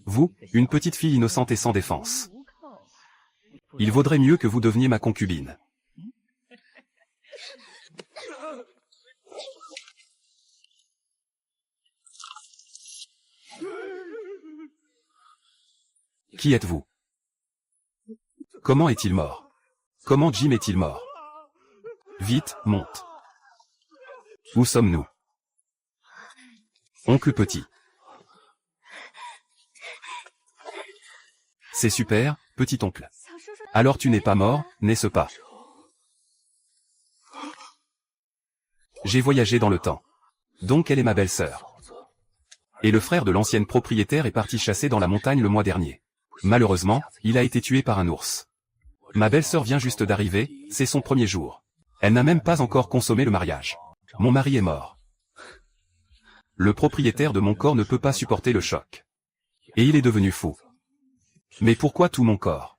Vous, une petite fille innocente et sans défense. Il vaudrait mieux que vous deveniez ma concubine. Qui êtes-vous? Comment est-il mort? Comment Jim est-il mort? Vite, monte. Où sommes-nous? Oncle Petit. C'est super, petit oncle. Alors tu n'es pas mort, n'est-ce pas? J'ai voyagé dans le temps. Donc elle est ma belle-sœur. Et le frère de l'ancienne propriétaire est parti chasser dans la montagne le mois dernier. Malheureusement, il a été tué par un ours. Ma belle-sœur vient juste d'arriver, c'est son premier jour. Elle n'a même pas encore consommé le mariage. Mon mari est mort. Le propriétaire de mon corps ne peut pas supporter le choc. Et il est devenu fou. Mais pourquoi tout mon corps?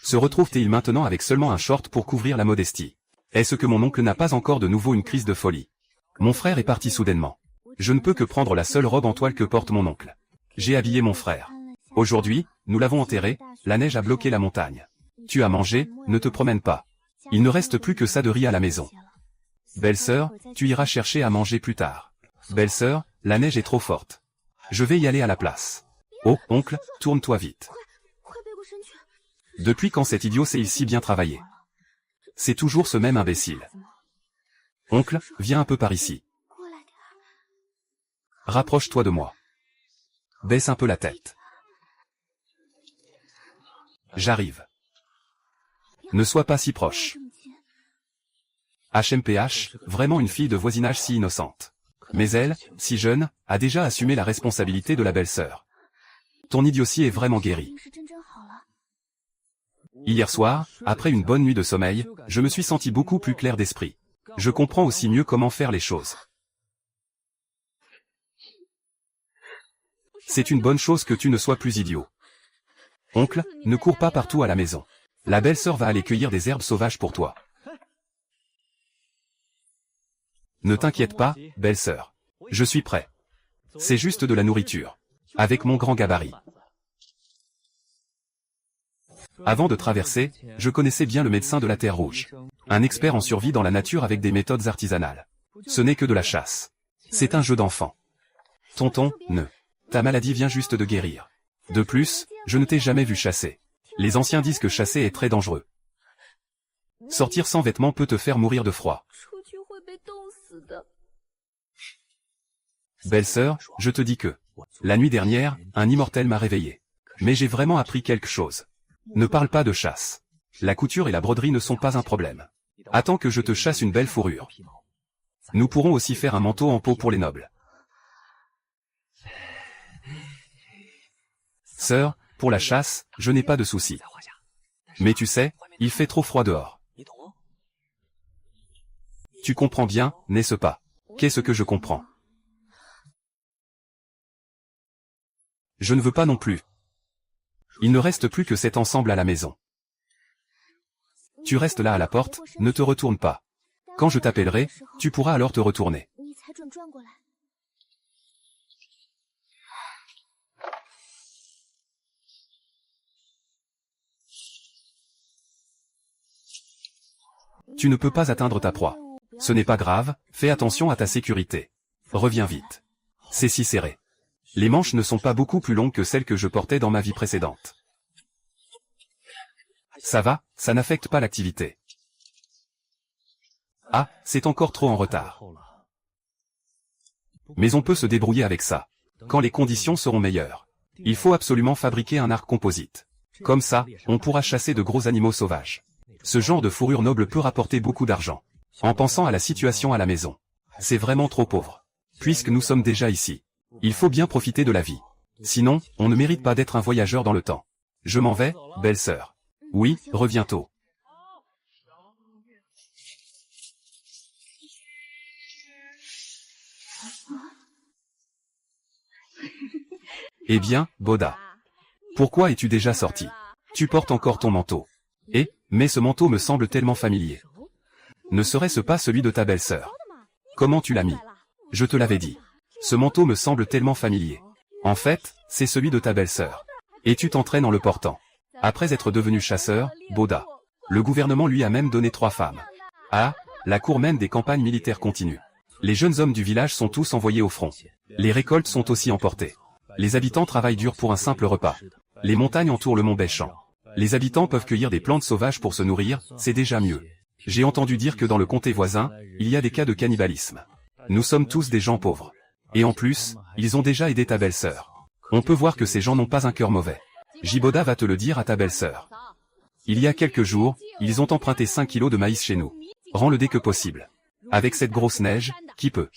Se retrouve-t-il maintenant avec seulement un short pour couvrir la modestie? Est-ce que mon oncle n'a pas encore de nouveau une crise de folie? Mon frère est parti soudainement. Je ne peux que prendre la seule robe en toile que porte mon oncle. J'ai habillé mon frère. Aujourd'hui, nous l'avons enterré, la neige a bloqué la montagne. Tu as mangé, ne te promène pas. Il ne reste plus que ça de riz à la maison. Belle-sœur, tu iras chercher à manger plus tard. Belle-sœur, la neige est trop forte. Je vais y aller à la place. Oh, oncle, tourne-toi vite. Depuis quand cet idiot sait-il si bien travailler? C'est toujours ce même imbécile. Oncle, viens un peu par ici. Rapproche-toi de moi. Baisse un peu la tête. J'arrive. Ne sois pas si proche. HMPH, vraiment une fille de voisinage si innocente. Mais elle, si jeune, a déjà assumé la responsabilité de la belle-sœur. Ton idiotie est vraiment guérie. Hier soir, après une bonne nuit de sommeil, je me suis senti beaucoup plus clair d'esprit. Je comprends aussi mieux comment faire les choses. C'est une bonne chose que tu ne sois plus idiot. Oncle, ne cours pas partout à la maison. La belle-sœur va aller cueillir des herbes sauvages pour toi. Ne t'inquiète pas, belle-sœur. Je suis prêt. C'est juste de la nourriture. Avec mon grand gabarit. Avant de traverser, je connaissais bien le médecin de la Terre Rouge. Un expert en survie dans la nature avec des méthodes artisanales. Ce n'est que de la chasse. C'est un jeu d'enfant. Tonton, ne. Ta maladie vient juste de guérir. De plus, je ne t'ai jamais vu chasser. Les anciens disent que chasser est très dangereux. Sortir sans vêtements peut te faire mourir de froid. Belle-sœur, je te dis que, la nuit dernière, un immortel m'a réveillé. Mais j'ai vraiment appris quelque chose. Ne parle pas de chasse. La couture et la broderie ne sont pas un problème. Attends que je te chasse une belle fourrure. Nous pourrons aussi faire un manteau en peau pour les nobles. Sœur, pour la chasse, je n'ai pas de soucis. Mais tu sais, il fait trop froid dehors. Tu comprends bien, n'est-ce pas? Qu'est-ce que je comprends? Je ne veux pas non plus. Il ne reste plus que cet ensemble à la maison. Tu restes là à la porte, ne te retourne pas. Quand je t'appellerai, tu pourras alors te retourner. Tu ne peux pas atteindre ta proie. Ce n'est pas grave, fais attention à ta sécurité. Reviens vite. C'est si serré. Les manches ne sont pas beaucoup plus longues que celles que je portais dans ma vie précédente. Ça va, ça n'affecte pas l'activité. Ah, c'est encore trop en retard. Mais on peut se débrouiller avec ça. Quand les conditions seront meilleures. Il faut absolument fabriquer un arc composite. Comme ça, on pourra chasser de gros animaux sauvages. Ce genre de fourrure noble peut rapporter beaucoup d'argent. En pensant à la situation à la maison. C'est vraiment trop pauvre. Puisque nous sommes déjà ici. Il faut bien profiter de la vie. Sinon, on ne mérite pas d'être un voyageur dans le temps. Je m'en vais, belle-sœur. Oui, reviens tôt. Eh bien, Boda. Pourquoi es-tu déjà sorti? Tu portes encore ton manteau. Mais ce manteau me semble tellement familier. Ne serait-ce pas celui de ta belle-sœur? Comment tu l'as mis? Je te l'avais dit. Ce manteau me semble tellement familier. En fait, c'est celui de ta belle-sœur. Et tu t'entraînes en le portant. Après être devenu chasseur, Boda. Le gouvernement lui a même donné 3 femmes. Ah, la cour mène des campagnes militaires continues. Les jeunes hommes du village sont tous envoyés au front. Les récoltes sont aussi emportées. Les habitants travaillent dur pour un simple repas. Les montagnes entourent le mont Béchamp. Les habitants peuvent cueillir des plantes sauvages pour se nourrir, c'est déjà mieux. J'ai entendu dire que dans le comté voisin, il y a des cas de cannibalisme. Nous sommes tous des gens pauvres. Et en plus, ils ont déjà aidé ta belle-sœur. On peut voir que ces gens n'ont pas un cœur mauvais. Jiboda va te le dire à ta belle-sœur. Il y a quelques jours, ils ont emprunté 5 kilos de maïs chez nous. Rends-le dès que possible. Avec cette grosse neige, qui peut?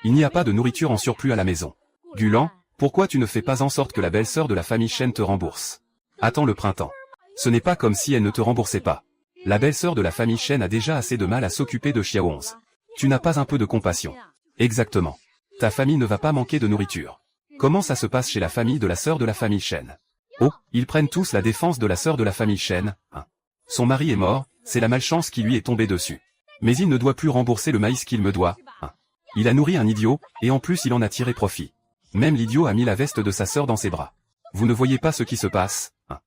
Il n'y a pas de nourriture en surplus à la maison. Gulan, pourquoi tu ne fais pas en sorte que la belle-sœur de la famille Shen te rembourse? Attends le printemps. Ce n'est pas comme si elle ne te remboursait pas. La belle-sœur de la famille Shen a déjà assez de mal à s'occuper de Xiaoonz. Tu n'as pas un peu de compassion. Exactement. Ta famille ne va pas manquer de nourriture. Comment ça se passe chez la famille de la sœur de la famille Shen? Oh, ils prennent tous la défense de la sœur de la famille Shen, hein. Son mari est mort, c'est la malchance qui lui est tombée dessus. Mais il ne doit plus rembourser le maïs qu'il me doit, hein. Il a nourri un idiot, et en plus il en a tiré profit. Même l'idiot a mis la veste de sa sœur dans ses bras. Vous ne voyez pas ce qui se passe, hein.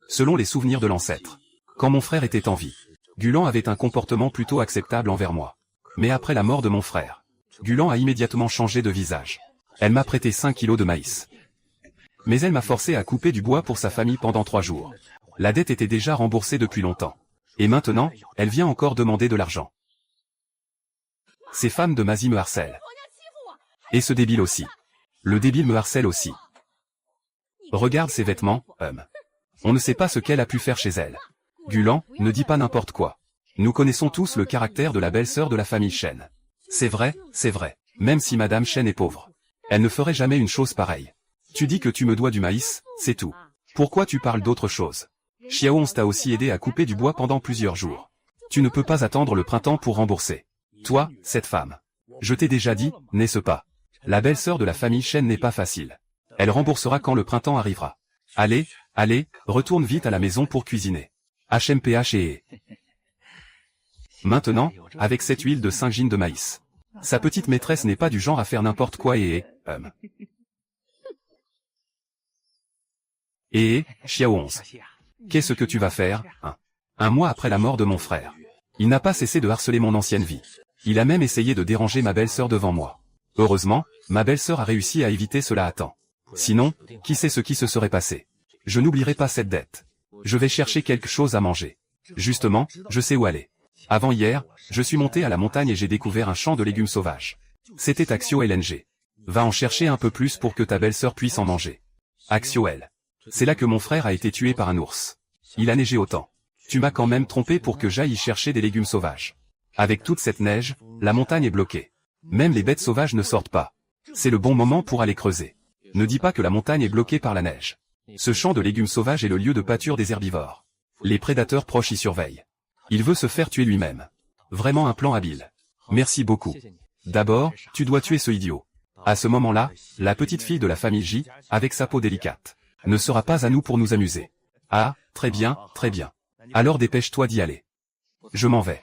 Selon les souvenirs de l'ancêtre, quand mon frère était en vie, Gulan avait un comportement plutôt acceptable envers moi. Mais après la mort de mon frère, Gulan a immédiatement changé de visage. Elle m'a prêté 5 kilos de maïs. Mais elle m'a forcé à couper du bois pour sa famille pendant 3 jours. La dette était déjà remboursée depuis longtemps. Et maintenant, elle vient encore demander de l'argent. Ces femmes de Mazi me harcèlent. Et ce débile aussi. Le débile me harcèle aussi. Regarde ses vêtements, On ne sait pas ce qu'elle a pu faire chez elle. Gulan, ne dis pas n'importe quoi. Nous connaissons tous le caractère de la belle-sœur de la famille Shen. C'est vrai, même si Madame Shen est pauvre. Elle ne ferait jamais une chose pareille. Tu dis que tu me dois du maïs, c'est tout. Pourquoi tu parles d'autre chose? Xiaoonz t'a aussi aidé à couper du bois pendant plusieurs jours. Tu ne peux pas attendre le printemps pour rembourser. Toi, cette femme. Je t'ai déjà dit, n'est-ce pas? La belle-sœur de la famille Shen n'est pas facile. Elle remboursera quand le printemps arrivera. Allez, retourne vite à la maison pour cuisiner. HMPH et... Maintenant, avec cette huile de Saint-Gine de maïs. Sa petite maîtresse n'est pas du genre à faire n'importe quoi Xiaoonz. Qu'est-ce que tu vas faire, hein? Un mois après la mort de mon frère. Il n'a pas cessé de harceler mon ancienne vie. Il a même essayé de déranger ma belle-sœur devant moi. Heureusement, ma belle-sœur a réussi à éviter cela à temps. Sinon, qui sait ce qui se serait passé? Je n'oublierai pas cette dette. Je vais chercher quelque chose à manger. Justement, je sais où aller. Avant hier, je suis monté à la montagne et j'ai découvert un champ de légumes sauvages. C'était Axio LNG. Va en chercher un peu plus pour que ta belle-sœur puisse en manger. Axio L. C'est là que mon frère a été tué par un ours. Il a neigé autant. Tu m'as quand même trompé pour que j'aille y chercher des légumes sauvages. Avec toute cette neige, la montagne est bloquée. Même les bêtes sauvages ne sortent pas. C'est le bon moment pour aller creuser. Ne dis pas que la montagne est bloquée par la neige. Ce champ de légumes sauvages est le lieu de pâture des herbivores. Les prédateurs proches y surveillent. Il veut se faire tuer lui-même. Vraiment un plan habile. Merci beaucoup. D'abord, tu dois tuer ce idiot. À ce moment-là, la petite fille de la famille J, avec sa peau délicate, ne sera pas à nous pour nous amuser. Ah, très bien. Alors dépêche-toi d'y aller. Je m'en vais.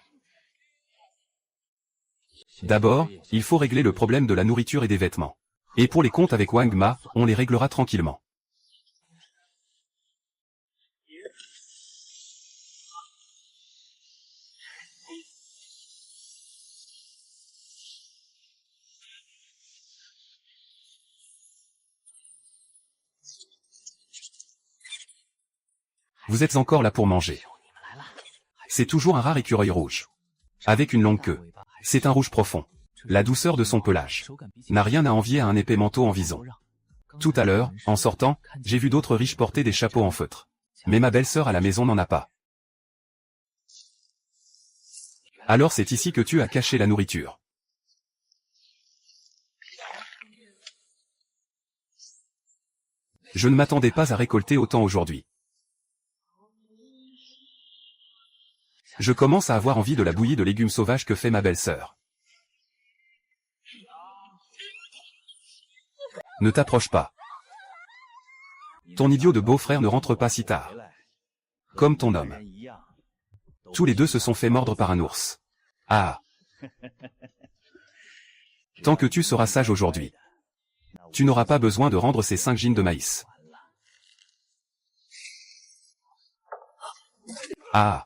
D'abord, il faut régler le problème de la nourriture et des vêtements. Et pour les comptes avec Wang Ma, on les réglera tranquillement. Vous êtes encore là pour manger. C'est toujours un rare écureuil rouge. Avec une longue queue. C'est un rouge profond. La douceur de son pelage n'a rien à envier à un épais manteau en vison. Tout à l'heure, en sortant, j'ai vu d'autres riches porter des chapeaux en feutre. Mais ma belle-sœur à la maison n'en a pas. Alors c'est ici que tu as caché la nourriture. Je ne m'attendais pas à récolter autant aujourd'hui. Je commence à avoir envie de la bouillie de légumes sauvages que fait ma belle-sœur. Ne t'approche pas. Ton idiot de beau-frère ne rentre pas si tard. Comme ton homme. Tous les deux se sont fait mordre par un ours. Ah. Tant que tu seras sage aujourd'hui. Tu n'auras pas besoin de rendre ces 5 jeans de maïs. Ah.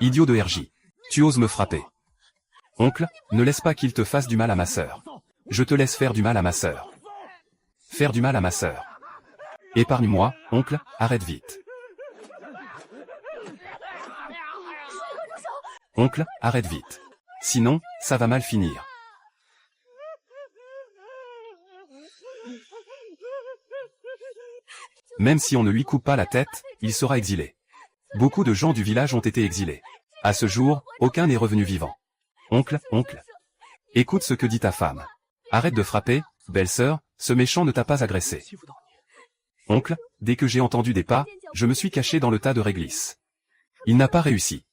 Idiot de RJ. Tu oses me frapper. Oncle, ne laisse pas qu'il te fasse du mal à ma sœur. Je te laisse faire du mal à ma sœur. Faire du mal à ma sœur. Épargne-moi, oncle, arrête vite. Oncle, arrête vite. Sinon, ça va mal finir. Même si on ne lui coupe pas la tête, il sera exilé. Beaucoup de gens du village ont été exilés. À ce jour, aucun n'est revenu vivant. Oncle, écoute ce que dit ta femme. Arrête de frapper, belle-sœur, ce méchant ne t'a pas agressé. Oncle, dès que j'ai entendu des pas, je me suis caché dans le tas de réglisse. Il n'a pas réussi.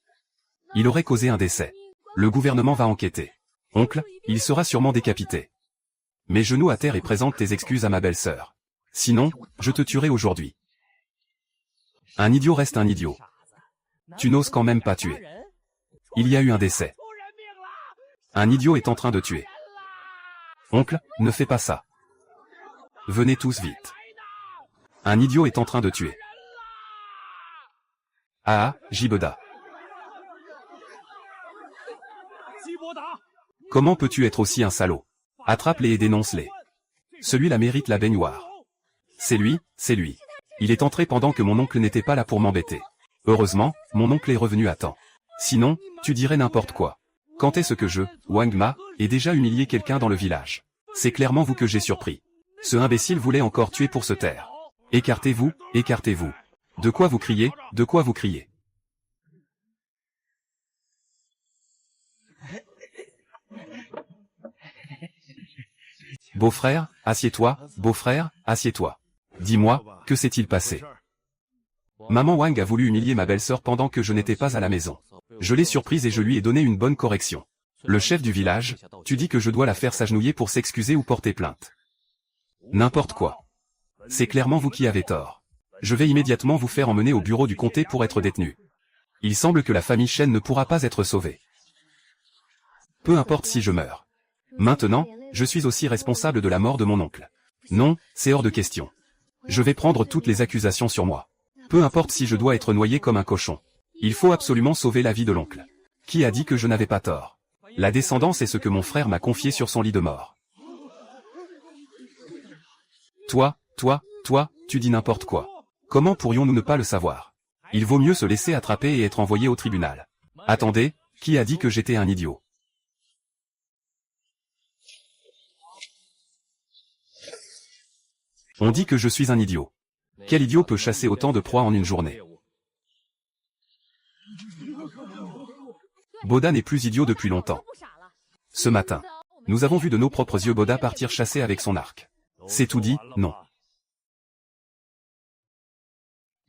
Il aurait causé un décès. Le gouvernement va enquêter. Oncle, il sera sûrement décapité. Mets genoux à terre et présente tes excuses à ma belle-sœur. Sinon, je te tuerai aujourd'hui. Un idiot reste un idiot. Tu n'oses quand même pas tuer. Il y a eu un décès. Un idiot est en train de tuer. Oncle, ne fais pas ça. Venez tous vite. Un idiot est en train de tuer. Ah, Jibeda. Comment peux-tu être aussi un salaud? Attrape-les et dénonce-les. Celui-là mérite la baignoire. C'est lui. Il est entré pendant que mon oncle n'était pas là pour m'embêter. Heureusement, mon oncle est revenu à temps. Sinon, tu dirais n'importe quoi. Quand est-ce que Wang Ma, ai déjà humilié quelqu'un dans le village? C'est clairement vous que j'ai surpris. Ce imbécile voulait encore tuer pour se taire. Écartez-vous, écartez-vous. De quoi vous criez? Beau-frère, assieds-toi, beau-frère, assieds-toi. Dis-moi, que s'est-il passé? Maman Wang a voulu humilier ma belle-sœur pendant que je n'étais pas à la maison. Je l'ai surprise et je lui ai donné une bonne correction. Le chef du village, tu dis que je dois la faire s'agenouiller pour s'excuser ou porter plainte. N'importe quoi. C'est clairement vous qui avez tort. Je vais immédiatement vous faire emmener au bureau du comté pour être détenu. Il semble que la famille Shen ne pourra pas être sauvée. Peu importe si je meurs. Maintenant, je suis aussi responsable de la mort de mon oncle. Non, c'est hors de question. Je vais prendre toutes les accusations sur moi. Peu importe si je dois être noyé comme un cochon. Il faut absolument sauver la vie de l'oncle. Qui a dit que je n'avais pas tort? La descendance est ce que mon frère m'a confié sur son lit de mort. Toi, tu dis n'importe quoi. Comment pourrions-nous ne pas le savoir? Il vaut mieux se laisser attraper et être envoyé au tribunal. Attendez, qui a dit que j'étais un idiot? On dit que je suis un idiot. Quel idiot peut chasser autant de proies en une journée? Boda n'est plus idiot depuis longtemps. Ce matin, nous avons vu de nos propres yeux Boda partir chasser avec son arc. C'est tout dit, non.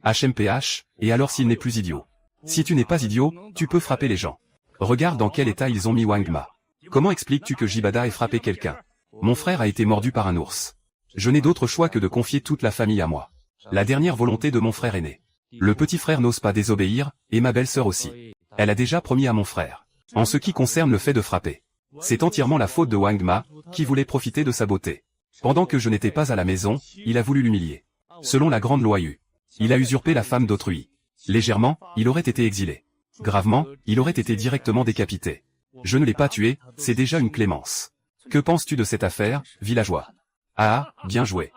HMPH, et alors s'il n'est plus idiot? Si tu n'es pas idiot, tu peux frapper les gens. Regarde dans quel état ils ont mis Wang Ma. Comment expliques-tu que Jibada ait frappé quelqu'un? Mon frère a été mordu par un ours. Je n'ai d'autre choix que de confier toute la famille à moi. La dernière volonté de mon frère aîné. Le petit frère n'ose pas désobéir, et ma belle-sœur aussi. Elle a déjà promis à mon frère. En ce qui concerne le fait de frapper, c'est entièrement la faute de Wang Ma, qui voulait profiter de sa beauté. Pendant que je n'étais pas à la maison, il a voulu l'humilier. Selon la grande loi U, il a usurpé la femme d'autrui. Légèrement, il aurait été exilé. Gravement, il aurait été directement décapité. Je ne l'ai pas tué, c'est déjà une clémence. Que penses-tu de cette affaire, villageois? Ah, bien joué.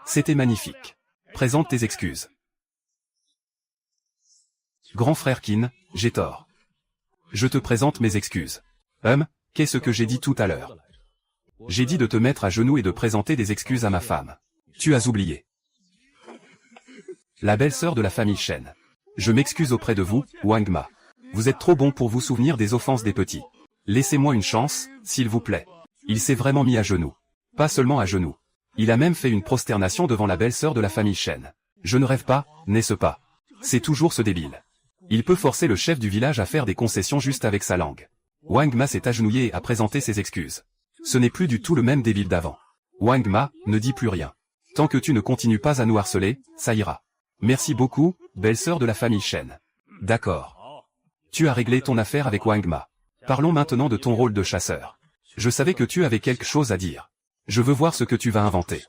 C'était magnifique. Présente tes excuses. Grand frère Qin, j'ai tort. Je te présente mes excuses. Qu'est-ce que j'ai dit tout à l'heure? J'ai dit de te mettre à genoux et de présenter des excuses à ma femme. Tu as oublié. La belle-sœur de la famille Shen. Je m'excuse auprès de vous, Wang Ma. Vous êtes trop bon pour vous souvenir des offenses des petits. Laissez-moi une chance, s'il vous plaît. Il s'est vraiment mis à genoux. Pas seulement à genoux. Il a même fait une prosternation devant la belle-sœur de la famille Shen. Je ne rêve pas, n'est-ce pas? C'est toujours ce débile. Il peut forcer le chef du village à faire des concessions juste avec sa langue. Wang Ma s'est agenouillé et a présenté ses excuses. Ce n'est plus du tout le même débile d'avant. Wang Ma, ne dis plus rien. Tant que tu ne continues pas à nous harceler, ça ira. Merci beaucoup, belle-sœur de la famille Shen. D'accord. Tu as réglé ton affaire avec Wang Ma. Parlons maintenant de ton rôle de chasseur. Je savais que tu avais quelque chose à dire. Je veux voir ce que tu vas inventer.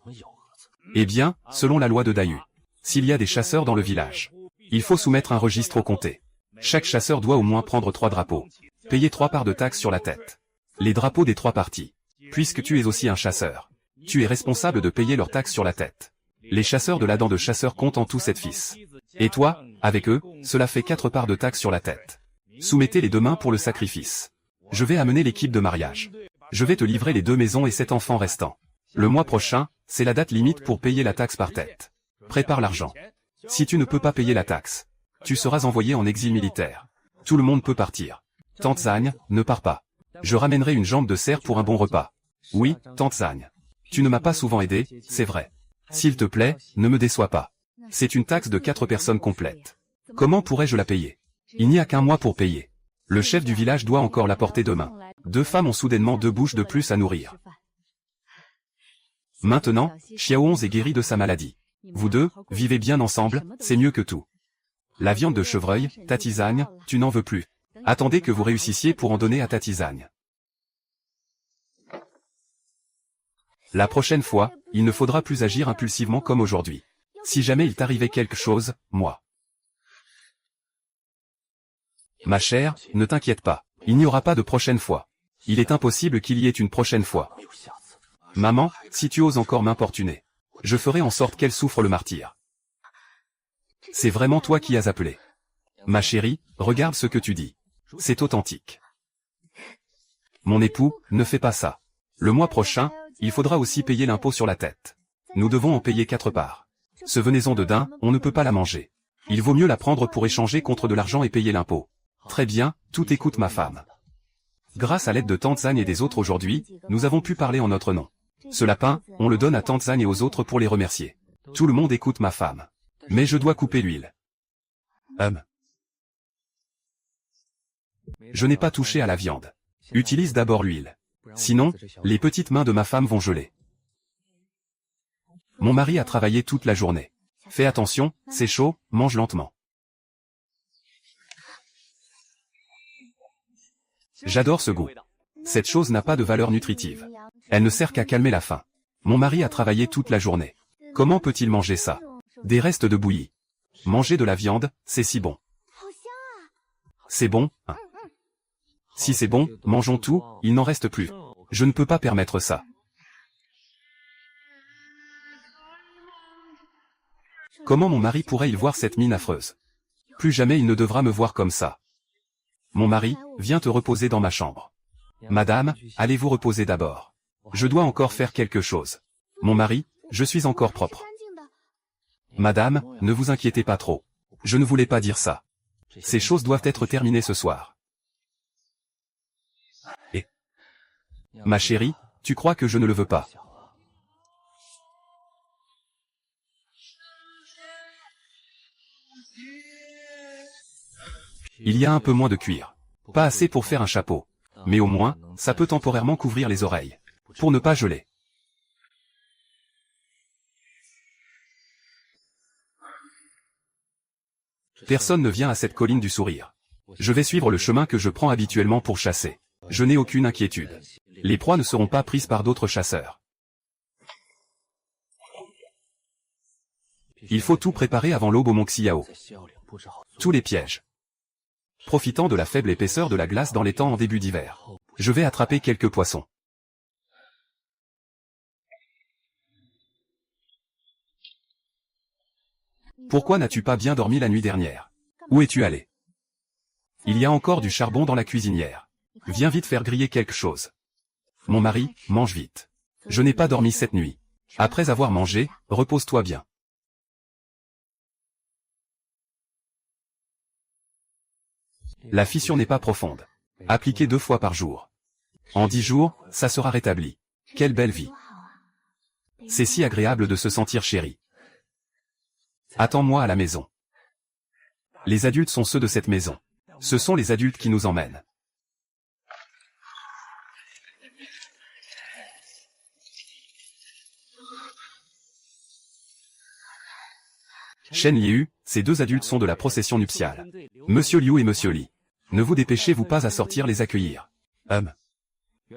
Eh bien, selon la loi de Dayu, s'il y a des chasseurs dans le village, il faut soumettre un registre au comté. Chaque chasseur doit au moins prendre 3 drapeaux. Payer 3 parts de taxes sur la tête. Les drapeaux des 3 parties. Puisque tu es aussi un chasseur, tu es responsable de payer leurs taxes sur la tête. Les chasseurs de la dent de chasseur comptent en tout 7 fils. Et toi, avec eux, cela fait 4 parts de taxes sur la tête. Soumettez les 2 mains pour le sacrifice. Je vais amener l'équipe de mariage. Je vais te livrer les 2 maisons et 7 enfants restants. Le mois prochain, c'est la date limite pour payer la taxe par tête. Prépare l'argent. Si tu ne peux pas payer la taxe, tu seras envoyé en exil militaire. Tout le monde peut partir. Tante Zagne, ne pars pas. Je ramènerai une jambe de cerf pour un bon repas. Oui, Tante Zagne. Tu ne m'as pas souvent aidé, c'est vrai. S'il te plaît, ne me déçois pas. C'est une taxe de 4 personnes complète. Comment pourrais-je la payer? Il n'y a qu'un mois pour payer. Le chef du village doit encore la porter demain. 2 femmes ont soudainement 2 bouches de plus à nourrir. Maintenant, Xiaohong est guéri de sa maladie. Vous deux, vivez bien ensemble, c'est mieux que tout. La viande de chevreuil, Tatizagne, tu n'en veux plus. Attendez que vous réussissiez pour en donner à Tatizagne. La prochaine fois, il ne faudra plus agir impulsivement comme aujourd'hui. Si jamais il t'arrivait quelque chose, moi. Ma chère, ne t'inquiète pas. Il n'y aura pas de prochaine fois. Il est impossible qu'il y ait une prochaine fois. Maman, si tu oses encore m'importuner, je ferai en sorte qu'elle souffre le martyre. C'est vraiment toi qui as appelé. Ma chérie, regarde ce que tu dis. C'est authentique. Mon époux, ne fais pas ça. Le mois prochain, il faudra aussi payer l'impôt sur la tête. Nous devons en payer 4 parts. Ce venaison de daim, on ne peut pas la manger. Il vaut mieux la prendre pour échanger contre de l'argent et payer l'impôt. Très bien, tout écoute ma femme. Grâce à l'aide de Tante Zagne et des autres aujourd'hui, nous avons pu parler en notre nom. Ce lapin, on le donne à Tante Zagne et aux autres pour les remercier. Tout le monde écoute ma femme. Mais je dois couper l'huile. Je n'ai pas touché à la viande. Utilise d'abord l'huile. Sinon, les petites mains de ma femme vont geler. Mon mari a travaillé toute la journée. Fais attention, c'est chaud, mange lentement. J'adore ce goût. Cette chose n'a pas de valeur nutritive. Elle ne sert qu'à calmer la faim. Mon mari a travaillé toute la journée. Comment peut-il manger ça? Des restes de bouillie. Manger de la viande, c'est si bon. C'est bon, hein? Si c'est bon, mangeons tout, il n'en reste plus. Je ne peux pas permettre ça. Comment mon mari pourrait-il voir cette mine affreuse? Plus jamais il ne devra me voir comme ça. Mon mari, viens te reposer dans ma chambre. Madame, allez vous reposer d'abord. Je dois encore faire quelque chose. Mon mari, je suis encore propre. Madame, ne vous inquiétez pas trop. Je ne voulais pas dire ça. Ces choses doivent être terminées ce soir. Et ma chérie, tu crois que je ne le veux pas? Il y a un peu moins de cuir. Pas assez pour faire un chapeau. Mais au moins, ça peut temporairement couvrir les oreilles. Pour ne pas geler. Personne ne vient à cette colline du sourire. Je vais suivre le chemin que je prends habituellement pour chasser. Je n'ai aucune inquiétude. Les proies ne seront pas prises par d'autres chasseurs. Il faut tout préparer avant l'aube au mont Xiao. Tous les pièges. Profitant de la faible épaisseur de la glace dans les temps en début d'hiver. Je vais attraper quelques poissons. Pourquoi n'as-tu pas bien dormi la nuit dernière? Où es-tu allé? Il y a encore du charbon dans la cuisinière. Viens vite faire griller quelque chose. Mon mari, mange vite. Je n'ai pas dormi cette nuit. Après avoir mangé, repose-toi bien. La fissure n'est pas profonde. Appliquez 2 fois par jour. En 10 jours, ça sera rétabli. Quelle belle vie. C'est si agréable de se sentir chéri. Attends-moi à la maison. Les adultes sont ceux de cette maison. Ce sont les adultes qui nous emmènent. Shen Liu, ces 2 adultes sont de la procession nuptiale. Monsieur Liu et Monsieur Li. Ne vous dépêchez-vous pas à sortir les accueillir.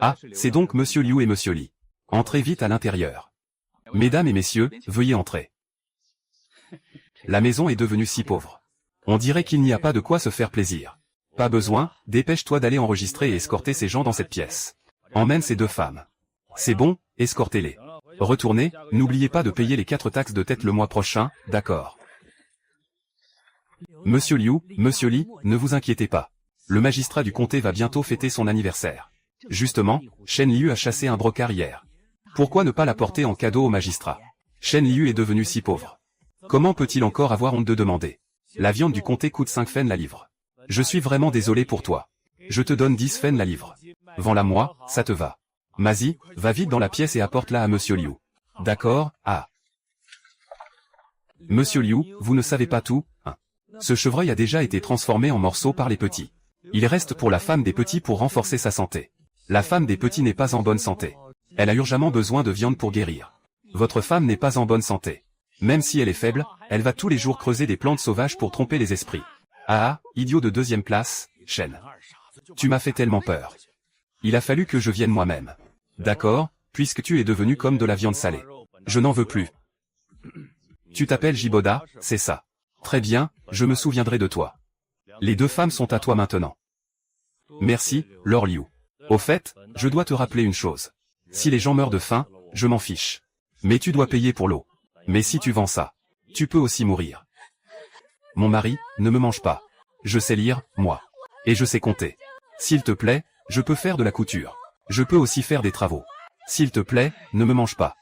Ah, c'est donc Monsieur Liu et Monsieur Li. Entrez vite à l'intérieur. Mesdames et messieurs, veuillez entrer. La maison est devenue si pauvre. On dirait qu'il n'y a pas de quoi se faire plaisir. Pas besoin, dépêche-toi d'aller enregistrer et escorter ces gens dans cette pièce. Emmène ces deux femmes. C'est bon, escortez-les. Retournez, n'oubliez pas de payer les 4 taxes de tête le mois prochain, d'accord. Monsieur Liu, Monsieur Li, ne vous inquiétez pas. Le magistrat du comté va bientôt fêter son anniversaire. Justement, Shen Liu a chassé un brocard hier. Pourquoi ne pas l'apporter en cadeau au magistrat? Shen Liu est devenu si pauvre. Comment peut-il encore avoir honte de demander? La viande du comté coûte 5 fennes la livre. Je suis vraiment désolé pour toi. Je te donne 10 fennes la livre. Vends-la moi, ça te va. Mazi, va vite dans la pièce et apporte-la à Monsieur Liu. D'accord, ah. Monsieur Liu, vous ne savez pas tout, hein. Ce chevreuil a déjà été transformé en morceaux par les petits. Il reste pour la femme des petits pour renforcer sa santé. La femme des petits n'est pas en bonne santé. Elle a urgemment besoin de viande pour guérir. Votre femme n'est pas en bonne santé. Même si elle est faible, elle va tous les jours creuser des plantes sauvages pour tromper les esprits. Ah, idiot de 2e classe, Shen. Tu m'as fait tellement peur. Il a fallu que je vienne moi-même. D'accord, puisque tu es devenu comme de la viande salée. Je n'en veux plus. Tu t'appelles Jiboda, c'est ça. Très bien, je me souviendrai de toi. Les 2 femmes sont à toi maintenant. Merci, Lord Liu. Au fait, je dois te rappeler une chose. Si les gens meurent de faim, je m'en fiche. Mais tu dois payer pour l'eau. Mais si tu vends ça, tu peux aussi mourir. Mon mari, ne me mange pas. Je sais lire, moi. Et je sais compter. S'il te plaît, je peux faire de la couture. Je peux aussi faire des travaux. S'il te plaît, ne me mange pas.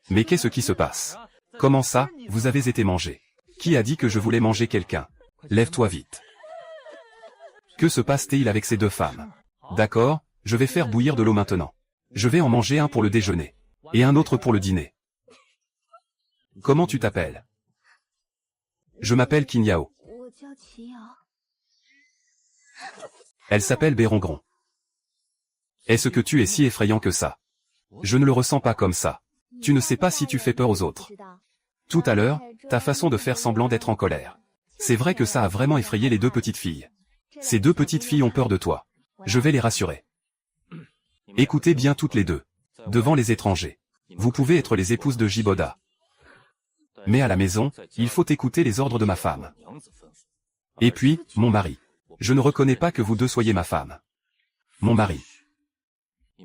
Mais qu'est-ce qui se passe? Comment ça, vous avez été mangé? Qui a dit que je voulais manger quelqu'un? Lève-toi vite. Que se passe-t-il avec ces 2 femmes? D'accord, je vais faire bouillir de l'eau maintenant. Je vais en manger un pour le déjeuner. Et un autre pour le dîner. Comment tu t'appelles? Je m'appelle Qin Yao. Elle s'appelle Bérongron. Est-ce que tu es si effrayant que ça? Je ne le ressens pas comme ça. Tu ne sais pas si tu fais peur aux autres. Tout à l'heure, ta façon de faire semblant d'être en colère. C'est vrai que ça a vraiment effrayé les 2 petites filles. Ces 2 petites filles ont peur de toi. Je vais les rassurer. Écoutez bien toutes les 2. Devant les étrangers. Vous pouvez être les épouses de Jiboda. Mais à la maison, il faut écouter les ordres de ma femme. Et puis, mon mari. Je ne reconnais pas que vous 2 soyez ma femme. Mon mari.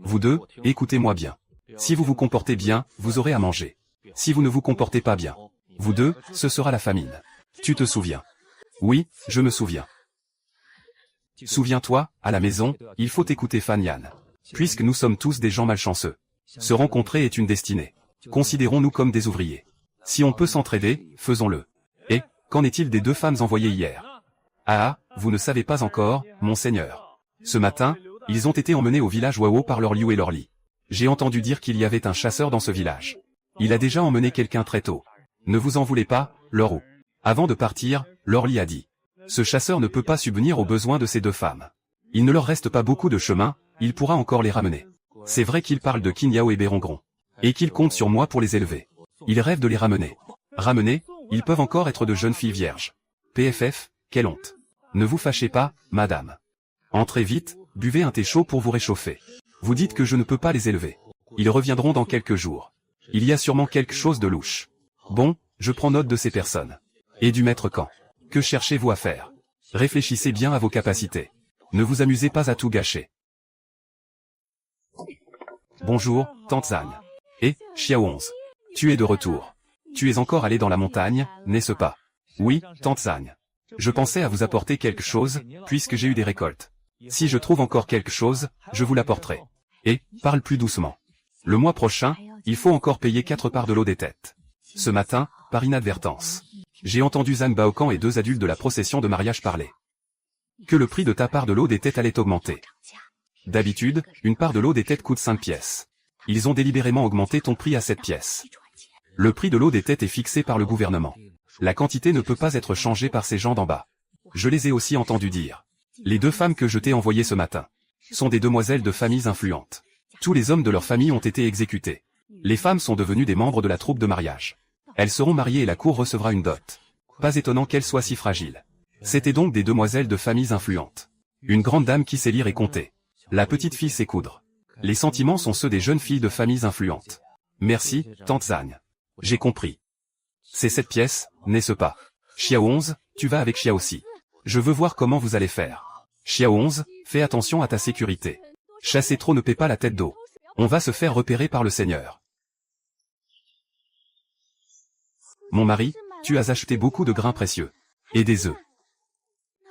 Vous 2, écoutez-moi bien. Si vous vous comportez bien, vous aurez à manger. Si vous ne vous comportez pas bien, vous 2, ce sera la famine. Tu te souviens? Oui, je me souviens. Souviens-toi, à la maison, il faut écouter Fan Yan. Puisque nous sommes tous des gens malchanceux. Se rencontrer est une destinée. Considérons-nous comme des ouvriers. Si on peut s'entraider, faisons-le. Et, qu'en est-il des 2 femmes envoyées hier? Ah, vous ne savez pas encore, monseigneur. Ce matin, ils ont été emmenés au village Wao par Lord Liu et Lord Li. J'ai entendu dire qu'il y avait un chasseur dans ce village. Il a déjà emmené quelqu'un très tôt. Ne vous en voulez pas, Lord Wu. Avant de partir, Lord Li a dit. Ce chasseur ne peut pas subvenir aux besoins de ces 2 femmes. Il ne leur reste pas beaucoup de chemin, il pourra encore les ramener. C'est vrai qu'il parle de Qin Yao et Bérongron. Et qu'il compte sur moi pour les élever. Il rêve de les ramener. Ramener, ils peuvent encore être de jeunes filles vierges. PFF, quelle honte. Ne vous fâchez pas, madame. Entrez vite, buvez un thé chaud pour vous réchauffer. Vous dites que je ne peux pas les élever. Ils reviendront dans quelques jours. Il y a sûrement quelque chose de louche. Bon, je prends note de ces personnes. Et du maître Kan. Que cherchez-vous à faire? Réfléchissez bien à vos capacités. Ne vous amusez pas à tout gâcher. Bonjour, Tante Zhang. Et, Xiao 11. Tu es de retour. Tu es encore allé dans la montagne, n'est-ce pas? Oui, Tante Zhang. Je pensais à vous apporter quelque chose, puisque j'ai eu des récoltes. Si je trouve encore quelque chose, je vous l'apporterai. Et, parle plus doucement. Le mois prochain, il faut encore payer 4 parts de l'eau des têtes. Ce matin, par inadvertance, j'ai entendu Zhang Baokan et 2 adultes de la procession de mariage parler. Que le prix de ta part de l'eau des têtes allait augmenter. D'habitude, une part de l'eau des têtes coûte 5 pièces. Ils ont délibérément augmenté ton prix à 7 pièces. Le prix de l'eau des têtes est fixé par le gouvernement. La quantité ne peut pas être changée par ces gens d'en bas. Je les ai aussi entendus dire. Les 2 femmes que je t'ai envoyées ce matin sont des demoiselles de familles influentes. Tous les hommes de leur famille ont été exécutés. Les femmes sont devenues des membres de la troupe de mariage. Elles seront mariées et la cour recevra une dot. Pas étonnant qu'elles soient si fragiles. C'étaient donc des demoiselles de familles influentes. Une grande dame qui sait lire et compter. La petite fille sait coudre. Les sentiments sont ceux des jeunes filles de familles influentes. Merci, tante Zhang. J'ai compris. C'est cette pièce, n'est-ce pas? Xiao 11, tu vas avec Xiao aussi. Je veux voir comment vous allez faire. Xiao 11, fais attention à ta sécurité. Chasser trop ne paie pas la tête d'eau. On va se faire repérer par le Seigneur. Mon mari, tu as acheté beaucoup de grains précieux. Et des œufs.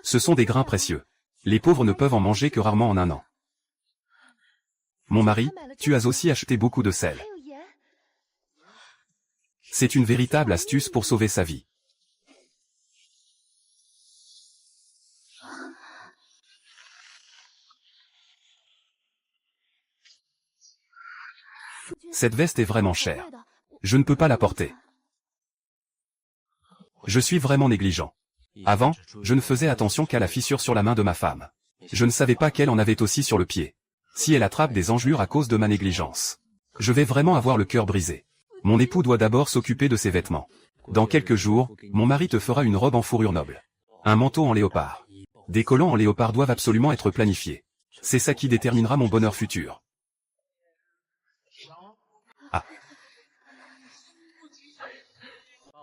Ce sont des grains précieux. Les pauvres ne peuvent en manger que rarement en un an. Mon mari, tu as aussi acheté beaucoup de sel. C'est une véritable astuce pour sauver sa vie. Cette veste est vraiment chère. Je ne peux pas la porter. Je suis vraiment négligent. Avant, je ne faisais attention qu'à la fissure sur la main de ma femme. Je ne savais pas qu'elle en avait aussi sur le pied. Si elle attrape des engelures à cause de ma négligence, je vais vraiment avoir le cœur brisé. Mon époux doit d'abord s'occuper de ses vêtements. Dans quelques jours, mon mari te fera une robe en fourrure noble. Un manteau en léopard. Des collants en léopard doivent absolument être planifiés. C'est ça qui déterminera mon bonheur futur. Ah.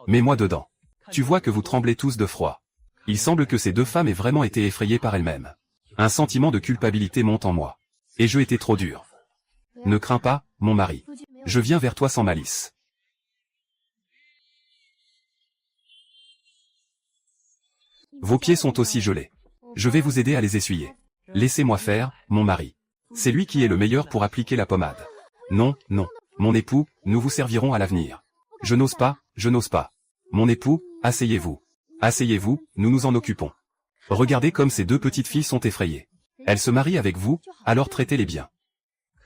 Mets-moi dedans. Tu vois que vous tremblez tous de froid. Il semble que ces deux femmes aient vraiment été effrayées par elles-mêmes. Un sentiment de culpabilité monte en moi. Et je étais trop dur. Ne crains pas, mon mari. Je viens vers toi sans malice. Vos pieds sont aussi gelés. Je vais vous aider à les essuyer. Laissez-moi faire, mon mari. C'est lui qui est le meilleur pour appliquer la pommade. Non, non. Mon époux, nous vous servirons à l'avenir. Je n'ose pas, je n'ose pas. Mon époux, asseyez-vous. Asseyez-vous, nous nous en occupons. Regardez comme ces deux petites filles sont effrayées. Elles se marient avec vous, alors traitez-les bien.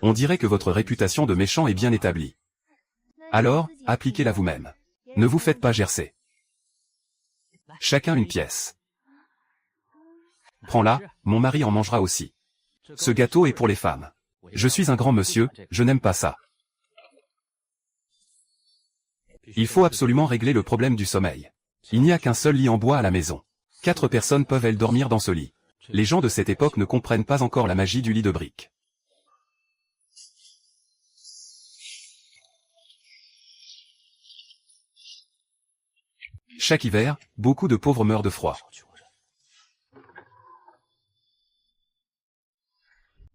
On dirait que votre réputation de méchant est bien établie. Alors, appliquez-la vous-même. Ne vous faites pas gercer. Chacun une pièce. Prends-la, mon mari en mangera aussi. Ce gâteau est pour les femmes. Je suis un grand monsieur, je n'aime pas ça. Il faut absolument régler le problème du sommeil. Il n'y a qu'un seul lit en bois à la maison. 4 personnes peuvent-elles dormir dans ce lit? Les gens de cette époque ne comprennent pas encore la magie du lit de briques. Chaque hiver, beaucoup de pauvres meurent de froid.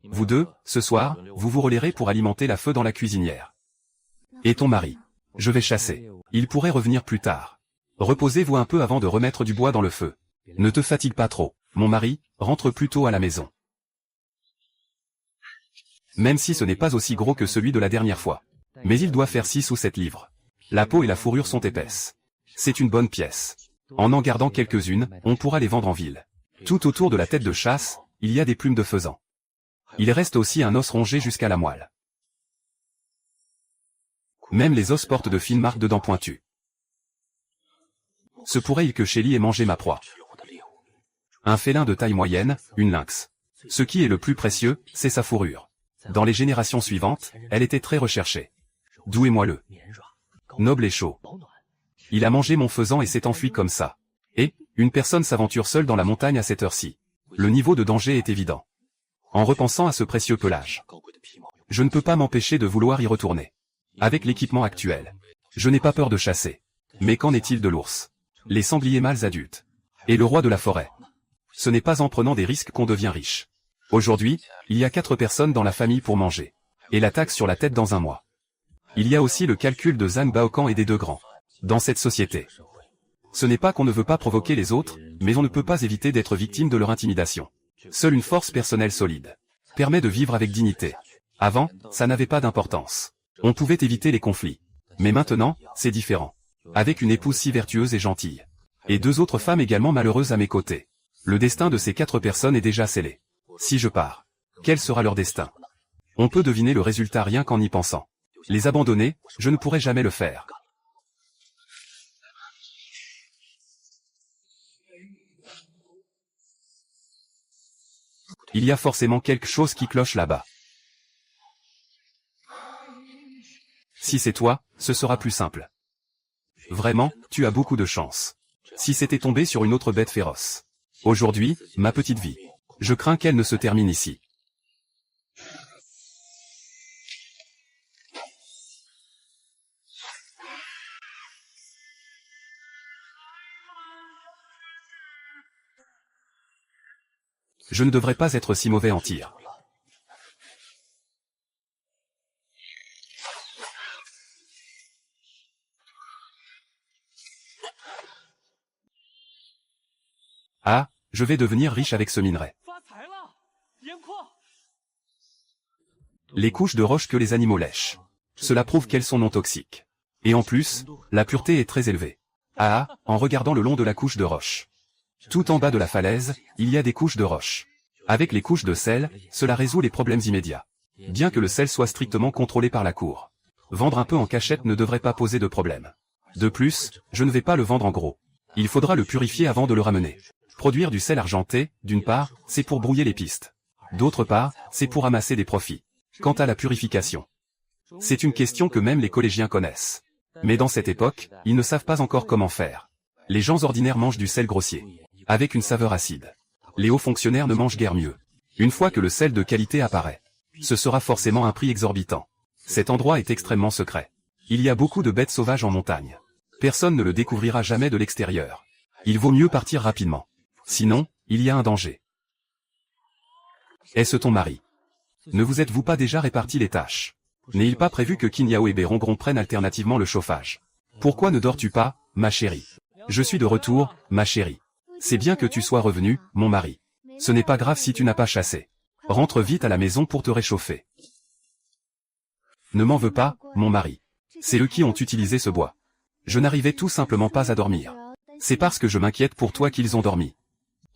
Vous deux, ce soir, vous vous relayerez pour alimenter la feu dans la cuisinière. Et ton mari? Je vais chasser. Il pourrait revenir plus tard. Reposez-vous un peu avant de remettre du bois dans le feu. Ne te fatigue pas trop. Mon mari, rentre plus tôt à la maison. Même si ce n'est pas aussi gros que celui de la dernière fois. Mais il doit faire 6 ou 7 livres. La peau et la fourrure sont épaisses. C'est une bonne pièce. En gardant quelques-unes, on pourra les vendre en ville. Tout autour de la tête de chasse, il y a des plumes de faisan. Il reste aussi un os rongé jusqu'à la moelle. Même les os portent de fines marques de dents pointues. Se pourrait-il que Shelly ait mangé ma proie? Un félin de taille moyenne, une lynx. Ce qui est le plus précieux, c'est sa fourrure. Dans les générations suivantes, elle était très recherchée. Douez-moi-le. Noble et chaud. Il a mangé mon faisan et s'est enfui comme ça. Et, une personne s'aventure seule dans la montagne à cette heure-ci. Le niveau de danger est évident. En repensant à ce précieux pelage, je ne peux pas m'empêcher de vouloir y retourner. Avec l'équipement actuel, je n'ai pas peur de chasser. Mais qu'en est-il de l'ours? Les sangliers mâles adultes. Et le roi de la forêt? Ce n'est pas en prenant des risques qu'on devient riche. Aujourd'hui, il y a 4 personnes dans la famille pour manger. Et la taxe sur la tête dans un mois. Il y a aussi le calcul de Zhang Baokan et des deux grands. Dans cette société, ce n'est pas qu'on ne veut pas provoquer les autres, mais on ne peut pas éviter d'être victime de leur intimidation. Seule une force personnelle solide permet de vivre avec dignité. Avant, ça n'avait pas d'importance. On pouvait éviter les conflits. Mais maintenant, c'est différent. Avec une épouse si vertueuse et gentille. Et 2 autres femmes également malheureuses à mes côtés. Le destin de ces 4 personnes est déjà scellé. Si je pars, quel sera leur destin? On peut deviner le résultat rien qu'en y pensant. Les abandonner, je ne pourrai jamais le faire. Il y a forcément quelque chose qui cloche là-bas. Si c'est toi, ce sera plus simple. Vraiment, tu as beaucoup de chance. Si c'était tombé sur une autre bête féroce. Aujourd'hui, ma petite vie. Je crains qu'elle ne se termine ici. Je ne devrais pas être si mauvais en tir. Ah, je vais devenir riche avec ce minerai. Les couches de roche que les animaux lèchent. Cela prouve qu'elles sont non toxiques. Et en plus, la pureté est très élevée. Ah, en regardant le long de la couche de roche. Tout en bas de la falaise, il y a des couches de roche. Avec les couches de sel, cela résout les problèmes immédiats. Bien que le sel soit strictement contrôlé par la cour. Vendre un peu en cachette ne devrait pas poser de problème. De plus, je ne vais pas le vendre en gros. Il faudra le purifier avant de le ramener. Produire du sel argenté, d'une part, c'est pour brouiller les pistes. D'autre part, c'est pour amasser des profits. Quant à la purification, c'est une question que même les collégiens connaissent. Mais dans cette époque, ils ne savent pas encore comment faire. Les gens ordinaires mangent du sel grossier, avec une saveur acide. Les hauts fonctionnaires ne mangent guère mieux. Une fois que le sel de qualité apparaît, ce sera forcément un prix exorbitant. Cet endroit est extrêmement secret. Il y a beaucoup de bêtes sauvages en montagne. Personne ne le découvrira jamais de l'extérieur. Il vaut mieux partir rapidement. Sinon, il y a un danger. Est-ce ton mari? Ne vous êtes-vous pas déjà réparti les tâches? N'est-il pas prévu que Qin Yao et Berongron prennent alternativement le chauffage? Pourquoi ne dors-tu pas, ma chérie? Je suis de retour, ma chérie. C'est bien que tu sois revenu, mon mari. Ce n'est pas grave si tu n'as pas chassé. Rentre vite à la maison pour te réchauffer. Ne m'en veux pas, mon mari. C'est eux qui ont utilisé ce bois. Je n'arrivais tout simplement pas à dormir. C'est parce que je m'inquiète pour toi qu'ils ont dormi.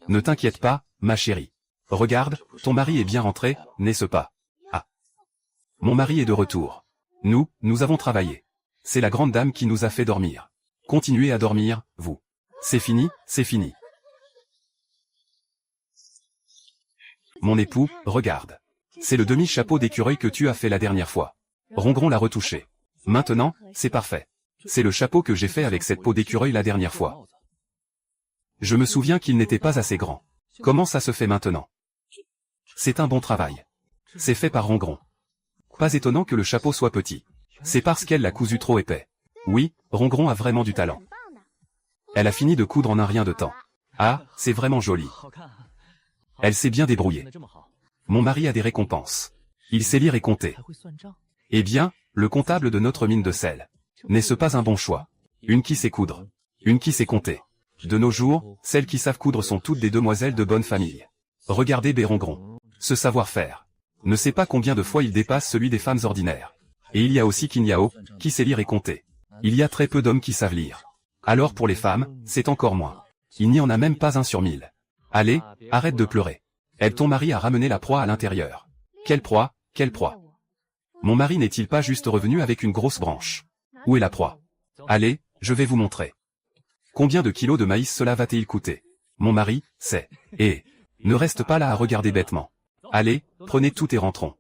Ne t'inquiète pas, ma chérie. Regarde, ton mari est bien rentré, n'est-ce pas? Ah. Mon mari est de retour. Nous avons travaillé. C'est la grande dame qui nous a fait dormir. Continuez à dormir, vous. C'est fini, c'est fini. Mon époux, regarde. C'est le demi-chapeau d'écureuil que tu as fait la dernière fois. Rongron l'a retouché. Maintenant, c'est parfait. C'est le chapeau que j'ai fait avec cette peau d'écureuil la dernière fois. Je me souviens qu'il n'était pas assez grand. Comment ça se fait maintenant? C'est un bon travail. C'est fait par Rongron. Pas étonnant que le chapeau soit petit. C'est parce qu'elle l'a cousu trop épais. Oui, Rongron a vraiment du talent. Elle a fini de coudre en un rien de temps. Ah, c'est vraiment joli. Elle s'est bien débrouillée. Mon mari a des récompenses. Il sait lire et compter. Eh bien, le comptable de notre mine de sel. N'est-ce pas un bon choix? Une qui sait coudre. Une qui sait compter. De nos jours, celles qui savent coudre sont toutes des demoiselles de bonne famille. Regardez Berongron. Ce savoir-faire. Ne sait pas combien de fois il dépasse celui des femmes ordinaires. Et il y a aussi Qin Yao, qui sait lire et compter. Il y a très peu d'hommes qui savent lire. Alors pour les femmes, c'est encore moins. Il n'y en a même pas 1 sur 1000. Allez, arrête de pleurer. Aide ton mari à ramener la proie à l'intérieur. Quelle proie, quelle proie? Mon mari n'est-il pas juste revenu avec une grosse branche? Où est la proie? Allez, je vais vous montrer. Combien de kilos de maïs cela va-t-il coûter? Mon mari, c'est... Et... Ne reste pas là à regarder bêtement. Allez, prenez tout et rentrons.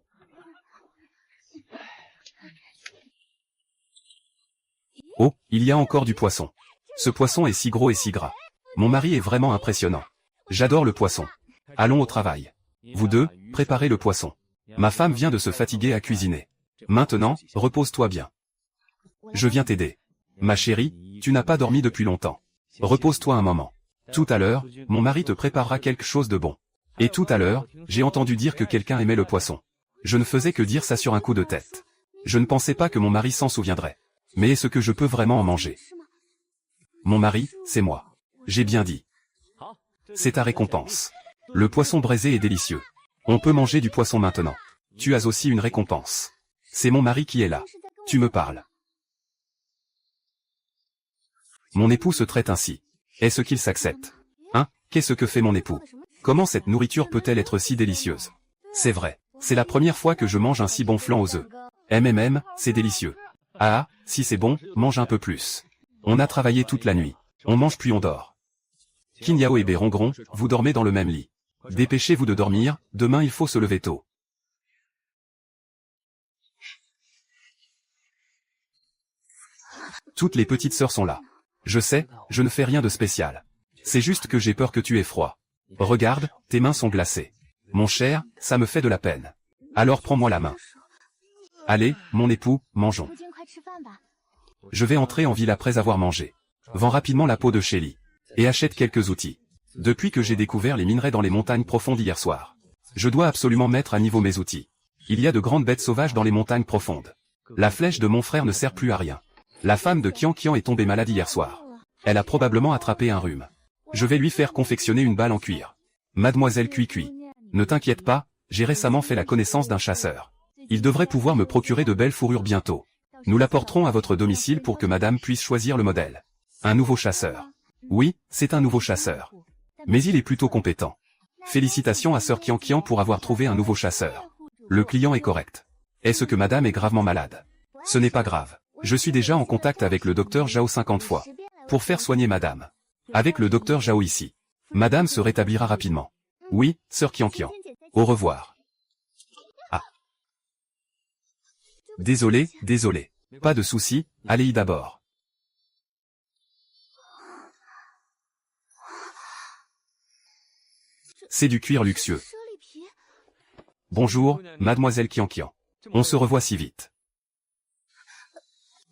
Oh, il y a encore du poisson. Ce poisson est si gros et si gras. Mon mari est vraiment impressionnant. J'adore le poisson. Allons au travail. Vous deux, préparez le poisson. Ma femme vient de se fatiguer à cuisiner. Maintenant, repose-toi bien. Je viens t'aider. Ma chérie, tu n'as pas dormi depuis longtemps. Repose-toi un moment. Tout à l'heure, mon mari te préparera quelque chose de bon. Et tout à l'heure, j'ai entendu dire que quelqu'un aimait le poisson. Je ne faisais que dire ça sur un coup de tête. Je ne pensais pas que mon mari s'en souviendrait. Mais est-ce que je peux vraiment en manger? Mon mari, c'est moi. J'ai bien dit. C'est ta récompense. Le poisson braisé est délicieux. On peut manger du poisson maintenant. Tu as aussi une récompense. C'est mon mari qui est là. Tu me parles. Mon époux se traite ainsi. Est-ce qu'il s'accepte? Hein? Qu'est-ce que fait mon époux? Comment cette nourriture peut-elle être si délicieuse? C'est vrai. C'est la première fois que je mange un si bon flan aux œufs. C'est délicieux. Ah, si c'est bon, mange un peu plus. On a travaillé toute la nuit. On mange puis on dort. Qin Yao et Berongron, vous dormez dans le même lit. Dépêchez-vous de dormir, demain il faut se lever tôt. Toutes les petites sœurs sont là. Je sais, je ne fais rien de spécial. C'est juste que j'ai peur que tu aies froid. Regarde, tes mains sont glacées. Mon cher, ça me fait de la peine. Alors prends-moi la main. Allez, mon époux, mangeons. Je vais entrer en ville après avoir mangé. Vends rapidement la peau de Shelly. Et achète quelques outils. Depuis que j'ai découvert les minerais dans les montagnes profondes hier soir. Je dois absolument mettre à niveau mes outils. Il y a de grandes bêtes sauvages dans les montagnes profondes. La flèche de mon frère ne sert plus à rien. La femme de Qian Qian est tombée malade hier soir. Elle a probablement attrapé un rhume. Je vais lui faire confectionner une balle en cuir. Mademoiselle Cui Cui. Ne t'inquiète pas, j'ai récemment fait la connaissance d'un chasseur. Il devrait pouvoir me procurer de belles fourrures bientôt. Nous l'apporterons à votre domicile pour que madame puisse choisir le modèle. Un nouveau chasseur. Oui, c'est un nouveau chasseur. Mais il est plutôt compétent. Félicitations à Sœur Qian Qian pour avoir trouvé un nouveau chasseur. Le client est correct. Est-ce que madame est gravement malade? Ce n'est pas grave. Je suis déjà en contact avec le docteur Zhao 50 fois. Pour faire soigner madame. Avec le docteur Zhao ici. Madame se rétablira rapidement. Oui, Sœur Qian Qian. Au revoir. Ah. Désolé, désolé. Pas de souci, allez-y d'abord. C'est du cuir luxueux. Bonjour, mademoiselle Qian Qian. On se revoit si vite.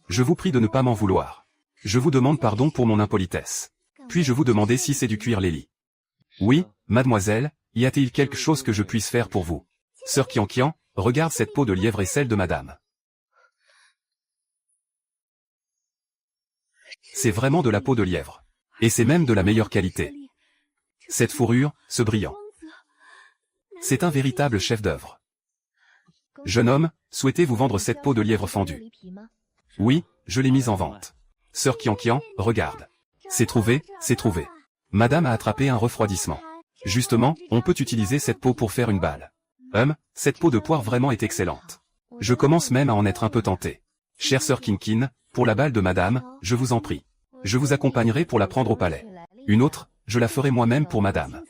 Je vous prie de ne pas m'en vouloir. Je vous demande pardon pour mon impolitesse. Puis-je vous demander si c'est du cuir Lily? Oui, mademoiselle, y a-t-il quelque chose que je puisse faire pour vous? Sœur Qian Qian, regarde cette peau de lièvre et celle de madame. C'est vraiment de la peau de lièvre. Et c'est même de la meilleure qualité. Cette fourrure, ce brillant. C'est un véritable chef-d'œuvre. Jeune homme, souhaitez-vous vendre cette peau de lièvre fendue? Oui, je l'ai mise en vente. Sœur Qian Qian, regarde. C'est trouvé, c'est trouvé. Madame a attrapé un refroidissement. Justement, on peut utiliser cette peau pour faire une balle. Cette peau de poire vraiment est excellente. Je commence même à en être un peu tenté. Chère sœur Kinkin, pour la balle de madame, je vous en prie. Je vous accompagnerai pour la prendre au palais. Une autre, je la ferai moi-même pour madame.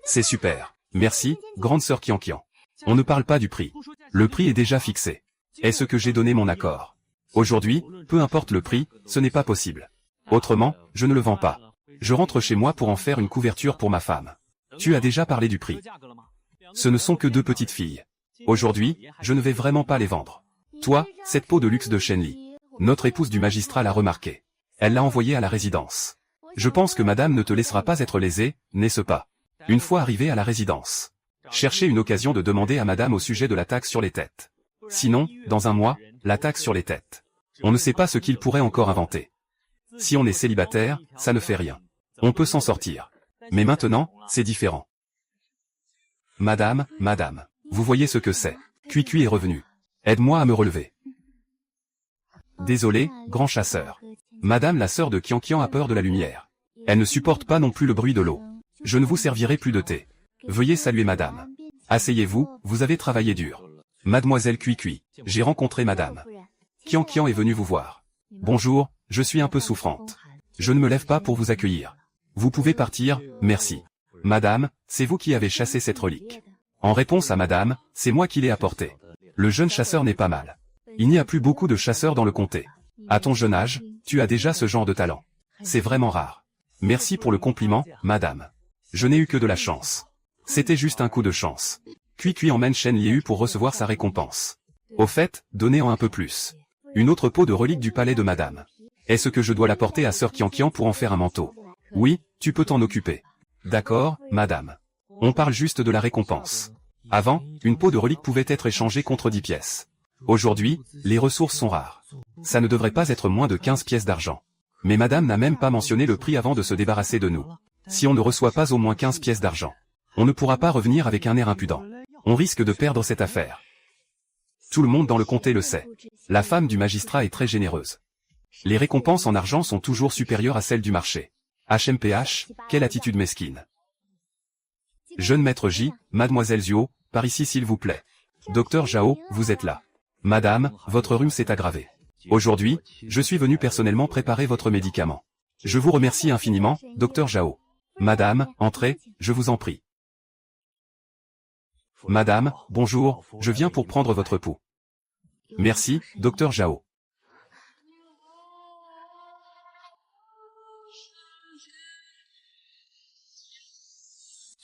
C'est super. Merci, grande sœur Qian Qian. On ne parle pas du prix. Le prix est déjà fixé. Est-ce que j'ai donné mon accord? Aujourd'hui, peu importe le prix, ce n'est pas possible. Autrement, je ne le vends pas. Je rentre chez moi pour en faire une couverture pour ma femme. Tu as déjà parlé du prix. Ce ne sont que 2 petites filles. Aujourd'hui, je ne vais vraiment pas les vendre. Toi, cette peau de luxe de Shenli. Notre épouse du magistrat l'a remarqué. Elle l'a envoyée à la résidence. Je pense que madame ne te laissera pas être lésée, n'est-ce pas? Une fois arrivée à la résidence. Cherchez une occasion de demander à madame au sujet de la taxe sur les têtes. Sinon, dans un mois, la taxe sur les têtes. On ne sait pas ce qu'il pourrait encore inventer. Si on est célibataire, ça ne fait rien. On peut s'en sortir. Mais maintenant, c'est différent. Madame, vous voyez ce que c'est. Cui Cui est revenu. Aide-moi à me relever. Désolé, grand chasseur. Madame la sœur de Qian Qian a peur de la lumière. Elle ne supporte pas non plus le bruit de l'eau. Je ne vous servirai plus de thé. Veuillez saluer madame. Asseyez-vous, vous avez travaillé dur. Mademoiselle Cui Cui, j'ai rencontré madame. Qian Qian est venu vous voir. Bonjour, je suis un peu souffrante. Je ne me lève pas pour vous accueillir. Vous pouvez partir, merci. Madame, c'est vous qui avez chassé cette relique. En réponse à madame, c'est moi qui l'ai apportée. Le jeune chasseur n'est pas mal. Il n'y a plus beaucoup de chasseurs dans le comté. À ton jeune âge, tu as déjà ce genre de talent. C'est vraiment rare. Merci pour le compliment, madame. Je n'ai eu que de la chance. C'était juste un coup de chance. Cui Cui emmène Shen Liu pour recevoir sa récompense. Au fait, donnez-en un peu plus. Une autre peau de relique du palais de madame. Est-ce que je dois l'apporter à sœur Qian Qian pour en faire un manteau? Oui, tu peux t'en occuper. D'accord, madame. On parle juste de la récompense. Avant, une peau de relique pouvait être échangée contre 10 pièces. Aujourd'hui, les ressources sont rares. Ça ne devrait pas être moins de 15 pièces d'argent. Mais madame n'a même pas mentionné le prix avant de se débarrasser de nous. Si on ne reçoit pas au moins 15 pièces d'argent, on ne pourra pas revenir avec un air impudent. On risque de perdre cette affaire. Tout le monde dans le comté le sait. La femme du magistrat est très généreuse. Les récompenses en argent sont toujours supérieures à celles du marché. HMPH, quelle attitude mesquine. Jeune maître J, mademoiselle Zhuo, par ici s'il vous plaît. Docteur Zhao, vous êtes là. Madame, votre rhume s'est aggravé. Aujourd'hui, je suis venu personnellement préparer votre médicament. Je vous remercie infiniment, docteur Zhao. Madame, entrez, je vous en prie. Madame, bonjour, je viens pour prendre votre pouls. Merci, docteur Zhao.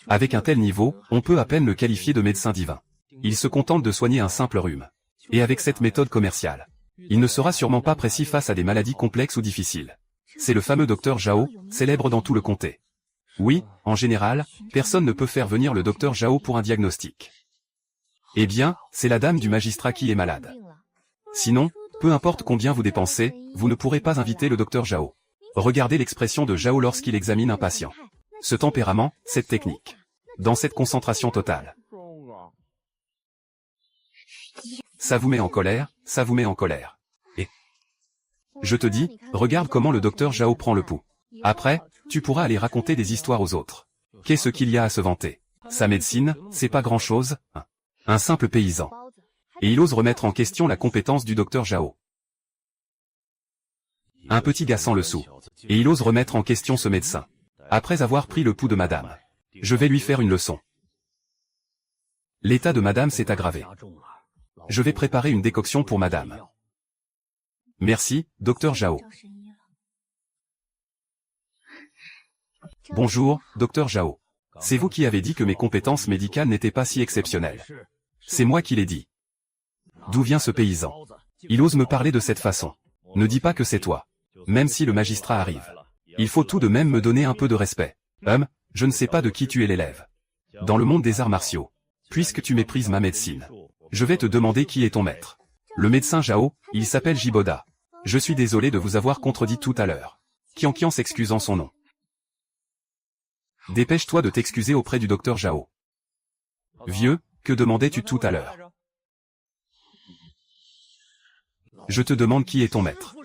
Avec un tel niveau, on peut à peine le qualifier de médecin divin. Il se contente de soigner un simple rhume. Et avec cette méthode commerciale, il ne sera sûrement pas précis face à des maladies complexes ou difficiles. C'est le fameux docteur Zhao, célèbre dans tout le comté. Oui, en général, personne ne peut faire venir le docteur Zhao pour un diagnostic. Eh bien, c'est la dame du magistrat qui est malade. Sinon, peu importe combien vous dépensez, vous ne pourrez pas inviter le docteur Zhao. Regardez l'expression de Zhao lorsqu'il examine un patient. Ce tempérament, cette technique. Dans cette concentration totale. Ça vous met en colère, ça vous met en colère. Et je te dis, regarde comment le docteur Zhao prend le pouls. Après, tu pourras aller raconter des histoires aux autres. Qu'est-ce qu'il y a à se vanter? Sa médecine, c'est pas grand-chose, hein. Un simple paysan. Et il ose remettre en question la compétence du docteur Zhao. Un petit gars sans le sou. Et il ose remettre en question ce médecin. Après avoir pris le pouls de madame. Je vais lui faire une leçon. L'état de madame s'est aggravé. Je vais préparer une décoction pour madame. Merci, docteur Zhao. Bonjour, docteur Zhao. C'est vous qui avez dit que mes compétences médicales n'étaient pas si exceptionnelles. C'est moi qui l'ai dit. D'où vient ce paysan? Il ose me parler de cette façon. Ne dis pas que c'est toi. Même si le magistrat arrive. Il faut tout de même me donner un peu de respect. Je ne sais pas de qui tu es l'élève. Dans le monde des arts martiaux. Puisque tu méprises ma médecine. Je vais te demander qui est ton maître. Le médecin Zhao, il s'appelle Jiboda. Je suis désolé de vous avoir contredit tout à l'heure. Qian s'excuse en son nom. Dépêche-toi de t'excuser auprès du docteur Zhao. Vieux, que demandais-tu tout à l'heure? Je te demande qui est ton maître.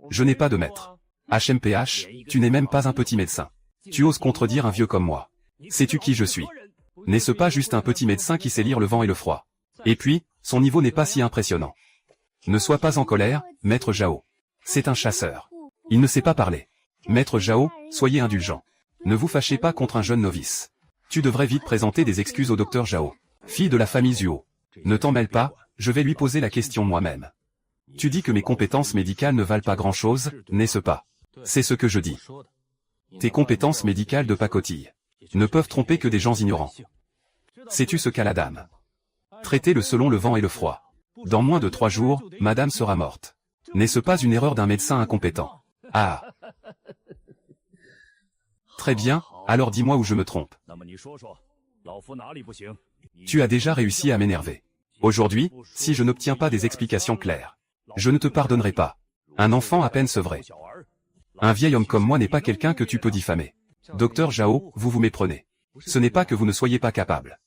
Je n'ai pas de maître. HMPH, tu n'es même pas un petit médecin. Tu oses contredire un vieux comme moi. Sais-tu qui je suis? N'est-ce pas juste un petit médecin qui sait lire le vent et le froid? Et puis, son niveau n'est pas si impressionnant. Ne sois pas en colère, maître Zhao. C'est un chasseur. Il ne sait pas parler. Maître Zhao, soyez indulgent. Ne vous fâchez pas contre un jeune novice. Tu devrais vite présenter des excuses au docteur Zhao. Fille de la famille Zhuo. Ne t'en mêle pas, je vais lui poser la question moi-même. Tu dis que mes compétences médicales ne valent pas grand-chose, n'est-ce pas? C'est ce que je dis. Tes compétences médicales de pacotille ne peuvent tromper que des gens ignorants. Sais-tu ce qu'a la dame? Traitez-le selon le vent et le froid. Dans moins de 3 jours, madame sera morte. N'est-ce pas une erreur d'un médecin incompétent? Ah! Très bien, alors dis-moi où je me trompe. Tu as déjà réussi à m'énerver. Aujourd'hui, si je n'obtiens pas des explications claires, je ne te pardonnerai pas. Un enfant à peine sevré. Un vieil homme comme moi n'est pas quelqu'un que tu peux diffamer. Docteur Zhao, vous vous méprenez. Ce n'est pas que vous ne soyez pas capable.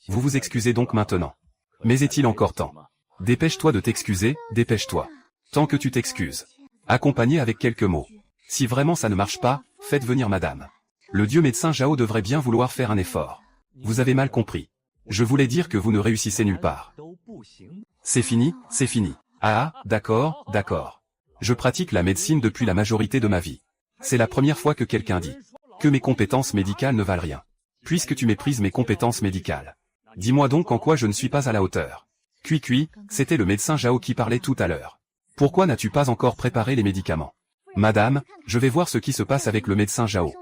Vous vous excusez donc maintenant. Mais est-il encore temps? Dépêche-toi de t'excuser, dépêche-toi. Tant que tu t'excuses. Accompagné avec quelques mots. Si vraiment ça ne marche pas, faites venir madame. Le dieu médecin Zhao devrait bien vouloir faire un effort. Vous avez mal compris. Je voulais dire que vous ne réussissez nulle part. C'est fini, c'est fini. Ah, d'accord, d'accord. Je pratique la médecine depuis la majorité de ma vie. C'est la première fois que quelqu'un dit que mes compétences médicales ne valent rien. Puisque tu méprises mes compétences médicales. Dis-moi donc en quoi je ne suis pas à la hauteur. Cui, c'était le médecin Zhao qui parlait tout à l'heure. Pourquoi n'as-tu pas encore préparé les médicaments? Madame, je vais voir ce qui se passe avec le médecin Zhao.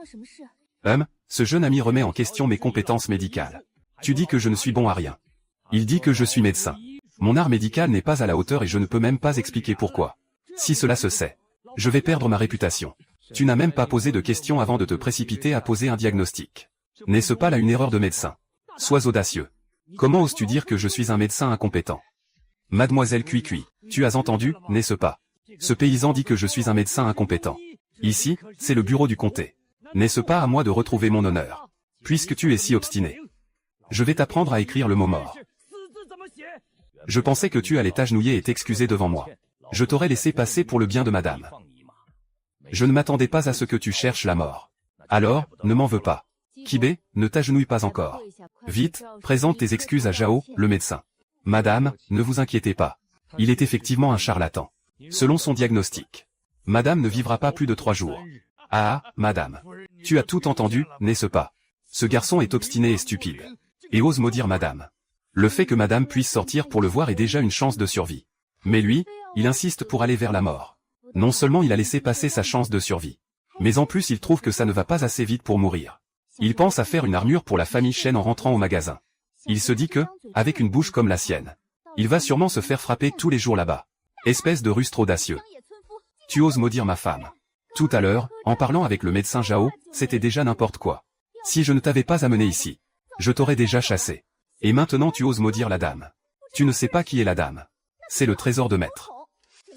Ce jeune ami remet en question mes compétences médicales. Tu dis que je ne suis bon à rien. Il dit que je suis médecin. Mon art médical n'est pas à la hauteur et je ne peux même pas expliquer pourquoi. Si cela se sait, je vais perdre ma réputation. Tu n'as même pas posé de questions avant de te précipiter à poser un diagnostic. N'est-ce pas là une erreur de médecin? Sois audacieux. Comment oses-tu dire que je suis un médecin incompétent? Mademoiselle Cui, tu as entendu, n'est-ce pas? Ce paysan dit que je suis un médecin incompétent. Ici, c'est le bureau du comté. N'est-ce pas à moi de retrouver mon honneur? Puisque tu es si obstiné. Je vais t'apprendre à écrire le mot mort. Je pensais que tu allais t'agenouiller et t'excuser devant moi. Je t'aurais laissé passer pour le bien de madame. Je ne m'attendais pas à ce que tu cherches la mort. Alors, ne m'en veux pas. Kibé, ne t'agenouille pas encore. Vite, présente tes excuses à Zhao, le médecin. Madame, ne vous inquiétez pas. Il est effectivement un charlatan. Selon son diagnostic. Madame ne vivra pas plus de 3 jours. Ah, madame. Tu as tout entendu, n'est-ce pas? Ce garçon est obstiné et stupide. Et ose maudire madame. Le fait que madame puisse sortir pour le voir est déjà une chance de survie. Mais lui, il insiste pour aller vers la mort. Non seulement il a laissé passer sa chance de survie, mais en plus il trouve que ça ne va pas assez vite pour mourir. Il pense à faire une armure pour la famille Shen en rentrant au magasin. Il se dit que, avec une bouche comme la sienne, il va sûrement se faire frapper tous les jours là-bas. Espèce de rustre audacieux. Tu oses maudire ma femme. Tout à l'heure, en parlant avec le médecin Zhao, c'était déjà n'importe quoi. Si je ne t'avais pas amené ici, je t'aurais déjà chassé. Et maintenant tu oses maudire la dame. Tu ne sais pas qui est la dame. C'est le trésor de maître.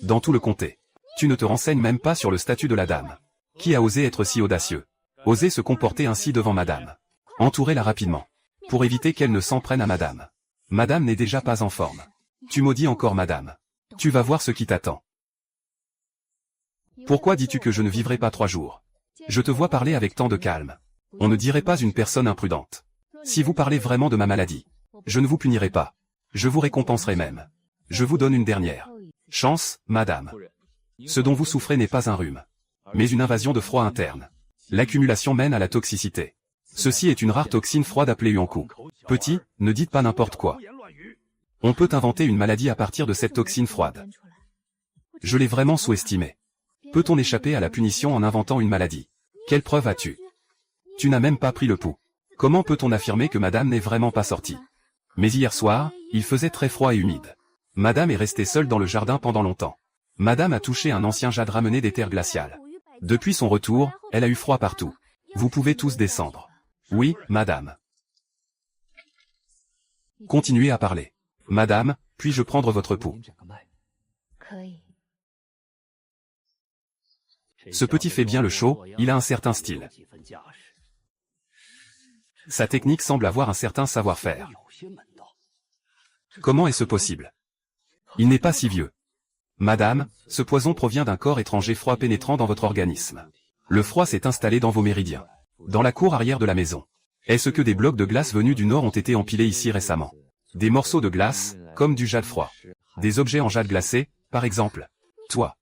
Dans tout le comté. Tu ne te renseignes même pas sur le statut de la dame. Qui a osé être si audacieux? Oser se comporter ainsi devant madame. Entourez-la rapidement. Pour éviter qu'elle ne s'en prenne à madame. Madame n'est déjà pas en forme. Tu maudis encore madame. Tu vas voir ce qui t'attend. Pourquoi dis-tu que je ne vivrai pas 3 jours? Je te vois parler avec tant de calme. On ne dirait pas une personne imprudente. Si vous parlez vraiment de ma maladie, je ne vous punirai pas. Je vous récompenserai même. Je vous donne une dernière chance, madame. Ce dont vous souffrez n'est pas un rhume, mais une invasion de froid interne. L'accumulation mène à la toxicité. Ceci est une rare toxine froide appelée Huankou. Petit, ne dites pas n'importe quoi. On peut inventer une maladie à partir de cette toxine froide. Je l'ai vraiment sous-estimé. Peut-on échapper à la punition en inventant une maladie? Quelle preuve as-tu? Tu n'as même pas pris le pouls. Comment peut-on affirmer que madame n'est vraiment pas sortie? Mais hier soir, il faisait très froid et humide. Madame est restée seule dans le jardin pendant longtemps. Madame a touché un ancien jade ramené des terres glaciales. Depuis son retour, elle a eu froid partout. Vous pouvez tous descendre. Oui, madame. Continuez à parler. Madame, puis-je prendre votre pouls? Ce petit fait bien le show, il a un certain style. Sa technique semble avoir un certain savoir-faire. Comment est-ce possible? Il n'est pas si vieux. Madame, ce poison provient d'un corps étranger froid pénétrant dans votre organisme. Le froid s'est installé dans vos méridiens. Dans la cour arrière de la maison. Est-ce que des blocs de glace venus du nord ont été empilés ici récemment? Des morceaux de glace, comme du jade froid. Des objets en jade glacé, par exemple. Toi.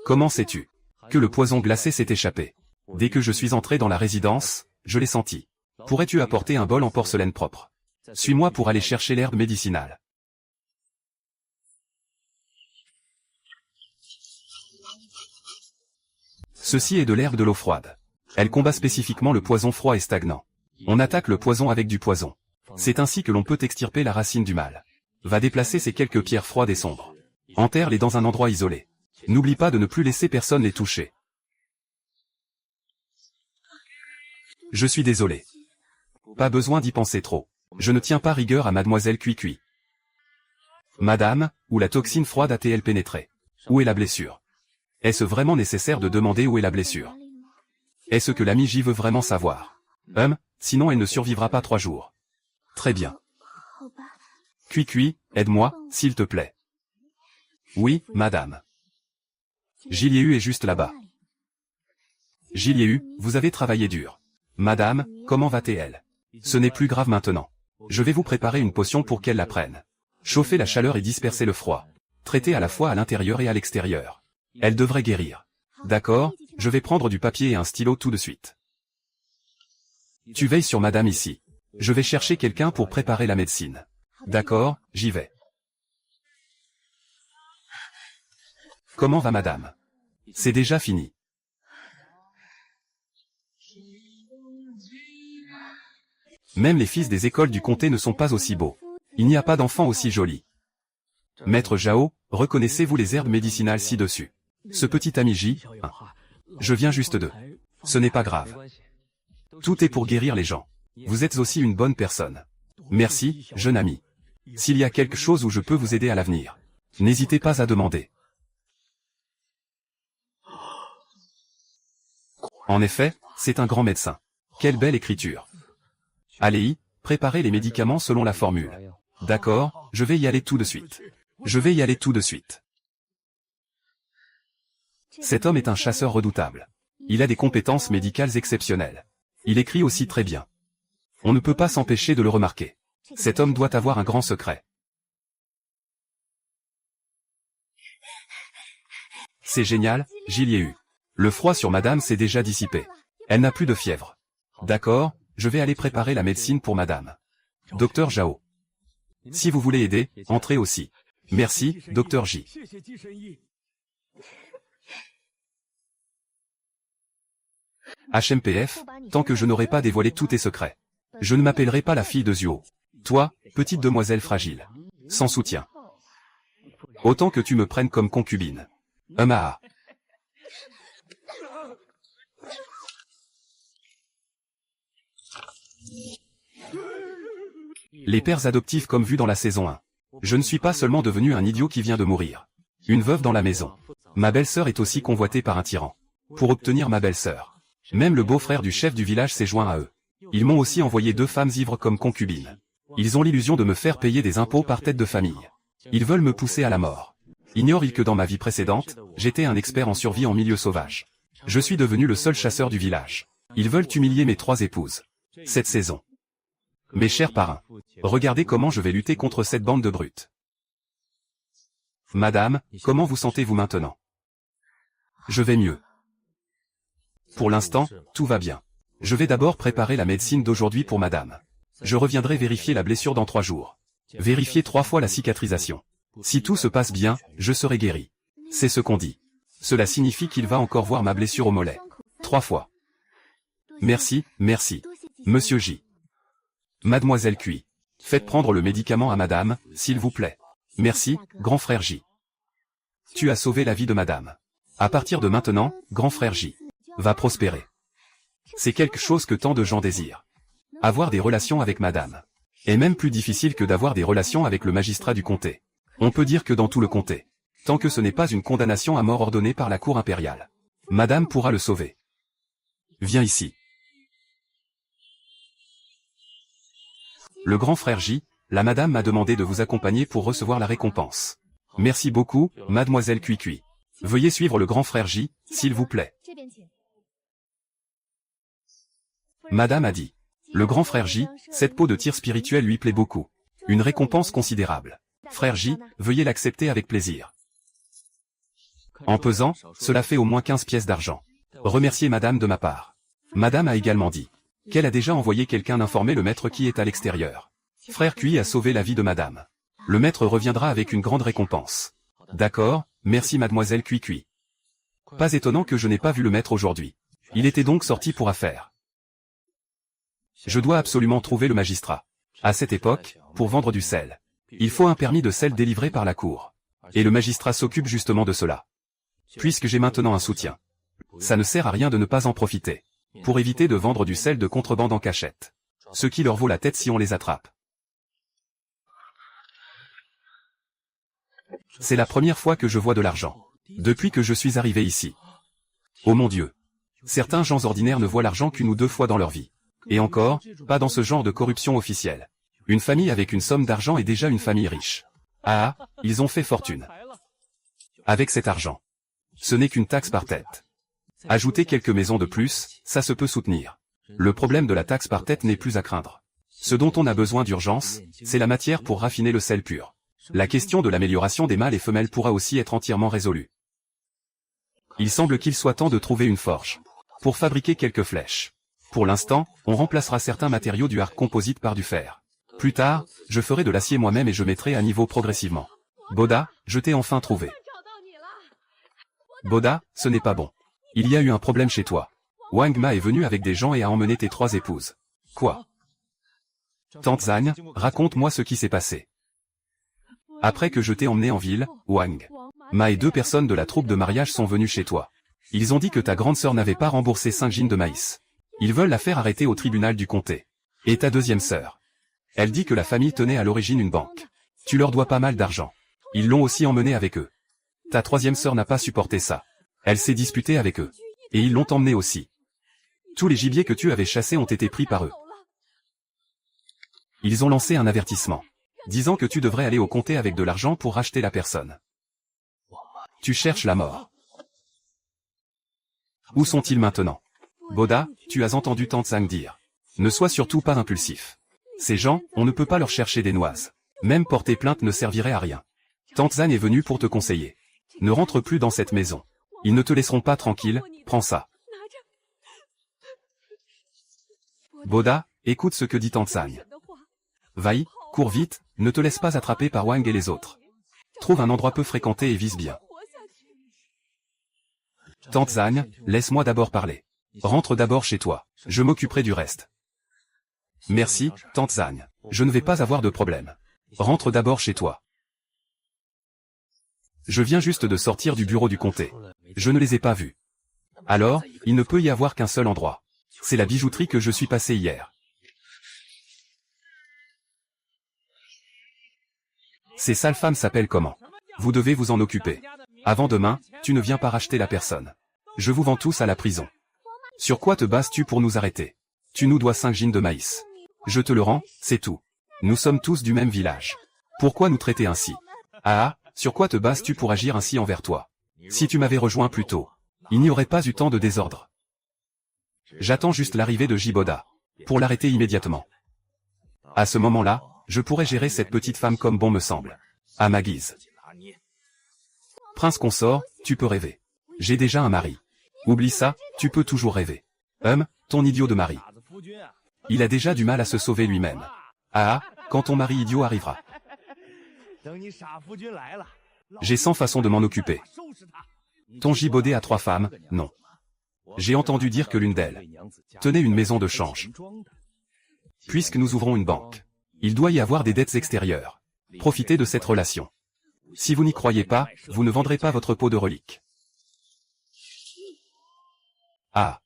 Comment sais-tu que le poison glacé s'est échappé? Dès que je suis entré dans la résidence, je l'ai senti. Pourrais-tu apporter un bol en porcelaine propre? Suis-moi pour aller chercher l'herbe médicinale. Ceci est de l'herbe de l'eau froide. Elle combat spécifiquement le poison froid et stagnant. On attaque le poison avec du poison. C'est ainsi que l'on peut extirper la racine du mal. Va déplacer ces quelques pierres froides et sombres. Enterre-les dans un endroit isolé. N'oublie pas de ne plus laisser personne les toucher. Je suis désolé. Pas besoin d'y penser trop. Je ne tiens pas rigueur à mademoiselle Cui-Cui. Madame, où la toxine froide a-t-elle pénétré? Où est la blessure? Est-ce vraiment nécessaire de demander où est la blessure? Est-ce que l'ami J veut vraiment savoir? Sinon elle ne survivra pas 3 jours. Très bien. Cui-Cui, aide-moi, s'il te plaît. Oui, madame. Jilieu est juste là-bas. Jilieu, vous avez travaillé dur. Madame, comment va-t-elle? Ce n'est plus grave maintenant. Je vais vous préparer une potion pour qu'elle la prenne. Chauffer la chaleur et disperser le froid. Traiter à la fois à l'intérieur et à l'extérieur. Elle devrait guérir. D'accord, je vais prendre du papier et un stylo tout de suite. Tu veilles sur madame ici. Je vais chercher quelqu'un pour préparer la médecine. D'accord, j'y vais. Comment va madame? C'est déjà fini. Même les fils des écoles du comté ne sont pas aussi beaux. Il n'y a pas d'enfants aussi jolis. Maître Zhao, reconnaissez-vous les herbes médicinales ci-dessus? Ce petit ami J, je viens juste de. Ce n'est pas grave. Tout est pour guérir les gens. Vous êtes aussi une bonne personne. Merci, jeune ami. S'il y a quelque chose où je peux vous aider à l'avenir, n'hésitez pas à demander. En effet, c'est un grand médecin. Quelle belle écriture. Allez-y, préparez les médicaments selon la formule. D'accord, je vais y aller tout de suite. Je vais y aller tout de suite. Cet homme est un chasseur redoutable. Il a des compétences médicales exceptionnelles. Il écrit aussi très bien. On ne peut pas s'empêcher de le remarquer. Cet homme doit avoir un grand secret. C'est génial, Jilieu. Le froid sur madame s'est déjà dissipé. Elle n'a plus de fièvre. D'accord, je vais aller préparer la médecine pour madame. Docteur Zhao. Si vous voulez aider, entrez aussi. Merci, Docteur J. HMPF, tant que je n'aurai pas dévoilé tous tes secrets. Je ne m'appellerai pas la fille de Zuo. Toi, petite demoiselle fragile. Sans soutien. Autant que tu me prennes comme concubine. Ah. Les pères adoptifs comme vu dans la saison 1. Je ne suis pas seulement devenu un idiot qui vient de mourir. Une veuve dans la maison. Ma belle-sœur est aussi convoitée par un tyran. Pour obtenir ma belle-sœur. Même le beau-frère du chef du village s'est joint à eux. Ils m'ont aussi envoyé 2 femmes ivres comme concubines. Ils ont l'illusion de me faire payer des impôts par tête de famille. Ils veulent me pousser à la mort. Ignorent-ils que dans ma vie précédente, j'étais un expert en survie en milieu sauvage. Je suis devenu le seul chasseur du village. Ils veulent humilier mes 3 épouses. Cette saison. Mes chers parrains, regardez comment je vais lutter contre cette bande de brutes. Madame, comment vous sentez-vous maintenant? Je vais mieux. Pour l'instant, tout va bien. Je vais d'abord préparer la médecine d'aujourd'hui pour madame. Je reviendrai vérifier la blessure dans 3 jours. Vérifier 3 fois la cicatrisation. Si tout se passe bien, je serai guéri. C'est ce qu'on dit. Cela signifie qu'il va encore voir ma blessure au mollet. 3 fois. Merci, merci. Monsieur J. Mademoiselle Cui. Faites prendre le médicament à madame, s'il vous plaît. Merci, grand frère J. Tu as sauvé la vie de madame. À partir de maintenant, grand frère J. va prospérer. C'est quelque chose que tant de gens désirent. Avoir des relations avec madame est même plus difficile que d'avoir des relations avec le magistrat du comté. On peut dire que dans tout le comté, tant que ce n'est pas une condamnation à mort ordonnée par la cour impériale, madame pourra le sauver. Viens ici. Le grand frère J, la madame m'a demandé de vous accompagner pour recevoir la récompense. Merci beaucoup, mademoiselle Cui. Veuillez suivre le grand frère J, s'il vous plaît. Madame a dit. Le grand frère J, cette peau de tir spirituel lui plaît beaucoup. Une récompense considérable. Frère J, veuillez l'accepter avec plaisir. En pesant, cela fait au moins 15 pièces d'argent. Remerciez madame de ma part. Madame a également dit qu'elle a déjà envoyé quelqu'un informer le maître qui est à l'extérieur. Frère Cui a sauvé la vie de madame. Le maître reviendra avec une grande récompense. D'accord, merci mademoiselle Cui. Pas étonnant que je n'ai pas vu le maître aujourd'hui. Il était donc sorti pour affaires. Je dois absolument trouver le magistrat. À cette époque, pour vendre du sel, il faut un permis de sel délivré par la cour. Et le magistrat s'occupe justement de cela. Puisque j'ai maintenant un soutien. Ça ne sert à rien de ne pas en profiter. Pour éviter de vendre du sel de contrebande en cachette. Ce qui leur vaut la tête si on les attrape. C'est la première fois que je vois de l'argent. Depuis que je suis arrivé ici. Oh mon Dieu. Certains gens ordinaires ne voient l'argent qu'une ou 2 fois dans leur vie. Et encore, pas dans ce genre de corruption officielle. Une famille avec une somme d'argent est déjà une famille riche. Ah, ils ont fait fortune. Avec cet argent. Ce n'est qu'une taxe par tête. Ajouter quelques maisons de plus, ça se peut soutenir. Le problème de la taxe par tête n'est plus à craindre. Ce dont on a besoin d'urgence, c'est la matière pour raffiner le sel pur. La question de l'amélioration des mâles et femelles pourra aussi être entièrement résolue. Il semble qu'il soit temps de trouver une forge. Pour fabriquer quelques flèches. Pour l'instant, on remplacera certains matériaux du arc composite par du fer. Plus tard, je ferai de l'acier moi-même et je mettrai à niveau progressivement. Boda, je t'ai enfin trouvé. Boda, ce n'est pas bon. Il y a eu un problème chez toi. Wang Ma est venu avec des gens et a emmené tes 3 épouses. Quoi? Tante Zhang, raconte-moi ce qui s'est passé. Après que je t'ai emmené en ville, Wang Ma et 2 personnes de la troupe de mariage sont venus chez toi. Ils ont dit que ta grande sœur n'avait pas remboursé 5 jeans de maïs. Ils veulent la faire arrêter au tribunal du comté. Et ta deuxième sœur. Elle dit que la famille tenait à l'origine une banque. Tu leur dois pas mal d'argent. Ils l'ont aussi emmenée avec eux. Ta troisième sœur n'a pas supporté ça. Elle s'est disputée avec eux. Et ils l'ont emmenée aussi. Tous les gibiers que tu avais chassés ont été pris par eux. Ils ont lancé un avertissement. Disant que tu devrais aller au comté avec de l'argent pour racheter la personne. Tu cherches la mort. Où sont-ils maintenant? Boda, tu as entendu Tante Zhang dire. Ne sois surtout pas impulsif. Ces gens, on ne peut pas leur chercher des noises. Même porter plainte ne servirait à rien. Tante Zhang est venue pour te conseiller. Ne rentre plus dans cette maison. Ils ne te laisseront pas tranquille, prends ça. Boda, écoute ce que dit Tante Zhang. Vaille, cours vite, ne te laisse pas attraper par Wang et les autres. Trouve un endroit peu fréquenté et vise bien. Tante Zhang, laisse-moi d'abord parler. Rentre d'abord chez toi, je m'occuperai du reste. Merci, Tante Zhang. Je ne vais pas avoir de problème. Rentre d'abord chez toi. Je viens juste de sortir du bureau du comté. Je ne les ai pas vus. Alors, il ne peut y avoir qu'un seul endroit. C'est la bijouterie que je suis passé hier. Ces sales femmes s'appellent comment? Vous devez vous en occuper. Avant demain, tu ne viens pas racheter la personne. Je vous vends tous à la prison. Sur quoi te bases-tu pour nous arrêter? Tu nous dois 5 gines de maïs. Je te le rends, c'est tout. Nous sommes tous du même village. Pourquoi nous traiter ainsi? Ah, sur quoi te bases-tu pour agir ainsi envers toi? Si tu m'avais rejoint plus tôt, il n'y aurait pas eu tant de désordre. J'attends juste l'arrivée de Jiboda, pour l'arrêter immédiatement. À ce moment-là, je pourrais gérer cette petite femme comme bon me semble. À ma guise. Prince consort, tu peux rêver. J'ai déjà un mari. Oublie ça, tu peux toujours rêver. Ton idiot de mari. Il a déjà du mal à se sauver lui-même. Ah, quand ton mari idiot arrivera. J'ai 100 façons de m'en occuper. Ton gibaudet a 3 femmes, non. J'ai entendu dire que l'une d'elles tenait une maison de change. Puisque nous ouvrons une banque, il doit y avoir des dettes extérieures. Profitez de cette relation. Si vous n'y croyez pas, vous ne vendrez pas votre pot de relique. Ah.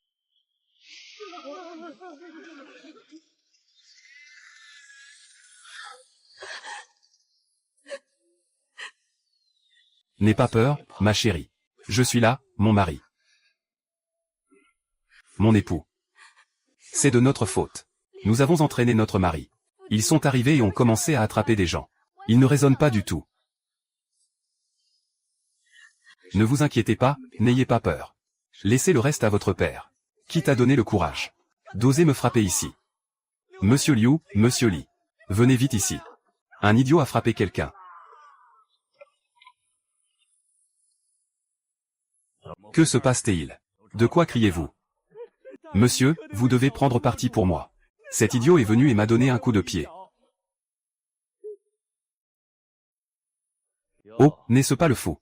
N'aie pas peur, ma chérie. Je suis là, mon mari. Mon époux. C'est de notre faute. Nous avons entraîné notre mari. Ils sont arrivés et ont commencé à attraper des gens. Ils ne raisonnent pas du tout. Ne vous inquiétez pas, n'ayez pas peur. Laissez le reste à votre père. Qui t'a donné le courage d'oser me frapper ici? Monsieur Liu, Monsieur Li. Venez vite ici. Un idiot a frappé quelqu'un. Que se passe-t-il? De quoi criez-vous? Monsieur, vous devez prendre parti pour moi. Cet idiot est venu et m'a donné un coup de pied. Oh, n'est-ce pas le fou?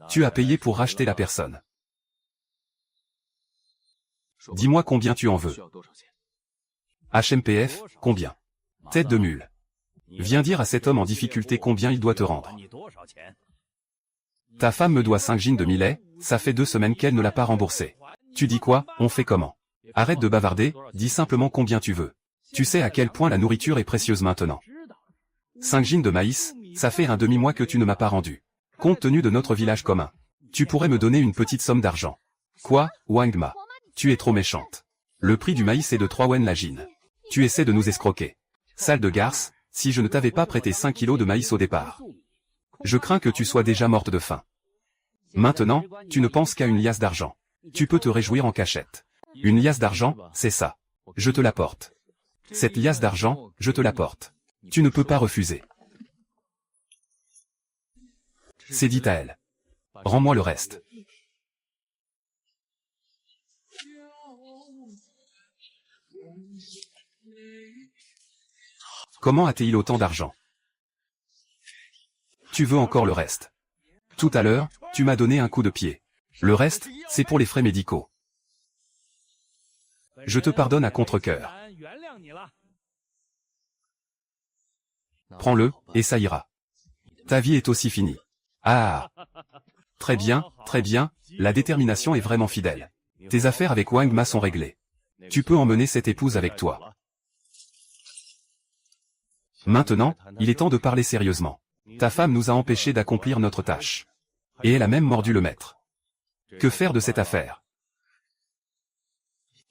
Tu as payé pour racheter la personne. Dis-moi combien tu en veux. HMPF, combien? Tête de mule. Viens dire à cet homme en difficulté combien il doit te rendre. Ta femme me doit 5 gines de millet, ça fait 2 semaines qu'elle ne l'a pas remboursé. Tu dis quoi? On fait comment? Arrête de bavarder, dis simplement combien tu veux. Tu sais à quel point la nourriture est précieuse maintenant. 5 gines de maïs, ça fait un demi-mois que tu ne m'as pas rendu. Compte tenu de notre village commun, tu pourrais me donner une petite somme d'argent. Quoi, Wangma? Tu es trop méchante. Le prix du maïs est de 3 wen la gine. Tu essaies de nous escroquer. Sale de garce, si je ne t'avais pas prêté 5 kilos de maïs au départ. Je crains que tu sois déjà morte de faim. Maintenant, tu ne penses qu'à une liasse d'argent. Tu peux te réjouir en cachette. Une liasse d'argent, c'est ça. Je te l'apporte. Cette liasse d'argent, je te l'apporte. Tu ne peux pas refuser. C'est dit à elle. Rends-moi le reste. Comment a-t-il autant d'argent? Tu veux encore le reste? Tout à l'heure, tu m'as donné un coup de pied. Le reste, c'est pour les frais médicaux. Je te pardonne à contre-cœur. Prends-le, et ça ira. Ta vie est aussi finie. Ah! Très bien, la détermination est vraiment fidèle. Tes affaires avec Wang Ma sont réglées. Tu peux emmener cette épouse avec toi. Maintenant, il est temps de parler sérieusement. Ta femme nous a empêchés d'accomplir notre tâche. Et elle a même mordu le maître. Que faire de cette affaire?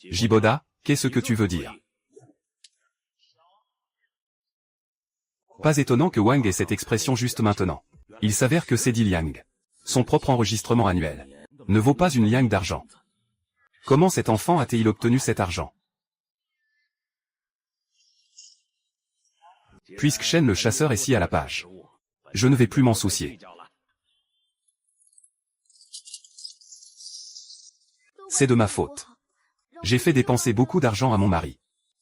Jiboda, qu'est-ce que tu veux dire? Pas étonnant que Wang ait cette expression juste maintenant. Il s'avère que c'est 10 liang. Son propre enregistrement annuel ne vaut pas une liang d'argent. Comment cet enfant a-t-il obtenu cet argent? Puisque Shen le chasseur est si à la page. Je ne vais plus m'en soucier. C'est de ma faute. J'ai fait dépenser beaucoup d'argent à mon mari.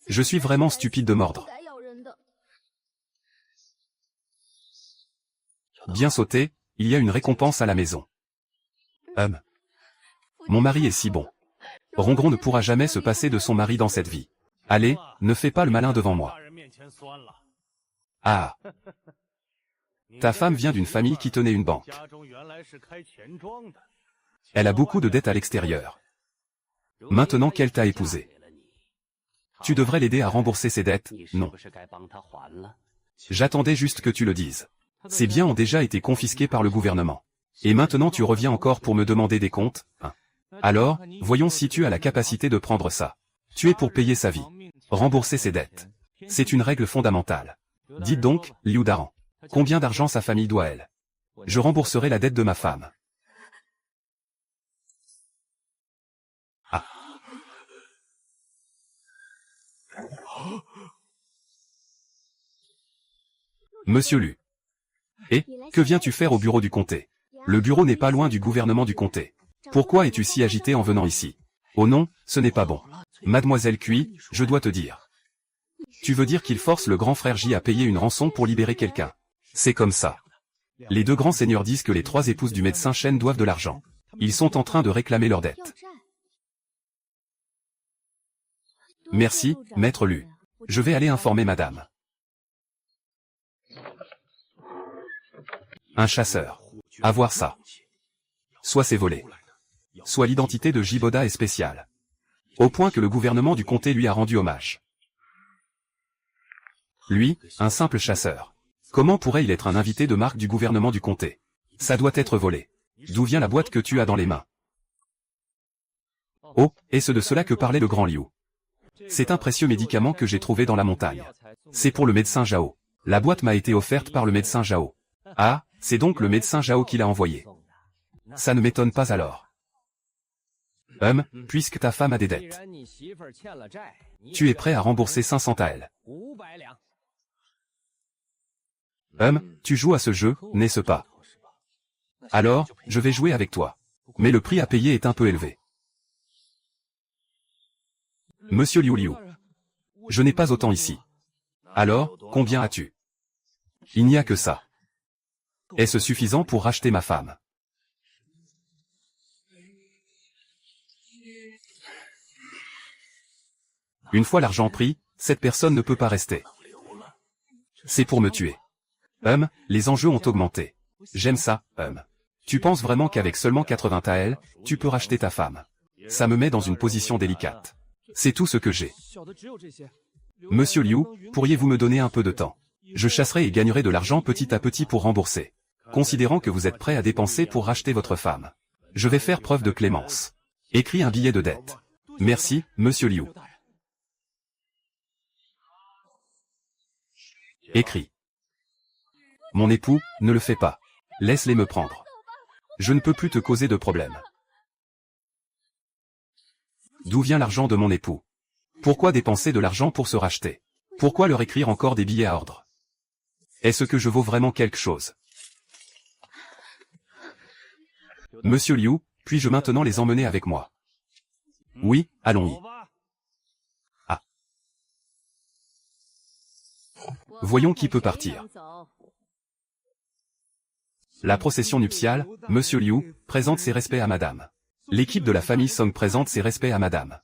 Je suis vraiment stupide de mordre. Bien sauté, il y a une récompense à la maison. Mon mari est si bon. Rongron ne pourra jamais se passer de son mari dans cette vie. Allez, ne fais pas le malin devant moi. Ah. Ta femme vient d'une famille qui tenait une banque. Elle a beaucoup de dettes à l'extérieur. Maintenant qu'elle t'a épousé, tu devrais l'aider à rembourser ses dettes, non? J'attendais juste que tu le dises. Ces biens ont déjà été confisqués par le gouvernement. Et maintenant tu reviens encore pour me demander des comptes, hein? Alors, voyons si tu as la capacité de prendre ça. Tu es pour payer sa vie. Rembourser ses dettes. C'est une règle fondamentale. Dites donc, Liu Daran. Combien d'argent sa famille doit elle? Je rembourserai la dette de ma femme. Ah. Monsieur Lu. Et, que viens-tu faire au bureau du comté? Le bureau n'est pas loin du gouvernement du comté. Pourquoi es-tu si agité en venant ici? Oh non, ce n'est pas bon. Mademoiselle Cui, je dois te dire. Tu veux dire qu'il force le grand frère J à payer une rançon pour libérer quelqu'un? C'est comme ça. Les deux grands seigneurs disent que les 3 épouses du médecin Shen doivent de l'argent. Ils sont en train de réclamer leur dette. Merci, maître Lu. Je vais aller informer madame. Un chasseur. Avoir ça. Soit c'est volé. Soit l'identité de Jiboda est spéciale. Au point que le gouvernement du comté lui a rendu hommage. Lui, un simple chasseur. Comment pourrait-il être un invité de marque du gouvernement du comté? Ça doit être volé. D'où vient la boîte que tu as dans les mains? Oh, est-ce de cela que parlait le grand Liu? C'est un précieux médicament que j'ai trouvé dans la montagne. C'est pour le médecin Zhao. La boîte m'a été offerte par le médecin Zhao. Ah, c'est donc le médecin Zhao qui l'a envoyé. Ça ne m'étonne pas alors. Puisque ta femme a des dettes. Tu es prêt à rembourser 500 à elle. Tu joues à ce jeu, n'est-ce pas? Alors, je vais jouer avec toi. Mais le prix à payer est un peu élevé. Monsieur Liu Liu. Je n'ai pas autant ici. Alors, combien as-tu? Il n'y a que ça. Est-ce suffisant pour racheter ma femme? Une fois l'argent pris, cette personne ne peut pas rester. C'est pour me tuer. Les enjeux ont augmenté. J'aime ça, Tu penses vraiment qu'avec seulement 80 taels, tu peux racheter ta femme? Ça me met dans une position délicate. C'est tout ce que j'ai. Monsieur Liu, pourriez-vous me donner un peu de temps? Je chasserai et gagnerai de l'argent petit à petit pour rembourser. Considérant que vous êtes prêt à dépenser pour racheter votre femme. Je vais faire preuve de clémence. Écris un billet de dette. Merci, monsieur Liu. Écris. Mon époux, ne le fais pas. Laisse-les me prendre. Je ne peux plus te causer de problème. D'où vient l'argent de mon époux? Pourquoi dépenser de l'argent pour se racheter? Pourquoi leur écrire encore des billets à ordre? Est-ce que je vaux vraiment quelque chose? Monsieur Liu, puis-je maintenant les emmener avec moi? Oui, allons-y. Ah. Voyons qui peut partir. La procession nuptiale, Monsieur Liu, présente ses respects à Madame. L'équipe de la famille Song présente ses respects à Madame.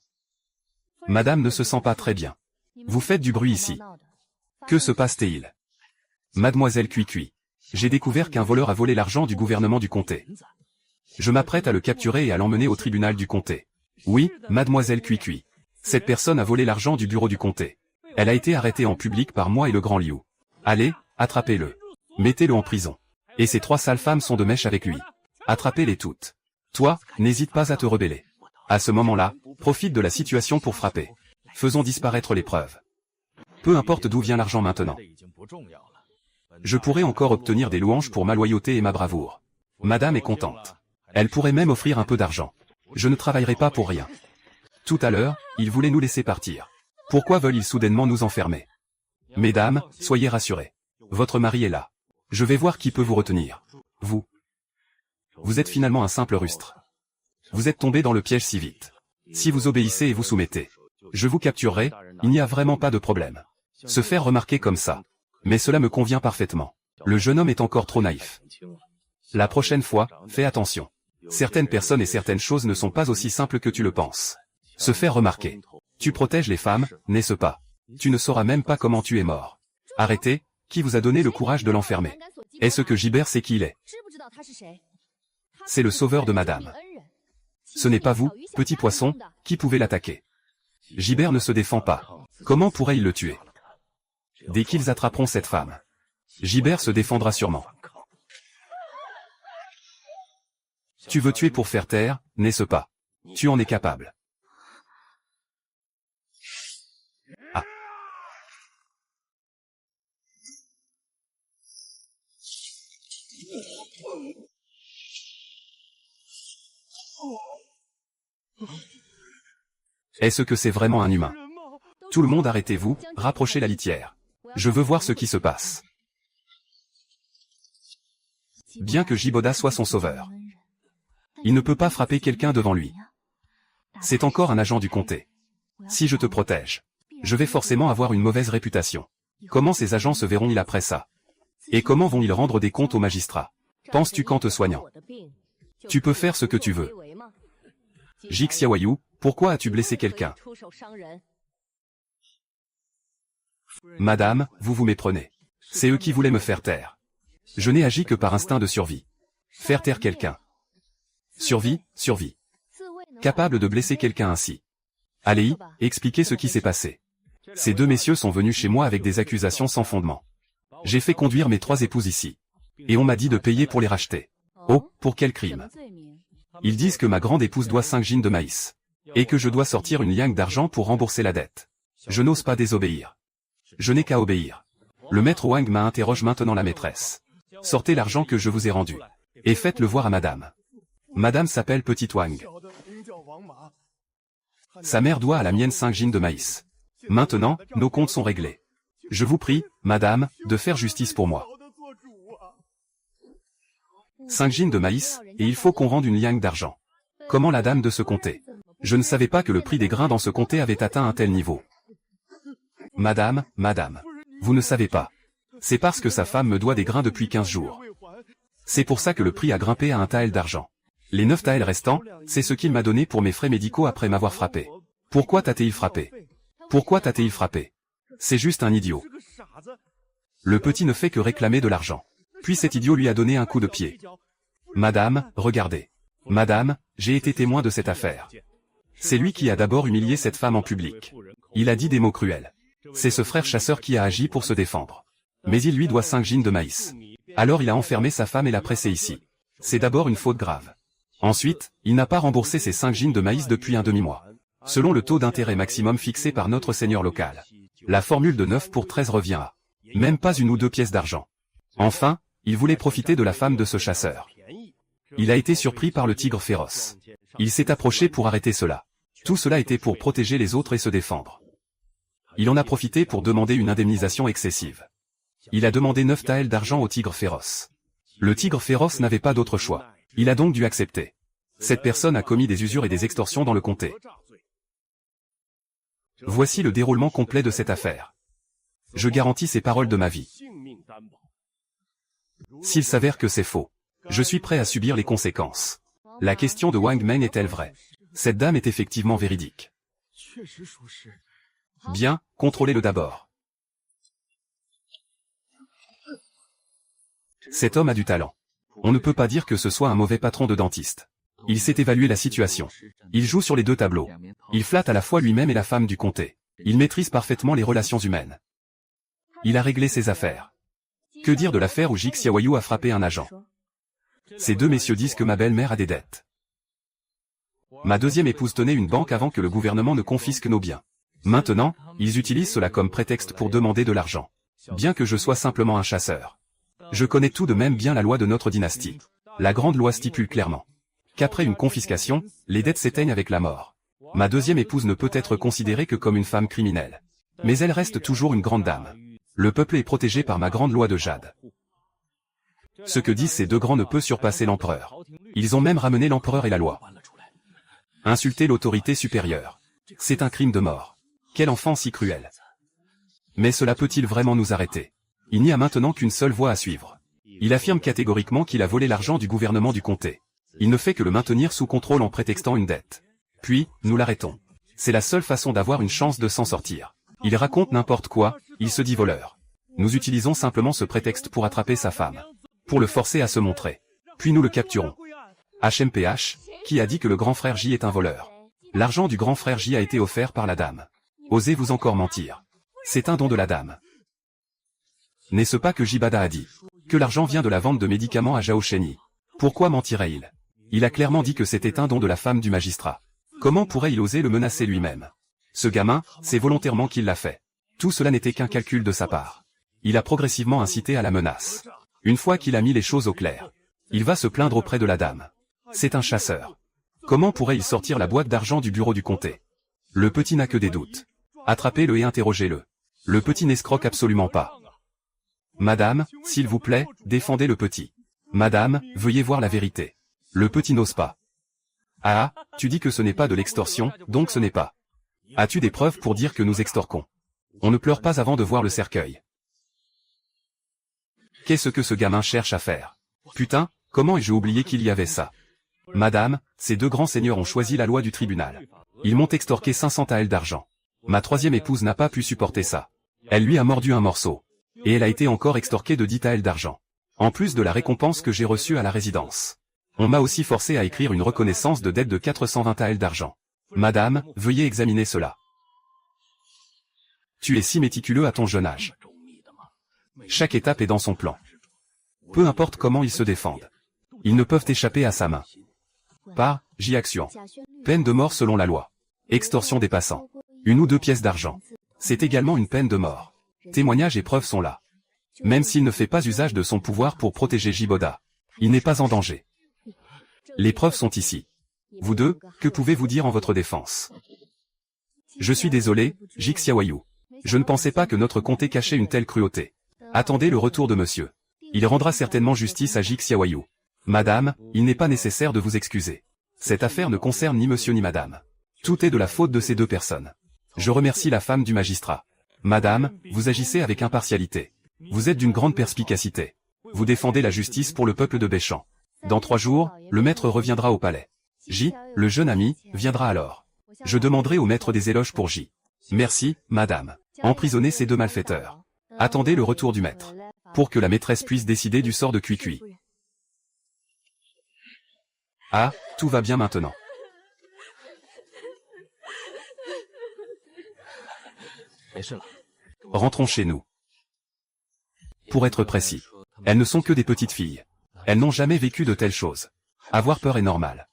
Madame ne se sent pas très bien. Vous faites du bruit ici. Que se passe-t-il? Mademoiselle Cui-Cui. J'ai découvert qu'un voleur a volé l'argent du gouvernement du comté. Je m'apprête à le capturer et à l'emmener au tribunal du comté. Oui, Mademoiselle Cui-Cui. Cette personne a volé l'argent du bureau du comté. Elle a été arrêtée en public par moi et le grand Liu. Allez, attrapez-le. Mettez-le en prison. Et ces 3 sales femmes sont de mèche avec lui. Attrapez-les toutes. Toi, n'hésite pas à te rebeller. À ce moment-là, profite de la situation pour frapper. Faisons disparaître les preuves. Peu importe d'où vient l'argent maintenant. Je pourrais encore obtenir des louanges pour ma loyauté et ma bravoure. Madame est contente. Elle pourrait même offrir un peu d'argent. Je ne travaillerai pas pour rien. Tout à l'heure, ils voulaient nous laisser partir. Pourquoi veulent-ils soudainement nous enfermer? Mesdames, soyez rassurées. Votre mari est là. Je vais voir qui peut vous retenir. Vous. Vous êtes finalement un simple rustre. Vous êtes tombé dans le piège si vite. Si vous obéissez et vous soumettez, je vous capturerai, il n'y a vraiment pas de problème. Se faire remarquer comme ça. Mais cela me convient parfaitement. Le jeune homme est encore trop naïf. La prochaine fois, fais attention. Certaines personnes et certaines choses ne sont pas aussi simples que tu le penses. Se faire remarquer. Tu protèges les femmes, n'est-ce pas? Tu ne sauras même pas comment tu es mort. Arrêtez, qui vous a donné le courage de l'enfermer? Est-ce que Gibert sait qui il est? C'est le sauveur de madame. Ce n'est pas vous, petit poisson, qui pouvez l'attaquer. Gibert ne se défend pas. Comment pourrait-il le tuer? Dès qu'ils attraperont cette femme, Gibert se défendra sûrement. Tu veux tuer pour faire taire, n'est-ce pas? Tu en es capable. Ah. Est-ce que c'est vraiment un humain? Tout le monde arrêtez-vous, rapprochez la litière. Je veux voir ce qui se passe. Bien que Jiboda soit son sauveur, il ne peut pas frapper quelqu'un devant lui. C'est encore un agent du comté. Si je te protège, je vais forcément avoir une mauvaise réputation. Comment ces agents se verront-ils après ça? Et comment vont-ils rendre des comptes aux magistrats? Penses-tu qu'en te soignant, tu peux faire ce que tu veux? Jixiaoyu, pourquoi as-tu blessé quelqu'un? Madame, vous vous méprenez. C'est eux qui voulaient me faire taire. Je n'ai agi que par instinct de survie. Faire taire quelqu'un. Survie, survie. Capable de blesser quelqu'un ainsi. Allez, expliquez ce qui s'est passé. Ces deux messieurs sont venus chez moi avec des accusations sans fondement. J'ai fait conduire mes 3 épouses ici. Et on m'a dit de payer pour les racheter. Oh, pour quel crime? Ils disent que ma grande épouse doit 5 jeans de maïs. Et que je dois sortir une liagne d'argent pour rembourser la dette. Je n'ose pas désobéir. Je n'ai qu'à obéir. Le maître Wang m'interroge maintenant la maîtresse. Sortez l'argent que je vous ai rendu. Et faites-le voir à madame. Madame s'appelle Petit Wang. Sa mère doit à la mienne 5 jeans de maïs. Maintenant, nos comptes sont réglés. Je vous prie, madame, de faire justice pour moi. 5 jeans de maïs, et il faut qu'on rende une liagne d'argent. Comment la dame de se compter? Je ne savais pas que le prix des grains dans ce comté avait atteint un tel niveau. Madame, madame, vous ne savez pas. C'est parce que sa femme me doit des grains depuis 15 jours. C'est pour ça que le prix a grimpé à un tael d'argent. Les 9 taels restants, c'est ce qu'il m'a donné pour mes frais médicaux après m'avoir frappé. Pourquoi t'a-t-il frappé? Pourquoi t'a-t-il frappé? C'est juste un idiot. Le petit ne fait que réclamer de l'argent. Puis cet idiot lui a donné un coup de pied. Madame, regardez. Madame, j'ai été témoin de cette affaire. C'est lui qui a d'abord humilié cette femme en public. Il a dit des mots cruels. C'est ce frère chasseur qui a agi pour se défendre. Mais il lui doit 5 jeans de maïs. Alors il a enfermé sa femme et l'a pressée ici. C'est d'abord une faute grave. Ensuite, il n'a pas remboursé ses 5 jeans de maïs depuis un demi-mois. Selon le taux d'intérêt maximum fixé par notre seigneur local. La formule de 9 pour 13 revient à même pas 1 ou 2 pièces d'argent. Enfin, il voulait profiter de la femme de ce chasseur. Il a été surpris par le tigre féroce. Il s'est approché pour arrêter cela. Tout cela était pour protéger les autres et se défendre. Il en a profité pour demander une indemnisation excessive. Il a demandé 9 taels d'argent au tigre féroce. Le tigre féroce n'avait pas d'autre choix. Il a donc dû accepter. Cette personne a commis des usures et des extorsions dans le comté. Voici le déroulement complet de cette affaire. Je garantis ces paroles de ma vie. S'il s'avère que c'est faux, je suis prêt à subir les conséquences. La question de Wang Meng est-elle vraie? Cette dame est effectivement véridique. Bien, contrôlez-le d'abord. Cet homme a du talent. On ne peut pas dire que ce soit un mauvais patron de dentiste. Il sait évaluer la situation. Il joue sur les 2 tableaux. Il flatte à la fois lui-même et la femme du comté. Il maîtrise parfaitement les relations humaines. Il a réglé ses affaires. Que dire de l'affaire où Jixiaoyu a frappé un agent? Ces 2 messieurs disent que ma belle-mère a des dettes. Ma deuxième épouse tenait une banque avant que le gouvernement ne confisque nos biens. Maintenant, ils utilisent cela comme prétexte pour demander de l'argent. Bien que je sois simplement un chasseur. Je connais tout de même bien la loi de notre dynastie. La grande loi stipule clairement qu'après une confiscation, les dettes s'éteignent avec la mort. Ma deuxième épouse ne peut être considérée que comme une femme criminelle. Mais elle reste toujours une grande dame. Le peuple est protégé par ma grande loi de jade. Ce que disent ces 2 grands ne peut surpasser l'empereur. Ils ont même ramené l'empereur et la loi. Insulter l'autorité supérieure. C'est un crime de mort. Quel enfant si cruel. Mais cela peut-il vraiment nous arrêter? Il n'y a maintenant qu'une seule voie à suivre. Il affirme catégoriquement qu'il a volé l'argent du gouvernement du comté. Il ne fait que le maintenir sous contrôle en prétextant une dette. Puis, nous l'arrêtons. C'est la seule façon d'avoir une chance de s'en sortir. Il raconte n'importe quoi, il se dit voleur. Nous utilisons simplement ce prétexte pour attraper sa femme. pour le forcer à se montrer. Puis nous le capturons. HMPH, qui a dit que le grand frère J est un voleur? L'argent du grand frère J a été offert par la dame. Osez-vous encore mentir? C'est un don de la dame. N'est-ce pas que Jibada a dit que l'argent vient de la vente de médicaments à Zhao Shenyi? Pourquoi mentirait-il? Il a clairement dit que c'était un don de la femme du magistrat. Comment pourrait-il oser le menacer lui-même? Ce gamin, c'est volontairement qu'il l'a fait. Tout cela n'était qu'un calcul de sa part. Il a progressivement incité à la menace. Une fois qu'il a mis les choses au clair, il va se plaindre auprès de la dame. C'est un chasseur. Comment pourrait-il sortir la boîte d'argent du bureau du comté? Le petit n'a que des doutes. Attrapez-le et interrogez-le. Le petit n'escroque absolument pas. Madame, s'il vous plaît, défendez le petit. Madame, veuillez voir la vérité. Le petit n'ose pas. Ah, tu dis que ce n'est pas de l'extorsion, donc ce n'est pas. As-tu des preuves pour dire que nous extorquons? On ne pleure pas avant de voir le cercueil. Qu'est-ce que ce gamin cherche à faire? Putain, comment ai-je oublié qu'il y avait ça? Madame, ces deux grands seigneurs ont choisi la loi du tribunal. Ils m'ont extorqué 500 taels d'argent. Ma troisième épouse n'a pas pu supporter ça. Elle lui a mordu un morceau. Et elle a été encore extorquée de 10 taels d'argent. En plus de la récompense que j'ai reçue à la résidence. On m'a aussi forcé à écrire une reconnaissance de dette de 420 taels d'argent. Madame, veuillez examiner cela. Tu es si méticuleux à ton jeune âge. Chaque étape est dans son plan. Peu importe comment ils se défendent. Ils ne peuvent échapper à sa main. Par J-action. Peine de mort selon la loi. Extorsion des passants. 1 ou 2 pièces d'argent. C'est également une peine de mort. Témoignages et preuves sont là. Même s'il ne fait pas usage de son pouvoir pour protéger Jiboda, il n'est pas en danger. Les preuves sont ici. Vous deux, que pouvez-vous dire en votre défense? Je suis désolé, Jixiawayu. Je ne pensais pas que notre comté cachait une telle cruauté. Attendez le retour de monsieur. Il rendra certainement justice à Jixiawayu. Madame, il n'est pas nécessaire de vous excuser. Cette affaire ne concerne ni monsieur ni madame. Tout est de la faute de ces deux personnes. Je remercie la femme du magistrat. Madame, vous agissez avec impartialité. Vous êtes d'une grande perspicacité. Vous défendez la justice pour le peuple de Béchamp. Dans 3 jours, le maître reviendra au palais. J, le jeune ami, viendra alors. Je demanderai au maître des éloges pour J. Merci, madame. Emprisonnez ces deux malfaiteurs. Attendez le retour du maître. Pour que la maîtresse puisse décider du sort de Cui-Cui. Ah, tout va bien maintenant. Rentrons chez nous. Pour être précis, elles ne sont que des petites filles. Elles n'ont jamais vécu de telles choses. Avoir peur est normal.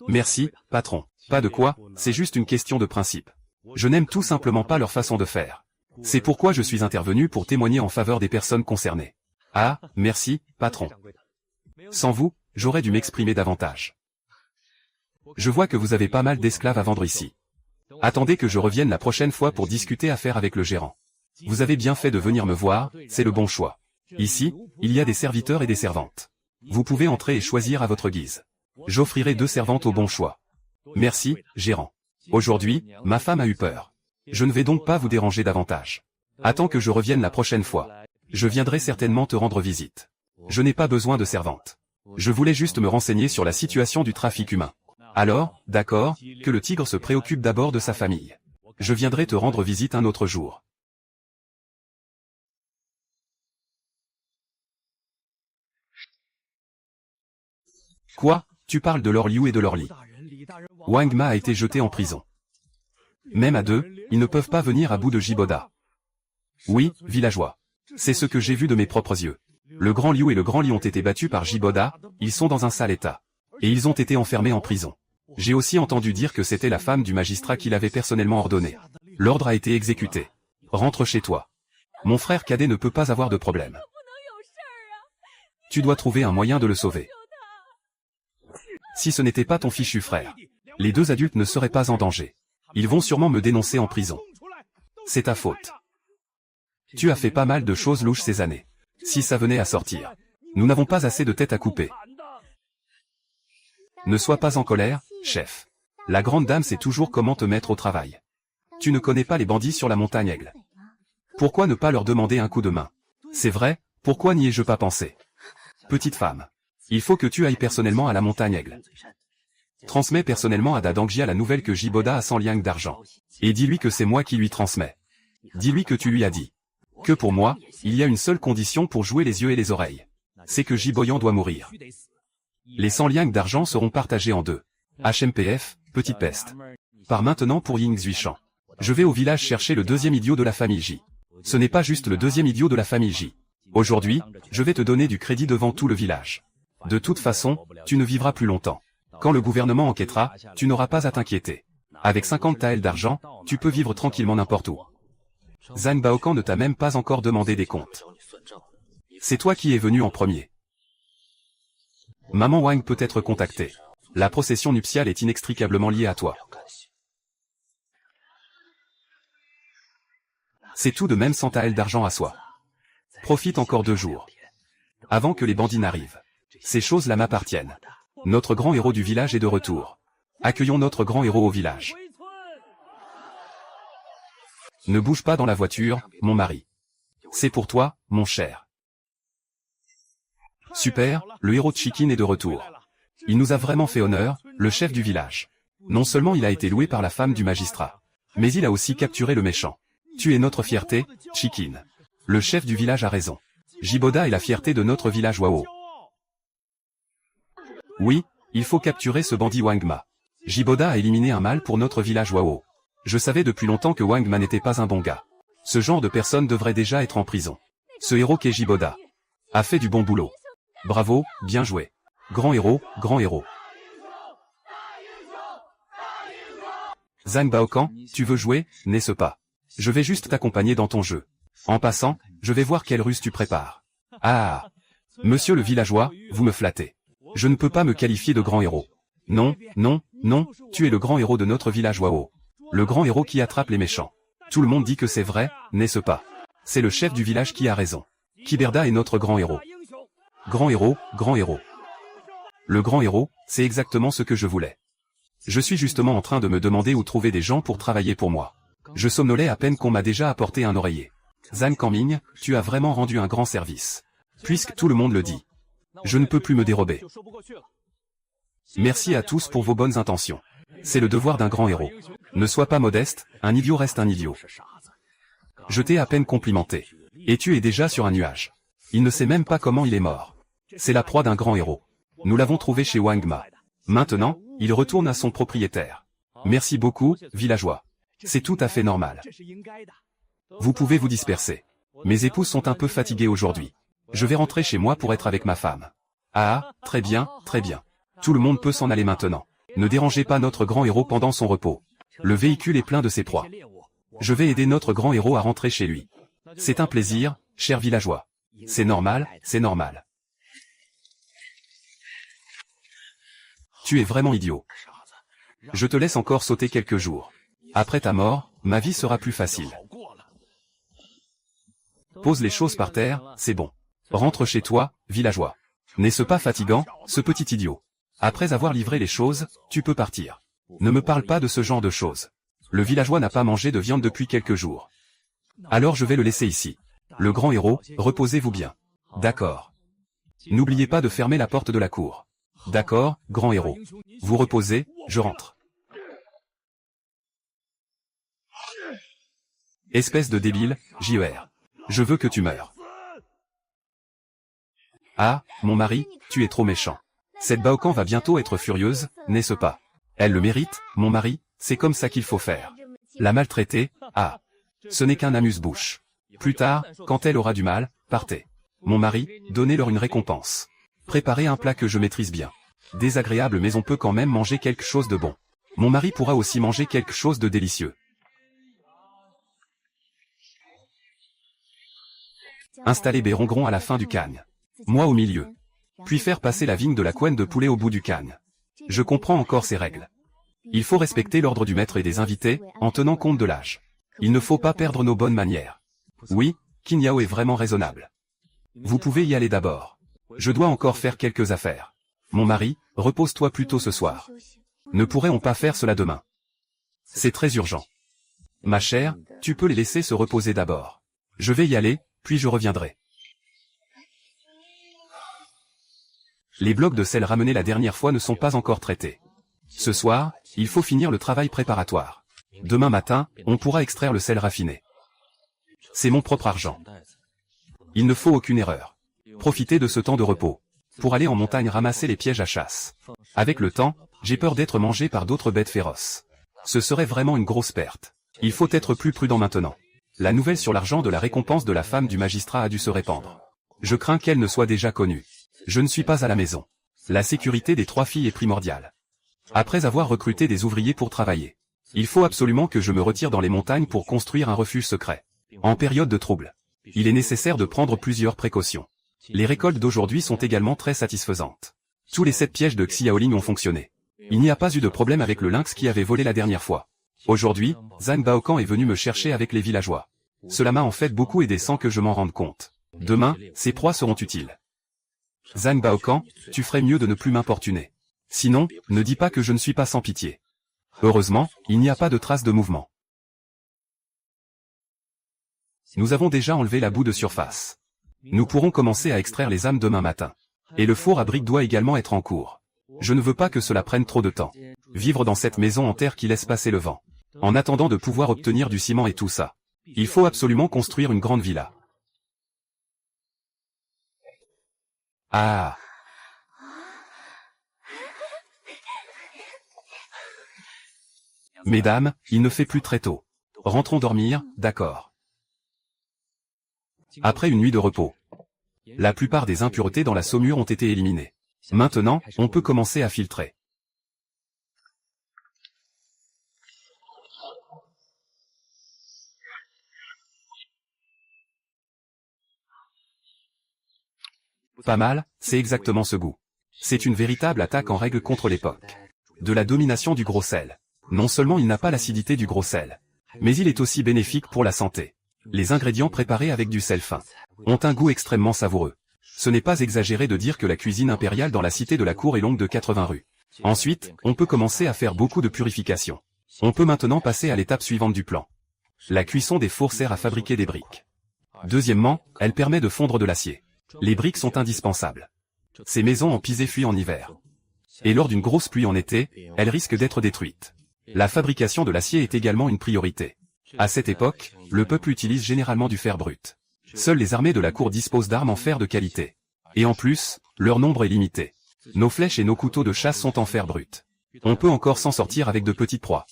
Merci, patron. Pas de quoi, c'est juste une question de principe. Je n'aime tout simplement pas leur façon de faire. C'est pourquoi je suis intervenu pour témoigner en faveur des personnes concernées. Ah, merci, patron. Sans vous, j'aurais dû m'exprimer davantage. Je vois que vous avez pas mal d'esclaves à vendre ici. Attendez que je revienne la prochaine fois pour discuter affaire avec le gérant. Vous avez bien fait de venir me voir, c'est le bon choix. Ici, il y a des serviteurs et des servantes. Vous pouvez entrer et choisir à votre guise. J'offrirai 2 servantes au bon choix. Merci, gérant. Aujourd'hui, ma femme a eu peur. Je ne vais donc pas vous déranger davantage. Attends que je revienne la prochaine fois. Je viendrai certainement te rendre visite. Je n'ai pas besoin de servante. Je voulais juste me renseigner sur la situation du trafic humain. Alors, d'accord, que le tigre se préoccupe d'abord de sa famille. Je viendrai te rendre visite un autre jour. Quoi? Tu parles de Lord Liu et de Lord Li. Wang Ma a été jeté en prison. Même à 2, ils ne peuvent pas venir à bout de Jiboda. Oui, villageois. C'est ce que j'ai vu de mes propres yeux. Le grand Liu et le grand Li ont été battus par Jiboda, ils sont dans un sale état. Et ils ont été enfermés en prison. J'ai aussi entendu dire que c'était la femme du magistrat qui l'avait personnellement ordonné. L'ordre a été exécuté. Rentre chez toi. Mon frère cadet ne peut pas avoir de problème. Tu dois trouver un moyen de le sauver. Si ce n'était pas ton fichu frère, les 2 adultes ne seraient pas en danger. Ils vont sûrement me dénoncer en prison. C'est ta faute. Tu as fait pas mal de choses louches ces années. Si ça venait à sortir, nous n'avons pas assez de tête à couper. Ne sois pas en colère, chef. La grande dame sait toujours comment te mettre au travail. Tu ne connais pas les bandits sur la montagne Aigle. Pourquoi ne pas leur demander un coup de main? C'est vrai, pourquoi n'y ai-je pas pensé? Petite femme. Il faut que tu ailles personnellement à la montagne Aigle. Transmets personnellement à Dadangjia la nouvelle que Jiboda a 100 liangs d'argent. Et dis-lui que c'est moi qui lui transmets. Dis-lui que tu lui as dit Que pour moi, il y a une seule condition pour jouer les yeux et les oreilles. C'est que Jiboyan doit mourir. Les 100 liangs d'argent seront partagés en deux. HMPF, petite peste. Par maintenant pour Ying Zuishan. Je vais au village chercher le deuxième idiot de la famille J. Ce n'est pas juste le deuxième idiot de la famille J. Aujourd'hui, je vais te donner du crédit devant tout le village. De toute façon, tu ne vivras plus longtemps. Quand le gouvernement enquêtera, tu n'auras pas à t'inquiéter. Avec 50 taels d'argent, tu peux vivre tranquillement n'importe où. Zhang Baokan ne t'a même pas encore demandé des comptes. C'est toi qui es venu en premier. Maman Wang peut être contactée. La procession nuptiale est inextricablement liée à toi. C'est tout de même 100 taels d'argent à soi. Profite encore 2 jours. Avant que les bandits n'arrivent. Ces choses-là m'appartiennent. Notre grand héros du village est de retour. Accueillons notre grand héros au village. Ne bouge pas dans la voiture, mon mari. C'est pour toi, mon cher. Super, le héros de Chikin est de retour. Il nous a vraiment fait honneur, le chef du village. Non seulement il a été loué par la femme du magistrat, mais il a aussi capturé le méchant. Tu es notre fierté, Chikin. Le chef du village a raison. Jiboda est la fierté de notre village Wao. Oui, il faut capturer ce bandit Wangma. Jiboda a éliminé un mal pour notre village Wao. Je savais depuis longtemps que Wangma n'était pas un bon gars. Ce genre de personne devrait déjà être en prison. Ce héros qu'est Jiboda a fait du bon boulot. Bravo, bien joué. Grand héros, grand héros. Zhang Baokan, tu veux jouer, n'est-ce pas? Je vais juste t'accompagner dans ton jeu. En passant, je vais voir quelle ruse tu prépares. Ah, monsieur le villageois, vous me flattez. Je ne peux pas me qualifier de grand héros. Non, non, non, tu es le grand héros de notre village Wao. Le grand héros qui attrape les méchants. Tout le monde dit que c'est vrai, n'est-ce pas? C'est le chef du village qui a raison. Kiberda est notre grand héros. Grand héros, grand héros. Le grand héros, c'est exactement ce que je voulais. Je suis justement en train de me demander où trouver des gens pour travailler pour moi. Je somnolais à peine qu'on m'a déjà apporté un oreiller. Zhang Kangming, tu as vraiment rendu un grand service. Puisque tout le monde le dit. Je ne peux plus me dérober. Merci à tous pour vos bonnes intentions. C'est le devoir d'un grand héros. Ne sois pas modeste, un idiot reste un idiot. Je t'ai à peine complimenté. Et tu es déjà sur un nuage. Il ne sait même pas comment il est mort. C'est la proie d'un grand héros. Nous l'avons trouvé chez Wangma. Maintenant, il retourne à son propriétaire. Merci beaucoup, villageois. C'est tout à fait normal. Vous pouvez vous disperser. Mes épouses sont un peu fatiguées aujourd'hui. Je vais rentrer chez moi pour être avec ma femme. Ah, très bien, très bien. Tout le monde peut s'en aller maintenant. Ne dérangez pas notre grand héros pendant son repos. Le véhicule est plein de ses proies. Je vais aider notre grand héros à rentrer chez lui. C'est un plaisir, cher villageois. C'est normal, c'est normal. Tu es vraiment idiot. Je te laisse encore sauter quelques jours. Après ta mort, ma vie sera plus facile. Pose les choses par terre, c'est bon. Rentre chez toi, villageois. N'est-ce pas fatigant, ce petit idiot? Après avoir livré les choses, tu peux partir. Ne me parle pas de ce genre de choses. Le villageois n'a pas mangé de viande depuis quelques jours. Alors je vais le laisser ici. Le grand héros, reposez-vous bien. D'accord. N'oubliez pas de fermer la porte de la cour. D'accord, grand héros. Vous reposez, je rentre. Espèce de débile, JER. Je veux que tu meures. Ah, mon mari, tu es trop méchant. Cette Baokan va bientôt être furieuse, n'est-ce pas? Elle le mérite, mon mari, c'est comme ça qu'il faut faire. La maltraiter, ah. Ce n'est qu'un amuse-bouche. Plus tard, quand elle aura du mal, partez. Mon mari, donnez-leur une récompense. Préparez un plat que je maîtrise bien. Désagréable mais on peut quand même manger quelque chose de bon. Mon mari pourra aussi manger quelque chose de délicieux. Installer Bérongron à la fin du cagne. Moi au milieu. Puis faire passer la vigne de la couenne de poulet au bout du cagne. Je comprends encore ces règles. Il faut respecter l'ordre du maître et des invités, en tenant compte de l'âge. Il ne faut pas perdre nos bonnes manières. Oui, Qin Yao est vraiment raisonnable. Vous pouvez y aller d'abord. Je dois encore faire quelques affaires. Mon mari, repose-toi plutôt ce soir. Ne pourrait-on pas faire cela demain? C'est très urgent. Ma chère, tu peux les laisser se reposer d'abord. Je vais y aller, puis je reviendrai. Les blocs de sel ramenés la dernière fois ne sont pas encore traités. Ce soir, il faut finir le travail préparatoire. Demain matin, on pourra extraire le sel raffiné. C'est mon propre argent. Il ne faut aucune erreur. Profitez de ce temps de repos. Pour aller en montagne ramasser les pièges à chasse. Avec le temps, j'ai peur d'être mangé par d'autres bêtes féroces. Ce serait vraiment une grosse perte. Il faut être plus prudent maintenant. La nouvelle sur l'argent de la récompense de la femme du magistrat a dû se répandre. Je crains qu'elle ne soit déjà connue. Je ne suis pas à la maison. La sécurité des 3 filles est primordiale. Après avoir recruté des ouvriers pour travailler, il faut absolument que je me retire dans les montagnes pour construire un refuge secret. En période de trouble, il est nécessaire de prendre plusieurs précautions. Les récoltes d'aujourd'hui sont également très satisfaisantes. Tous les 7 pièges de Xiaoling ont fonctionné. Il n'y a pas eu de problème avec le lynx qui avait volé la dernière fois. Aujourd'hui, Zhang Baokan est venu me chercher avec les villageois. Cela m'a en fait beaucoup aidé sans que je m'en rende compte. Demain, ces proies seront utiles. Zhang Baokan, tu ferais mieux de ne plus m'importuner. Sinon, ne dis pas que je ne suis pas sans pitié. Heureusement, il n'y a pas de trace de mouvement. Nous avons déjà enlevé la boue de surface. Nous pourrons commencer à extraire les âmes demain matin. Et le four à briques doit également être en cours. Je ne veux pas que cela prenne trop de temps. Vivre dans cette maison en terre qui laisse passer le vent. En attendant de pouvoir obtenir du ciment et tout ça. Il faut absolument construire une grande villa. Ah. Mesdames, il ne fait plus très tôt. Rentrons dormir, d'accord. Après une nuit de repos, la plupart des impuretés dans la saumure ont été éliminées. Maintenant, on peut commencer à filtrer. Pas mal, c'est exactement ce goût. C'est une véritable attaque en règle contre l'époque. De la domination du gros sel. Non seulement il n'a pas l'acidité du gros sel, mais il est aussi bénéfique pour la santé. Les ingrédients préparés avec du sel fin ont un goût extrêmement savoureux. Ce n'est pas exagéré de dire que la cuisine impériale dans la cité de la cour est longue de 80 rues. Ensuite, on peut commencer à faire beaucoup de purification. On peut maintenant passer à l'étape suivante du plan. La cuisson des fours sert à fabriquer des briques. Deuxièmement, elle permet de fondre de l'acier. Les briques sont indispensables. Ces maisons en pisé fuient en hiver. Et lors d'une grosse pluie en été, elles risquent d'être détruites. La fabrication de l'acier est également une priorité. À cette époque, le peuple utilise généralement du fer brut. Seules les armées de la cour disposent d'armes en fer de qualité. Et en plus, leur nombre est limité. Nos flèches et nos couteaux de chasse sont en fer brut. On peut encore s'en sortir avec de petites proies.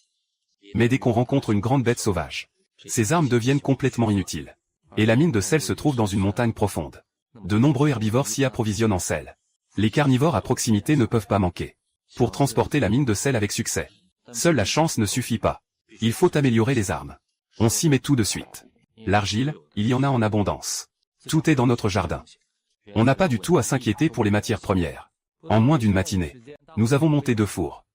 Mais dès qu'on rencontre une grande bête sauvage, ces armes deviennent complètement inutiles. Et la mine de sel se trouve dans une montagne profonde. De nombreux herbivores s'y approvisionnent en sel. Les carnivores à proximité ne peuvent pas manquer. Pour transporter la mine de sel avec succès, seule la chance ne suffit pas. Il faut améliorer les armes. On s'y met tout de suite. L'argile, il y en a en abondance. Tout est dans notre jardin. On n'a pas du tout à s'inquiéter pour les matières premières. En moins d'une matinée, nous avons monté 2 fours.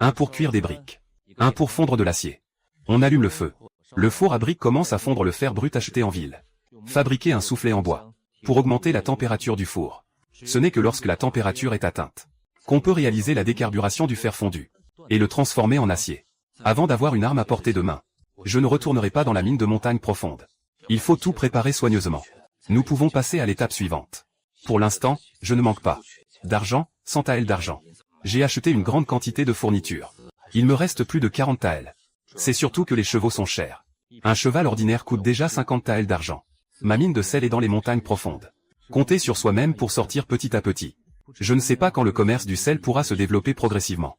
Un pour cuire des briques. Un pour fondre de l'acier. On allume le feu. Le four à briques commence à fondre le fer brut acheté en ville. Fabriquer un soufflet en bois. Pour augmenter la température du four. Ce n'est que lorsque la température est atteinte qu'on peut réaliser la décarburation du fer fondu. Et le transformer en acier. Avant d'avoir une arme à portée de main. Je ne retournerai pas dans la mine de montagne profonde. Il faut tout préparer soigneusement. Nous pouvons passer à l'étape suivante. Pour l'instant, je ne manque pas d'argent, 100 taels d'argent. J'ai acheté une grande quantité de fournitures. Il me reste plus de 40 taels. C'est surtout que les chevaux sont chers. Un cheval ordinaire coûte déjà 50 taels d'argent. Ma mine de sel est dans les montagnes profondes. Comptez sur soi-même pour sortir petit à petit. Je ne sais pas quand le commerce du sel pourra se développer progressivement.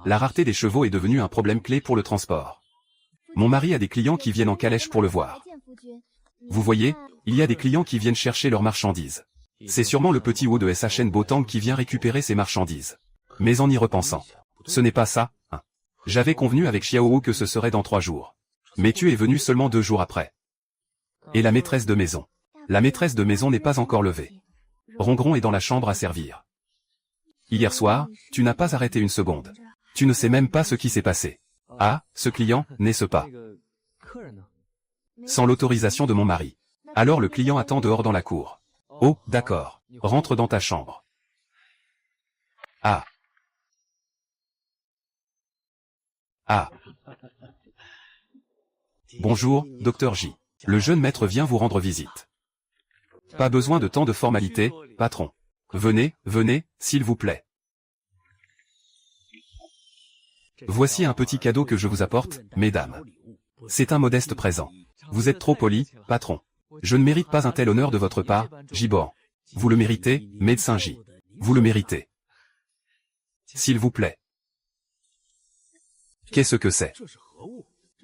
La rareté des chevaux est devenue un problème clé pour le transport. Mon mari a des clients qui viennent en calèche pour le voir. Vous voyez, il y a des clients qui viennent chercher leurs marchandises. C'est sûrement le petit Wu de SHN Botang qui vient récupérer ses marchandises. Mais en y repensant, ce n'est pas ça, hein. J'avais convenu avec Xiaowu que ce serait dans 3 jours. Mais tu es venu seulement 2 jours après. Et la maîtresse de maison. La maîtresse de maison n'est pas encore levée. Rongron est dans la chambre à servir. Hier soir, tu n'as pas arrêté une seconde. Tu ne sais même pas ce qui s'est passé. Ah, ce client, n'est-ce pas? Sans l'autorisation de mon mari. Alors le client attend dehors dans la cour. Oh, d'accord. Rentre dans ta chambre. Ah. Ah. Bonjour, Dr J. Le jeune maître vient vous rendre visite. Pas besoin de tant de formalités, patron. Venez, venez, s'il vous plaît. Voici un petit cadeau que je vous apporte, mesdames. C'est un modeste présent. Vous êtes trop poli, patron. Je ne mérite pas un tel honneur de votre part, Gibor. Vous le méritez, médecin J. Vous le méritez. S'il vous plaît. Qu'est-ce que c'est?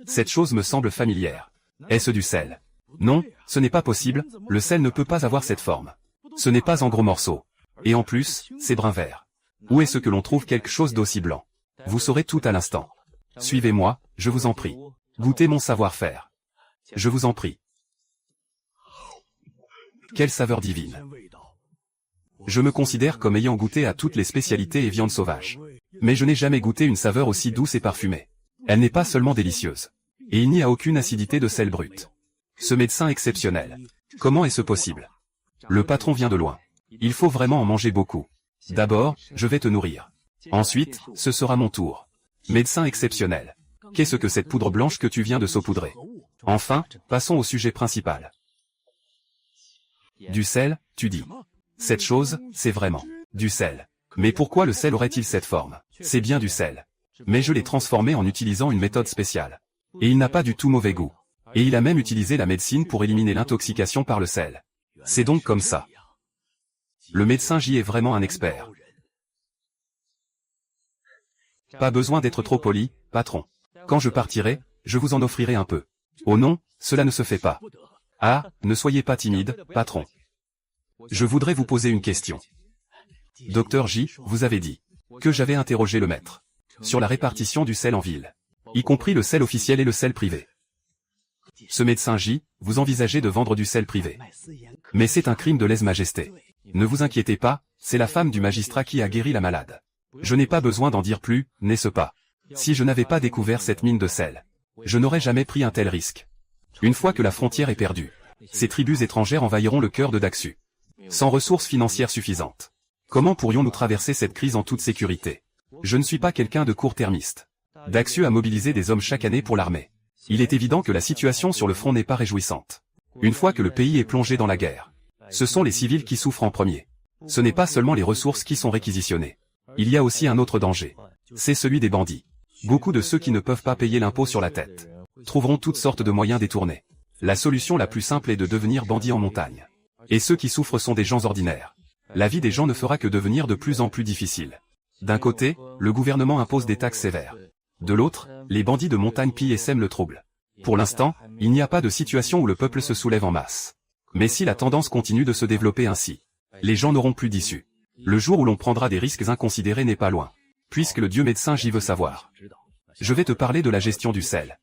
Cette chose me semble familière. Est-ce du sel? Non, ce n'est pas possible, le sel ne peut pas avoir cette forme. Ce n'est pas en gros morceaux. Et en plus, c'est brun vert. Où est-ce que l'on trouve quelque chose d'aussi blanc? Vous saurez tout à l'instant. Suivez-moi, je vous en prie. Goûtez mon savoir-faire. Je vous en prie. Quelle saveur divine. Je me considère comme ayant goûté à toutes les spécialités et viandes sauvages. Mais je n'ai jamais goûté une saveur aussi douce et parfumée. Elle n'est pas seulement délicieuse. Et il n'y a aucune acidité de sel brut. Ce médecin exceptionnel. Comment est-ce possible? Le patron vient de loin. Il faut vraiment en manger beaucoup. D'abord, je vais te nourrir. Ensuite, ce sera mon tour. Médecin exceptionnel. Qu'est-ce que cette poudre blanche que tu viens de saupoudrer? Enfin, passons au sujet principal. Du sel, tu dis. Cette chose, c'est vraiment du sel. Mais pourquoi le sel aurait-il cette forme? C'est bien du sel. Mais je l'ai transformé en utilisant une méthode spéciale. Et il n'a pas du tout mauvais goût. Et il a même utilisé la médecine pour éliminer l'intoxication par le sel. C'est donc comme ça. Le médecin J est vraiment un expert. Pas besoin d'être trop poli, patron. Quand je partirai, je vous en offrirai un peu. Oh non, cela ne se fait pas. Ah, ne soyez pas timide, patron. Je voudrais vous poser une question. Docteur J, vous avez dit que j'avais interrogé le maître sur la répartition du sel en ville, y compris le sel officiel et le sel privé. Ce médecin J, vous envisagez de vendre du sel privé. Mais c'est un crime de lèse-majesté. Ne vous inquiétez pas, c'est la femme du magistrat qui a guéri la malade. Je n'ai pas besoin d'en dire plus, n'est-ce pas? Si je n'avais pas découvert cette mine de sel, je n'aurais jamais pris un tel risque. Une fois que la frontière est perdue, ces tribus étrangères envahiront le cœur de Daxu. Sans ressources financières suffisantes. Comment pourrions-nous traverser cette crise en toute sécurité? Je ne suis pas quelqu'un de court-termiste. Daxu a mobilisé des hommes chaque année pour l'armée. Il est évident que la situation sur le front n'est pas réjouissante. Une fois que le pays est plongé dans la guerre, ce sont les civils qui souffrent en premier. Ce n'est pas seulement les ressources qui sont réquisitionnées. Il y a aussi un autre danger. C'est celui des bandits. Beaucoup de ceux qui ne peuvent pas payer l'impôt sur la tête trouveront toutes sortes de moyens détournés. La solution la plus simple est de devenir bandit en montagne. Et ceux qui souffrent sont des gens ordinaires. La vie des gens ne fera que devenir de plus en plus difficile. D'un côté, le gouvernement impose des taxes sévères. De l'autre, les bandits de montagne pillent et sèment le trouble. Pour l'instant, il n'y a pas de situation où le peuple se soulève en masse. Mais si la tendance continue de se développer ainsi, les gens n'auront plus d'issue. Le jour où l'on prendra des risques inconsidérés n'est pas loin. Puisque le dieu médecin J veut savoir. Je vais te parler de la gestion du sel.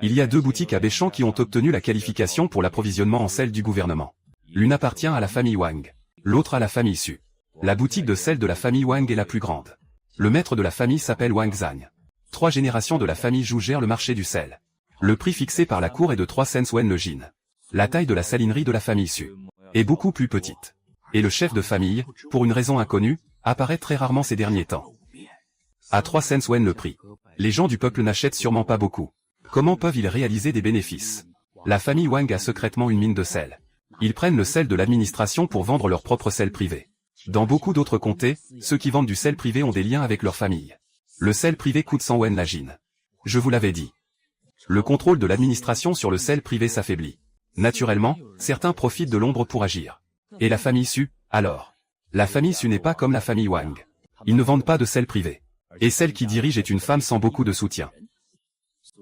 Il y a 2 boutiques à Béchamp qui ont obtenu la qualification pour l'approvisionnement en sel du gouvernement. L'une appartient à la famille Wang, l'autre à la famille Su. La boutique de sel de la famille Wang est la plus grande. Le maître de la famille s'appelle Wang Zhang. 3 générations de la famille Zhou gèrent le marché du sel. Le prix fixé par la cour est de 3 cents wen le jin. La taille de la salinerie de la famille Su est beaucoup plus petite. Et le chef de famille, pour une raison inconnue, apparaît très rarement ces derniers temps. À 3 cents wen le prix. Les gens du peuple n'achètent sûrement pas beaucoup. Comment peuvent-ils réaliser des bénéfices? La famille Wang a secrètement une mine de sel. Ils prennent le sel de l'administration pour vendre leur propre sel privé. Dans beaucoup d'autres comtés, ceux qui vendent du sel privé ont des liens avec leur famille. Le sel privé coûte 100 wen la jin. Je vous l'avais dit. Le contrôle de l'administration sur le sel privé s'affaiblit. Naturellement, certains profitent de l'ombre pour agir. Et la famille Su, alors? La famille Su n'est pas comme la famille Wang. Ils ne vendent pas de sel privé. Et celle qui dirige est une femme sans beaucoup de soutien.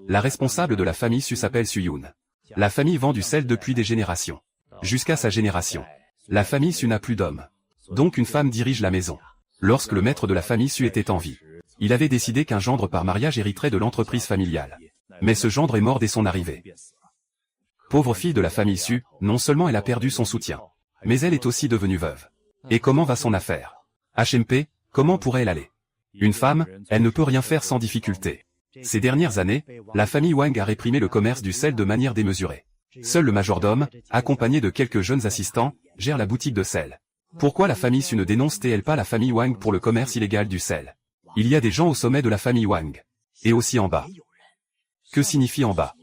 La responsable de la famille Su s'appelle Su Yun. La famille vend du sel depuis des générations. Jusqu'à sa génération. La famille Su n'a plus d'hommes. Donc une femme dirige la maison. Lorsque le maître de la famille Su était en vie, il avait décidé qu'un gendre par mariage hériterait de l'entreprise familiale. Mais ce gendre est mort dès son arrivée. Pauvre fille de la famille Su, non seulement elle a perdu son soutien, mais elle est aussi devenue veuve. Et comment va son affaire? HMP, comment pourrait-elle aller? Une femme, elle ne peut rien faire sans difficulté. Ces dernières années, la famille Wang a réprimé le commerce du sel de manière démesurée. Seul le majordome, accompagné de quelques jeunes assistants, gère la boutique de sel. Pourquoi la famille Su ne dénonce-t-elle pas la famille Wang pour le commerce illégal du sel? Il y a des gens au sommet de la famille Wang. Et aussi en bas. Que signifie en bas?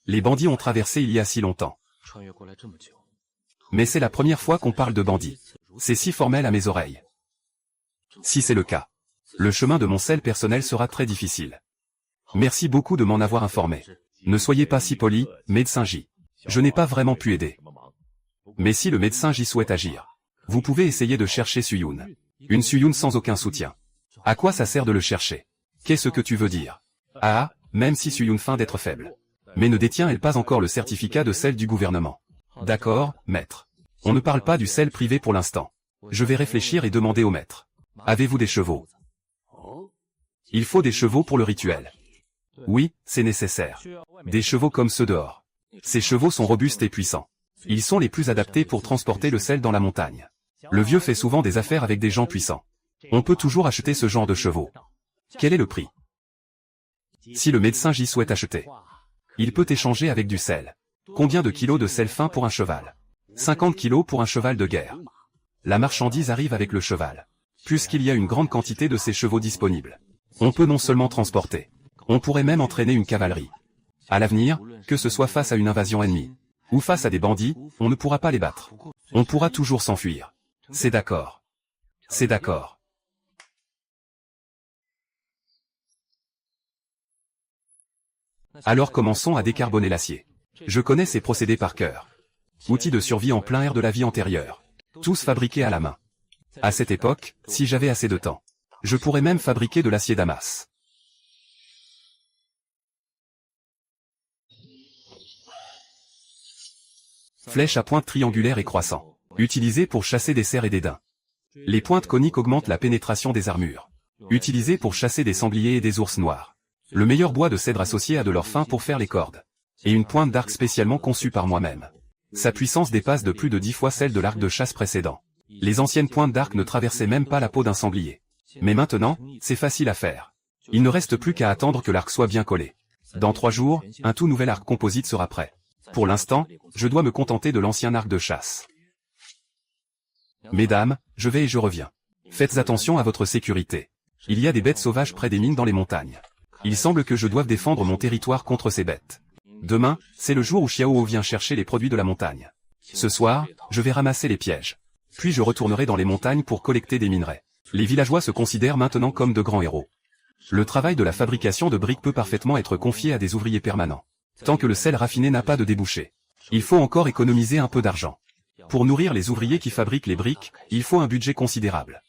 Les bandits ont traversé il y a si longtemps. Mais c'est la première fois qu'on parle de bandits. C'est si formel à mes oreilles. Si c'est le cas, le chemin de mon sel personnel sera très difficile. Merci beaucoup de m'en avoir informé. Ne soyez pas si poli, médecin J. Je n'ai pas vraiment pu aider. Mais si le médecin J souhaite agir, vous pouvez essayer de chercher Suyun. Une Suyun sans aucun soutien. À quoi ça sert de le chercher? Qu'est-ce que tu veux dire? Ah, même si Suyun feint d'être faible. Mais ne détient-elle pas encore le certificat de sel du gouvernement? D'accord, maître. On ne parle pas du sel privé pour l'instant. Je vais réfléchir et demander au maître. Avez-vous des chevaux? Il faut des chevaux pour le rituel. Oui, c'est nécessaire. Des chevaux comme ceux dehors. Ces chevaux sont robustes et puissants. Ils sont les plus adaptés pour transporter le sel dans la montagne. Le vieux fait souvent des affaires avec des gens puissants. On peut toujours acheter ce genre de chevaux. Quel est le prix? Si le médecin J souhaite acheter, il peut échanger avec du sel. Combien de kilos de sel fin pour un cheval? 50 kilos pour un cheval de guerre. La marchandise arrive avec le cheval. Puisqu'il y a une grande quantité de ces chevaux disponibles, on peut non seulement transporter, on pourrait même entraîner une cavalerie. À l'avenir, que ce soit face à une invasion ennemie, ou face à des bandits, on ne pourra pas les battre. On pourra toujours s'enfuir. C'est d'accord. C'est d'accord. Alors commençons à décarboner l'acier. Je connais ces procédés par cœur. Outils de survie en plein air de la vie antérieure. Tous fabriqués à la main. À cette époque, si j'avais assez de temps, je pourrais même fabriquer de l'acier Damas. Flèche à pointe triangulaire et croissant. Utilisée pour chasser des cerfs et des daims. Les pointes coniques augmentent la pénétration des armures. Utilisées pour chasser des sangliers et des ours noirs. Le meilleur bois de cèdre associé à de l'or fin pour faire les cordes. Et une pointe d'arc spécialement conçue par moi-même. Sa puissance dépasse de plus de 10 fois celle de l'arc de chasse précédent. Les anciennes pointes d'arc ne traversaient même pas la peau d'un sanglier. Mais maintenant, c'est facile à faire. Il ne reste plus qu'à attendre que l'arc soit bien collé. Dans 3 jours, un tout nouvel arc composite sera prêt. Pour l'instant, je dois me contenter de l'ancien arc de chasse. Mesdames, je vais et je reviens. Faites attention à votre sécurité. Il y a des bêtes sauvages près des mines dans les montagnes. Il semble que je doive défendre mon territoire contre ces bêtes. Demain, c'est le jour où Xiao vient chercher les produits de la montagne. Ce soir, je vais ramasser les pièges. Puis je retournerai dans les montagnes pour collecter des minerais. Les villageois se considèrent maintenant comme de grands héros. Le travail de la fabrication de briques peut parfaitement être confié à des ouvriers permanents. Tant que le sel raffiné n'a pas de débouché. Il faut encore économiser un peu d'argent. Pour nourrir les ouvriers qui fabriquent les briques, il faut un budget considérable.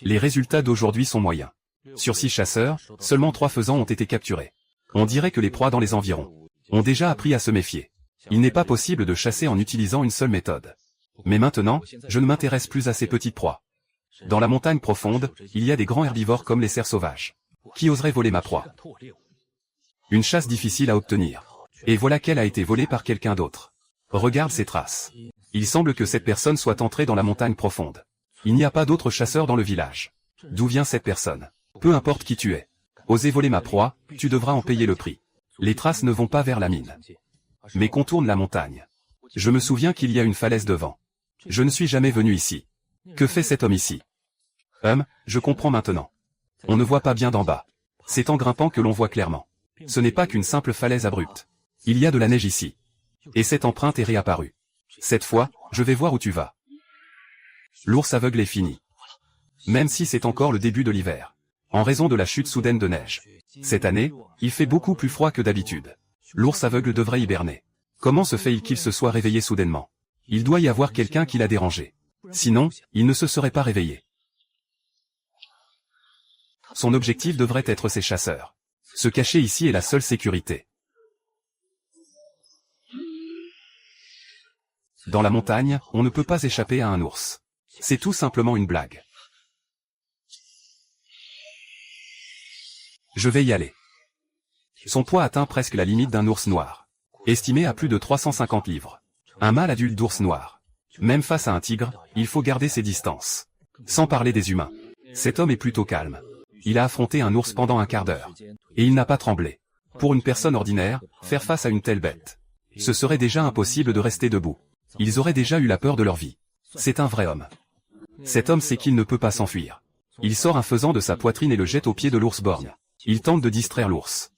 Les résultats d'aujourd'hui sont moyens. Sur 6 chasseurs, seulement 3 faisans ont été capturés. On dirait que les proies dans les environs ont déjà appris à se méfier. Il n'est pas possible de chasser en utilisant une seule méthode. Mais maintenant, je ne m'intéresse plus à ces petites proies. Dans la montagne profonde, il y a des grands herbivores comme les cerfs sauvages. Qui oserait voler ma proie? Une chasse difficile à obtenir. Et voilà qu'elle a été volée par quelqu'un d'autre. Regarde ces traces. Il semble que cette personne soit entrée dans la montagne profonde. Il n'y a pas d'autres chasseurs dans le village. D'où vient cette personne? Peu importe qui tu es. Oser voler ma proie, tu devras en payer le prix. Les traces ne vont pas vers la mine, mais contournent la montagne. Je me souviens qu'il y a une falaise devant. Je ne suis jamais venu ici. Que fait cet homme ici? Je comprends maintenant. On ne voit pas bien d'en bas. C'est en grimpant que l'on voit clairement. Ce n'est pas qu'une simple falaise abrupte. Il y a de la neige ici. Et cette empreinte est réapparue. Cette fois, je vais voir où tu vas. L'ours aveugle est fini. Même si c'est encore le début de l'hiver. En raison de la chute soudaine de neige. Cette année, il fait beaucoup plus froid que d'habitude. L'ours aveugle devrait hiberner. Comment se fait-il qu'il se soit réveillé soudainement? Il doit y avoir quelqu'un qui l'a dérangé. Sinon, il ne se serait pas réveillé. Son objectif devrait être ses chasseurs. Se cacher ici est la seule sécurité. Dans la montagne, on ne peut pas échapper à un ours. C'est tout simplement une blague. Je vais y aller. Son poids atteint presque la limite d'un ours noir. Estimé à plus de 350 livres. Un mâle adulte d'ours noir. Même face à un tigre, il faut garder ses distances. Sans parler des humains. Cet homme est plutôt calme. Il a affronté un ours pendant un quart d'heure. Et il n'a pas tremblé. Pour une personne ordinaire, faire face à une telle bête, ce serait déjà impossible de rester debout. Ils auraient déjà eu la peur de leur vie. C'est un vrai homme. Cet homme sait qu'il ne peut pas s'enfuir. Il sort un faisan de sa poitrine et le jette au pied de l'ours borgne. Il tente de distraire l'ours.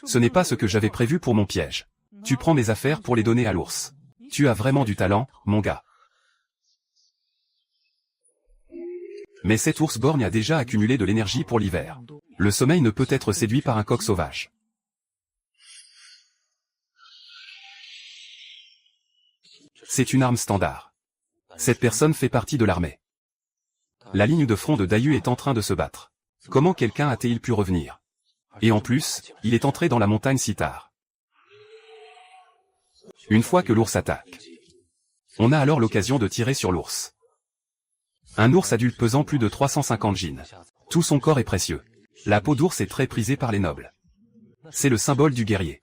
Ce n'est pas ce que j'avais prévu pour mon piège. Tu prends mes affaires pour les donner à l'ours. Tu as vraiment du talent, mon gars. Mais cet ours borgne a déjà accumulé de l'énergie pour l'hiver. Le sommeil ne peut être séduit par un coq sauvage. C'est une arme standard. Cette personne fait partie de l'armée. La ligne de front de Dayu est en train de se battre. Comment quelqu'un a-t-il pu revenir? Et en plus, il est entré dans la montagne si tard. Une fois que l'ours attaque, on a alors l'occasion de tirer sur l'ours. Un ours adulte pesant plus de 350 gines. Tout son corps est précieux. La peau d'ours est très prisée par les nobles. C'est le symbole du guerrier.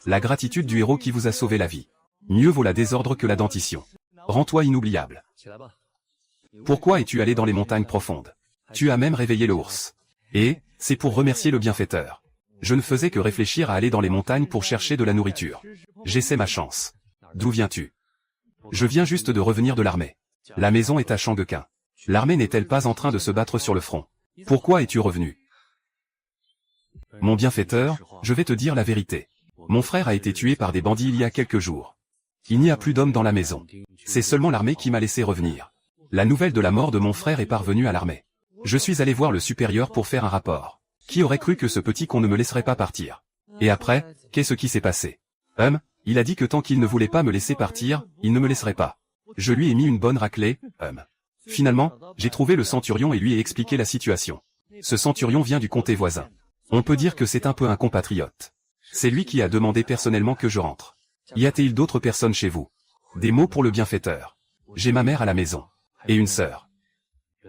La gratitude du héros qui vous a sauvé la vie. Mieux vaut la désordre que la dentition. Rends-toi inoubliable. Pourquoi es-tu allé dans les montagnes profondes? Tu as même réveillé l'ours. Et, c'est pour remercier le bienfaiteur. Je ne faisais que réfléchir à aller dans les montagnes pour chercher de la nourriture. J'essaie ma chance. D'où viens-tu? Je viens juste de revenir de l'armée. La maison est à Shangquin. L'armée n'est-elle pas en train de se battre sur le front? Pourquoi es-tu revenu? Mon bienfaiteur, je vais te dire la vérité. Mon frère a été tué par des bandits il y a quelques jours. Il n'y a plus d'hommes dans la maison. C'est seulement l'armée qui m'a laissé revenir. La nouvelle de la mort de mon frère est parvenue à l'armée. Je suis allé voir le supérieur pour faire un rapport. Qui aurait cru que ce petit con ne me laisserait pas partir? Et après, qu'est-ce qui s'est passé? Il a dit que tant qu'il ne voulait pas me laisser partir, il ne me laisserait pas. Je lui ai mis une bonne raclée, Finalement, j'ai trouvé le centurion et lui ai expliqué la situation. Ce centurion vient du comté voisin. On peut dire que c'est un peu un compatriote. C'est lui qui a demandé personnellement que je rentre. Y a-t-il d'autres personnes chez vous? Des mots pour le bienfaiteur. J'ai ma mère à la maison. Et une sœur.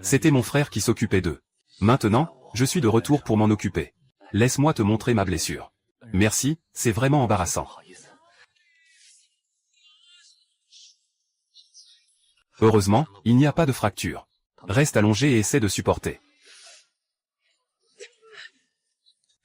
C'était mon frère qui s'occupait d'eux. Maintenant, je suis de retour pour m'en occuper. Laisse-moi te montrer ma blessure. Merci, c'est vraiment embarrassant. Heureusement, il n'y a pas de fracture. Reste allongé et essaie de supporter.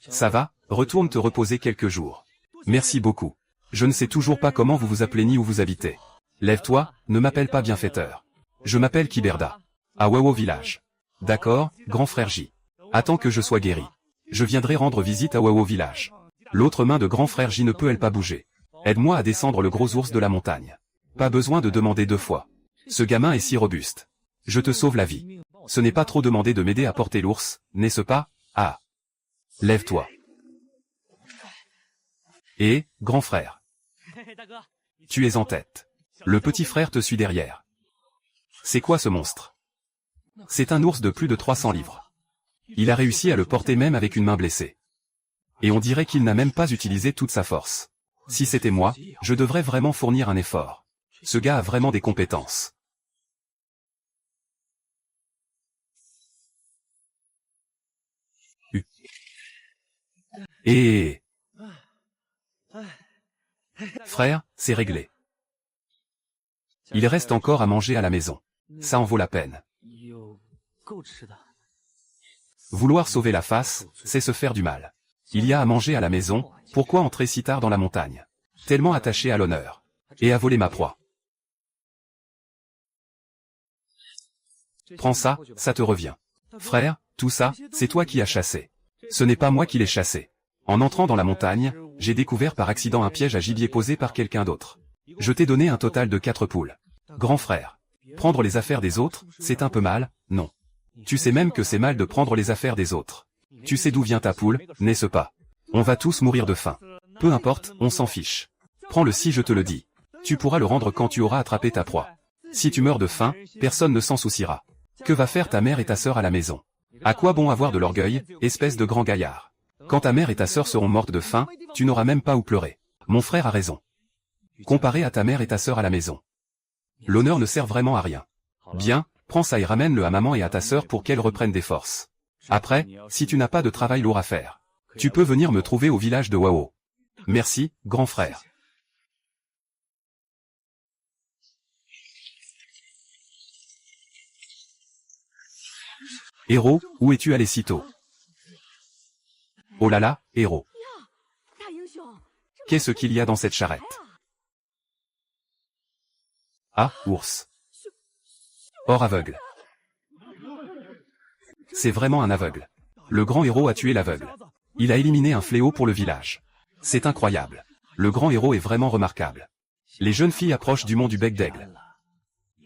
Ça va, retourne te reposer quelques jours. Merci beaucoup. Je ne sais toujours pas comment vous vous appelez ni où vous habitez. Lève-toi, ne m'appelle pas bienfaiteur. Je m'appelle Kiberda. À Wawo Village. D'accord, grand frère J. Attends que je sois guéri. Je viendrai rendre visite à Wawo Village. L'autre main de grand frère J ne peut elle pas bouger. Aide-moi à descendre le gros ours de la montagne. Pas besoin de demander 2 fois. Ce gamin est si robuste. Je te sauve la vie. Ce n'est pas trop demander de m'aider à porter l'ours, n'est-ce pas? Ah. Lève-toi. Et, grand frère. Tu es en tête. Le petit frère te suit derrière. C'est quoi ce monstre? C'est un ours de plus de 300 livres. Il a réussi à le porter même avec une main blessée. Et on dirait qu'il n'a même pas utilisé toute sa force. Si c'était moi, je devrais vraiment fournir un effort. Ce gars a vraiment des compétences. Et... Frère, c'est réglé. Il reste encore à manger à la maison. Ça en vaut la peine. Vouloir sauver la face, c'est se faire du mal. Il y a à manger à la maison, pourquoi entrer si tard dans la montagne? Tellement attaché à l'honneur. Et à voler ma proie. Prends ça, ça te revient. Frère, tout ça, c'est toi qui as chassé. Ce n'est pas moi qui l'ai chassé. En entrant dans la montagne, j'ai découvert par accident un piège à gibier posé par quelqu'un d'autre. Je t'ai donné un total de 4 poules. Grand frère. Prendre les affaires des autres, c'est un peu mal, non. Tu sais même que c'est mal de prendre les affaires des autres. Tu sais d'où vient ta poule, n'est-ce pas? On va tous mourir de faim. Peu importe, on s'en fiche. Prends-le si je te le dis. Tu pourras le rendre quand tu auras attrapé ta proie. Si tu meurs de faim, personne ne s'en souciera. Que va faire ta mère et ta sœur à la maison? À quoi bon avoir de l'orgueil, espèce de grand gaillard? Quand ta mère et ta sœur seront mortes de faim, tu n'auras même pas où pleurer. Mon frère a raison. Comparé à ta mère et ta sœur à la maison. L'honneur ne sert vraiment à rien. Bien, prends ça et ramène-le à maman et à ta sœur pour qu'elles reprennent des forces. Après, si tu n'as pas de travail lourd à faire, tu peux venir me trouver au village de Wao. Merci, grand frère. Héros, où es-tu allé si tôt? Oh là là, héros. Qu'est-ce qu'il y a dans cette charrette? Ah, ours. Or aveugle. C'est vraiment un aveugle. Le grand héros a tué l'aveugle. Il a éliminé un fléau pour le village. C'est incroyable. Le grand héros est vraiment remarquable. Les jeunes filles approchent du mont du Bec d'Aigle.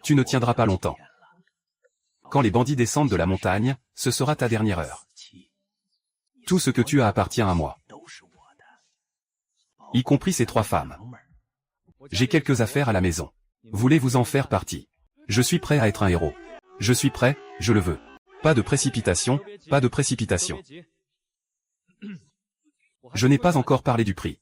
Tu ne tiendras pas longtemps. Quand les bandits descendent de la montagne, ce sera ta dernière heure. Tout ce que tu as appartient à moi. Y compris ces 3 femmes. J'ai quelques affaires à la maison. Voulez-vous en faire partie? Je suis prêt à être un héros. Je suis prêt, je le veux. Pas de précipitation, pas de précipitation. Je n'ai pas encore parlé du prix.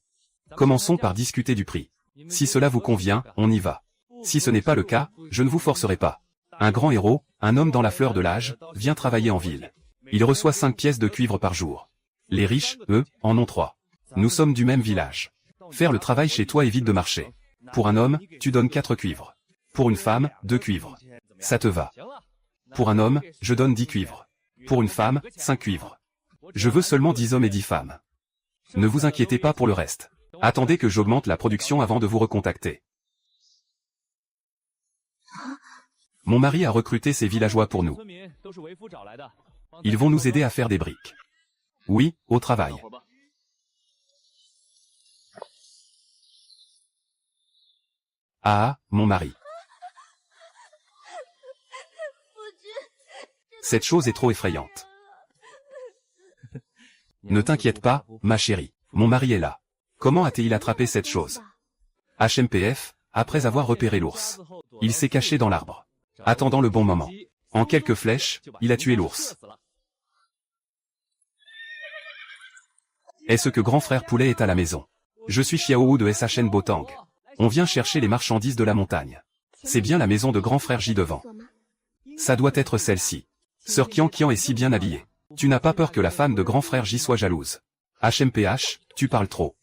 Commençons par discuter du prix. Si cela vous convient, on y va. Si ce n'est pas le cas, je ne vous forcerai pas. Un grand héros, un homme dans la fleur de l'âge, vient travailler en ville. Il reçoit 5 pièces de cuivre par jour. Les riches, eux, en ont 3. Nous sommes du même village. Faire le travail chez toi évite de marcher. Pour un homme, tu donnes 4 cuivres. Pour une femme, 2 cuivres. Ça te va. Pour un homme, je donne 10 cuivres. Pour une femme, 5 cuivres. Je veux seulement 10 hommes et 10 femmes. Ne vous inquiétez pas pour le reste. Attendez que j'augmente la production avant de vous recontacter. Mon mari a recruté ces villageois pour nous. Ils vont nous aider à faire des briques. Oui, au travail. Ah, mon mari. Cette chose est trop effrayante. Ne t'inquiète pas, ma chérie. Mon mari est là. Comment a-t-il attrapé cette chose? HMPF, après avoir repéré l'ours. Il s'est caché dans l'arbre. Attendant le bon moment. En quelques flèches, il a tué l'ours. Est-ce que grand frère Poulet est à la maison? Je suis Xiaowu de SHN Botang. On vient chercher les marchandises de la montagne. C'est bien la maison de grand frère J devant. Ça doit être celle-ci. Sœur Kian Kian est si bien habillée. Tu n'as pas peur que la femme de grand frère J soit jalouse? HMPH, tu parles trop.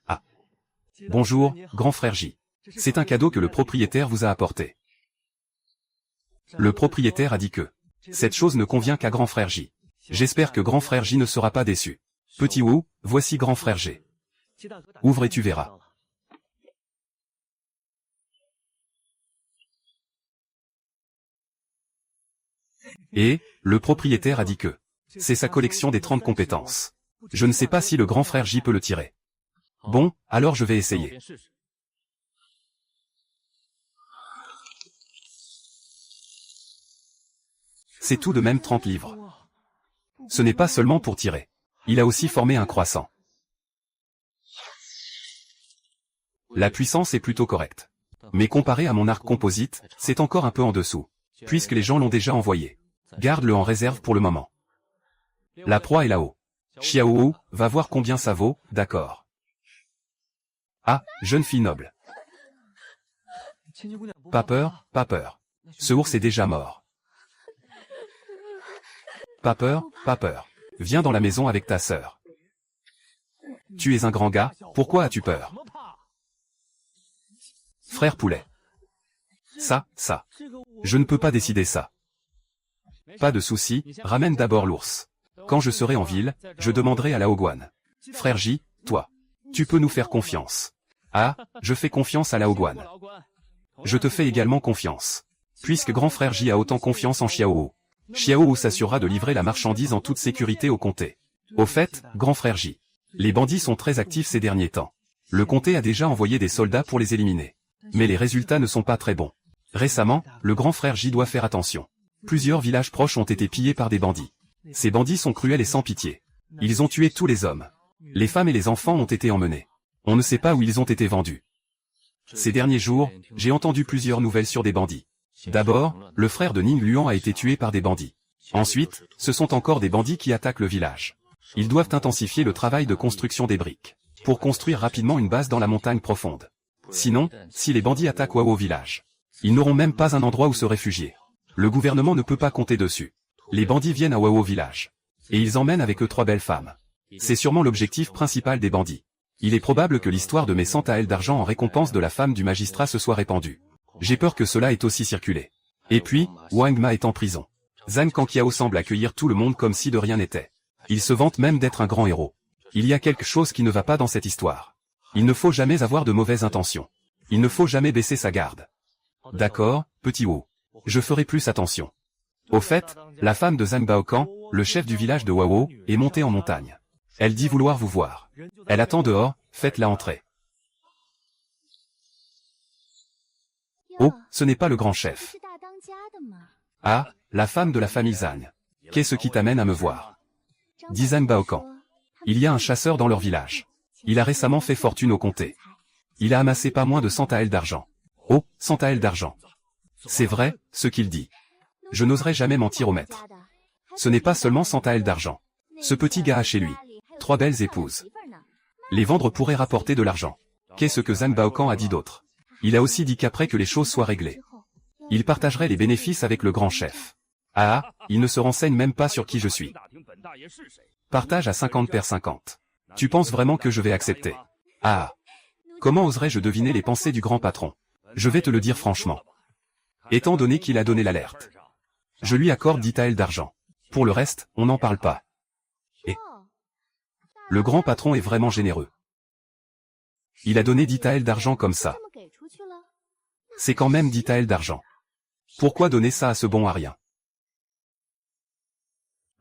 Ah. Bonjour, grand frère J. C'est un cadeau que le propriétaire vous a apporté. Le propriétaire a dit que cette chose ne convient qu'à grand frère J. J'espère que grand frère J ne sera pas déçu. Petit Wu, voici grand frère G. Ouvre et tu verras. Et, le propriétaire a dit que c'est sa collection des 30 compétences. Je ne sais pas si le grand frère J peut le tirer. Bon, alors je vais essayer. C'est tout de même 30 livres. Ce n'est pas seulement pour tirer. Il a aussi formé un croissant. La puissance est plutôt correcte. Mais comparé à mon arc composite, c'est encore un peu en dessous. Puisque les gens l'ont déjà envoyé. Garde-le en réserve pour le moment. La proie est là-haut. Xiaowu, va voir combien ça vaut, d'accord. Ah, jeune fille noble. Pas peur, pas peur. Ce ours est déjà mort. Pas peur, pas peur. Viens dans la maison avec ta sœur. Tu es un grand gars, pourquoi as-tu peur? Frère Poulet. Ça. Je ne peux pas décider ça. Pas de souci, ramène d'abord l'ours. Quand je serai en ville, je demanderai à la Hogwan. Frère J, toi. Tu peux nous faire confiance. Ah, je fais confiance à la Hogwan. Je te fais également confiance. Puisque grand frère J a autant confiance en Xiaowu. Xiaowu s'assurera de livrer la marchandise en toute sécurité au comté. Au fait, grand frère J. Les bandits sont très actifs ces derniers temps. Le comté a déjà envoyé des soldats pour les éliminer. Mais les résultats ne sont pas très bons. Récemment, le grand frère J doit faire attention. Plusieurs villages proches ont été pillés par des bandits. Ces bandits sont cruels et sans pitié. Ils ont tué tous les hommes. Les femmes et les enfants ont été emmenés. On ne sait pas où ils ont été vendus. Ces derniers jours, j'ai entendu plusieurs nouvelles sur des bandits. D'abord, le frère de Ning Luan a été tué par des bandits. Ensuite, ce sont encore des bandits qui attaquent le village. Ils doivent intensifier le travail de construction des briques, pour construire rapidement une base dans la montagne profonde. Sinon, si les bandits attaquent Wao au village, ils n'auront même pas un endroit où se réfugier. Le gouvernement ne peut pas compter dessus. Les bandits viennent à Wao au village. Et ils emmènent avec eux 3 belles femmes. C'est sûrement l'objectif principal des bandits. Il est probable que l'histoire de mes 100 taels d'argent en récompense de la femme du magistrat se soit répandue. J'ai peur que cela ait aussi circulé. Et puis, Wang Ma est en prison. Zhang Kankiao semble accueillir tout le monde comme si de rien n'était. Il se vante même d'être un grand héros. Il y a quelque chose qui ne va pas dans cette histoire. Il ne faut jamais avoir de mauvaises intentions. Il ne faut jamais baisser sa garde. D'accord, petit Wu. Je ferai plus attention. Au fait, la femme de Zhang Baokan, le chef du village de Wao, est montée en montagne. Elle dit vouloir vous voir. Elle attend dehors, faites-la entrer. Oh, ce n'est pas le grand chef. Ah, la femme de la famille Zhang. Qu'est-ce qui t'amène à me voir? Dit Zhang Baokan. Il y a un chasseur dans leur village. Il a récemment fait fortune au comté. Il a amassé pas moins de 100 taels d'argent. Oh, 100 taels d'argent. C'est vrai, ce qu'il dit. Je n'oserais jamais mentir au maître. Ce n'est pas seulement 100 taels d'argent. Ce petit gars a chez lui 3 belles épouses. Les vendre pourrait rapporter de l'argent. Qu'est-ce que Zhang Baokan a dit d'autre? Il a aussi dit qu'après que les choses soient réglées, il partagerait les bénéfices avec le grand chef. Ah, il ne se renseigne même pas sur qui je suis. Partage à 50 paires 50. Tu penses vraiment que je vais accepter? Ah. Comment oserais-je deviner les pensées du grand patron? Je vais te le dire franchement. Étant donné qu'il a donné l'alerte, je lui accorde 10 taels d'argent. Pour le reste, on n'en parle pas. Et le grand patron est vraiment généreux. Il a donné 10 taels d'argent comme ça. C'est quand même 10 taels d'argent. Pourquoi donner ça à ce bon à rien?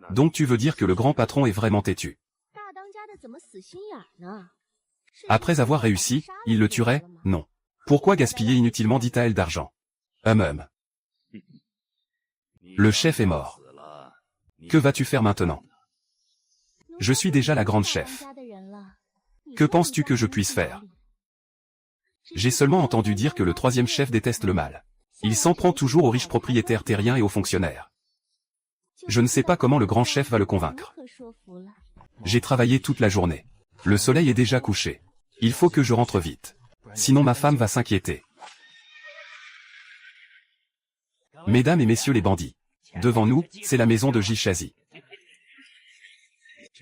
Donc tu veux dire que le grand patron est vraiment têtu. Après avoir réussi, il le tuerait? Non. Pourquoi gaspiller inutilement 10 taels d'argent? Le chef est mort. Que vas-tu faire maintenant? Je suis déjà la grande chef. Que penses-tu que je puisse faire? J'ai seulement entendu dire que le troisième chef déteste le mal. Il s'en prend toujours aux riches propriétaires terriens et aux fonctionnaires. Je ne sais pas comment le grand chef va le convaincre. J'ai travaillé toute la journée. Le soleil est déjà couché. Il faut que je rentre vite. Sinon ma femme va s'inquiéter. Mesdames et messieurs les bandits. Devant nous, c'est la maison de Jishazi.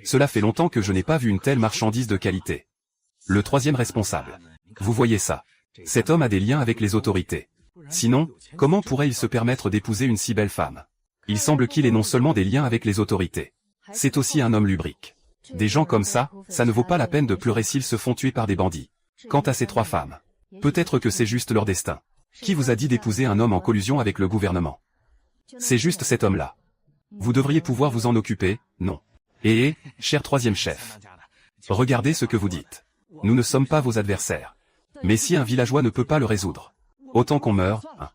Cela fait longtemps que je n'ai pas vu une telle marchandise de qualité. Le troisième responsable. Vous voyez ça. Cet homme a des liens avec les autorités. Sinon, comment pourrait-il se permettre d'épouser une si belle femme? Il semble qu'il ait non seulement des liens avec les autorités. C'est aussi un homme lubrique. Des gens comme ça ne vaut pas la peine de pleurer s'ils se font tuer par des bandits. Quant à ces 3 femmes, peut-être que c'est juste leur destin. Qui vous a dit d'épouser un homme en collusion avec le gouvernement? C'est juste cet homme-là. Vous devriez pouvoir vous en occuper, non? Cher troisième chef. Regardez ce que vous dites. Nous ne sommes pas vos adversaires. Mais si un villageois ne peut pas le résoudre, autant qu'on meure, hein.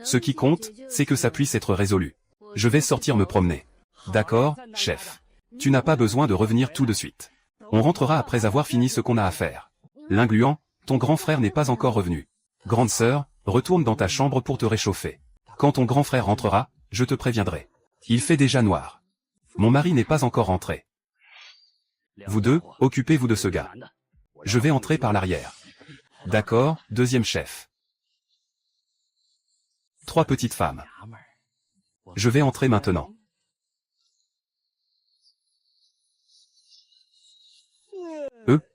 Ce qui compte, c'est que ça puisse être résolu. Je vais sortir me promener. D'accord, chef. Tu n'as pas besoin de revenir tout de suite. On rentrera après avoir fini ce qu'on a à faire. L'Ingluant, ton grand frère n'est pas encore revenu. Grande sœur, retourne dans ta chambre pour te réchauffer. Quand ton grand frère rentrera, je te préviendrai. Il fait déjà noir. Mon mari n'est pas encore rentré. Vous deux, occupez-vous de ce gars. Je vais entrer par l'arrière. D'accord, deuxième chef. 3 petites femmes. Je vais entrer maintenant.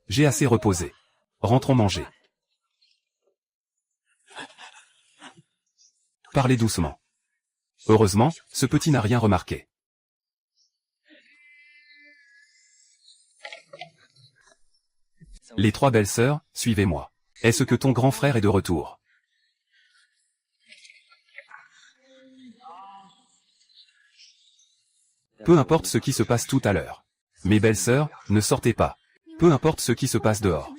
J'ai assez reposé. Rentrons manger. Parlez doucement. Heureusement, ce petit n'a rien remarqué. Les 3 belles sœurs, suivez-moi. Est-ce que ton grand frère est de retour? Peu importe ce qui se passe tout à l'heure. Mes belles sœurs, ne sortez pas. Peu importe ce qui se passe dehors.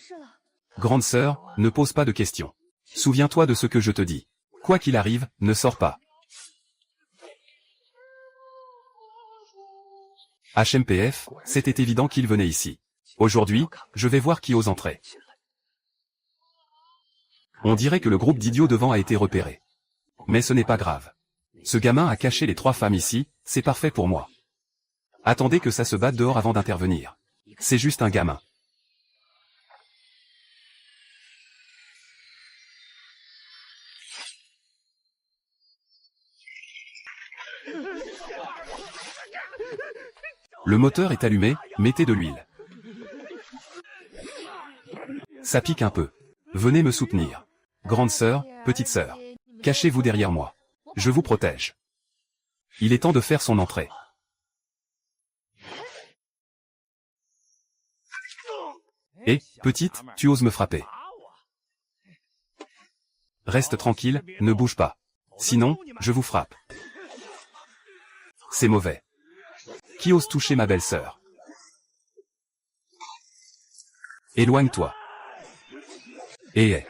Grande sœur, ne pose pas de questions. Souviens-toi de ce que je te dis. Quoi qu'il arrive, ne sors pas. HMPF, c'était évident qu'il venait ici. Aujourd'hui, je vais voir qui ose entrer. On dirait que le groupe d'idiots devant a été repéré. Mais ce n'est pas grave. Ce gamin a caché les 3 femmes ici, c'est parfait pour moi. Attendez que ça se batte dehors avant d'intervenir. C'est juste un gamin. Le moteur est allumé, mettez de l'huile. Ça pique un peu. Venez me soutenir. Grande sœur, petite sœur. Cachez-vous derrière moi. Je vous protège. Il est temps de faire son entrée. Eh, petite, tu oses me frapper. Reste tranquille, ne bouge pas. Sinon, je vous frappe. C'est mauvais. Qui ose toucher ma belle-sœur? Éloigne-toi. Eh.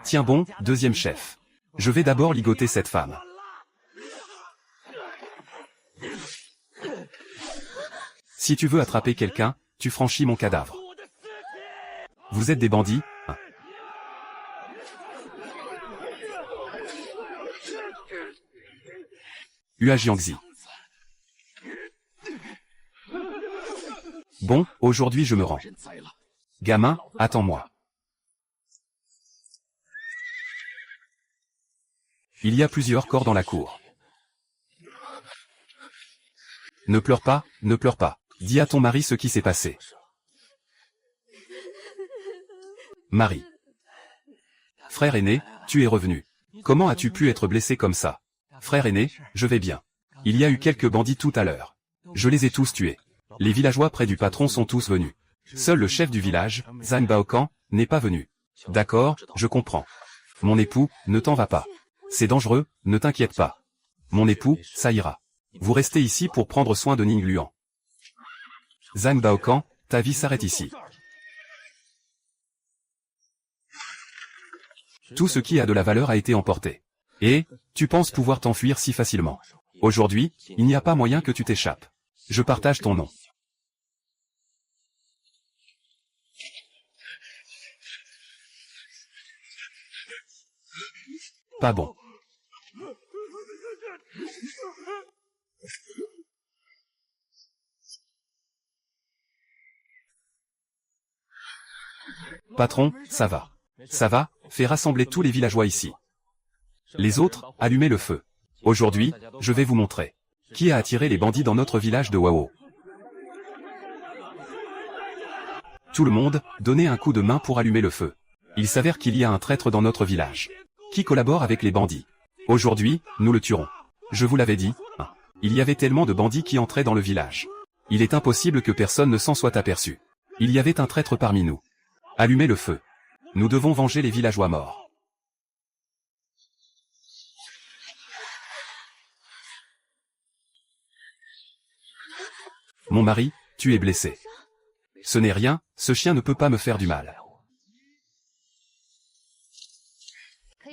Tiens bon, deuxième chef. Je vais d'abord ligoter cette femme. Si tu veux attraper quelqu'un, tu franchis mon cadavre. Vous êtes des bandits, hein? Hua Jiangzi. Bon, aujourd'hui je me rends. Gamin, attends-moi. Il y a plusieurs corps dans la cour. Ne pleure pas, ne pleure pas. Dis à ton mari ce qui s'est passé. Marie. Frère aîné, tu es revenu. Comment as-tu pu être blessé comme ça? Frère aîné, je vais bien. Il y a eu quelques bandits tout à l'heure. Je les ai tous tués. Les villageois près du patron sont tous venus. Seul le chef du village, Zhang Baokan, n'est pas venu. D'accord, je comprends. Mon époux, ne t'en va pas. C'est dangereux, ne t'inquiète pas. Mon époux, ça ira. Vous restez ici pour prendre soin de Ning Luan. Zhang Baokan, ta vie s'arrête ici. Tout ce qui a de la valeur a été emporté. Et, tu penses pouvoir t'enfuir si facilement. Aujourd'hui, il n'y a pas moyen que tu t'échappes. Je partage ton nom. Pas bon. Patron, ça va. Ça va, fais rassembler tous les villageois ici. Les autres, allumez le feu. Aujourd'hui, je vais vous montrer. Qui a attiré les bandits dans notre village de Wao? Tout le monde, donnez un coup de main pour allumer le feu. Il s'avère qu'il y a un traître dans notre village. Qui collabore avec les bandits? Aujourd'hui, nous le tuerons. Je vous l'avais dit, hein. Il y avait tellement de bandits qui entraient dans le village. Il est impossible que personne ne s'en soit aperçu. Il y avait un traître parmi nous. Allumez le feu. Nous devons venger les villageois morts. Mon mari, tu es blessé. Ce n'est rien, ce chien ne peut pas me faire du mal.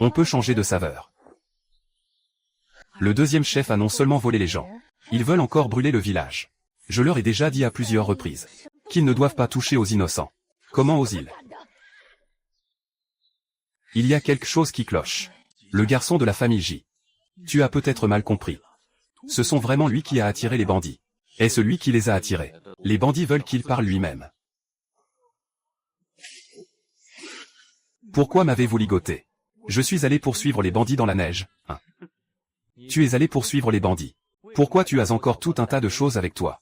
On peut changer de saveur. Le deuxième chef a non seulement volé les gens, ils veulent encore brûler le village. Je leur ai déjà dit à plusieurs reprises qu'ils ne doivent pas toucher aux innocents. Comment osent-ils? Il y a quelque chose qui cloche. Le garçon de la famille J. Tu as peut-être mal compris. Ce sont vraiment lui qui a attiré les bandits. Est-ce lui qui les a attirés? Les bandits veulent qu'il parle lui-même. Pourquoi m'avez-vous ligoté? Je suis allé poursuivre les bandits dans la neige, hein. Tu es allé poursuivre les bandits. Pourquoi tu as encore tout un tas de choses avec toi?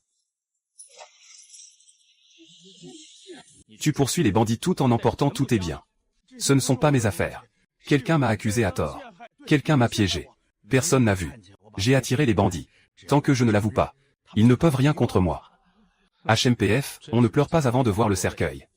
Tu poursuis les bandits tout en emportant tous tes biens. Ce ne sont pas mes affaires. Quelqu'un m'a accusé à tort. Quelqu'un m'a piégé. Personne n'a vu. J'ai attiré les bandits. Tant que je ne l'avoue pas, ils ne peuvent rien contre moi. HMPF, on ne pleure pas avant de voir le cercueil.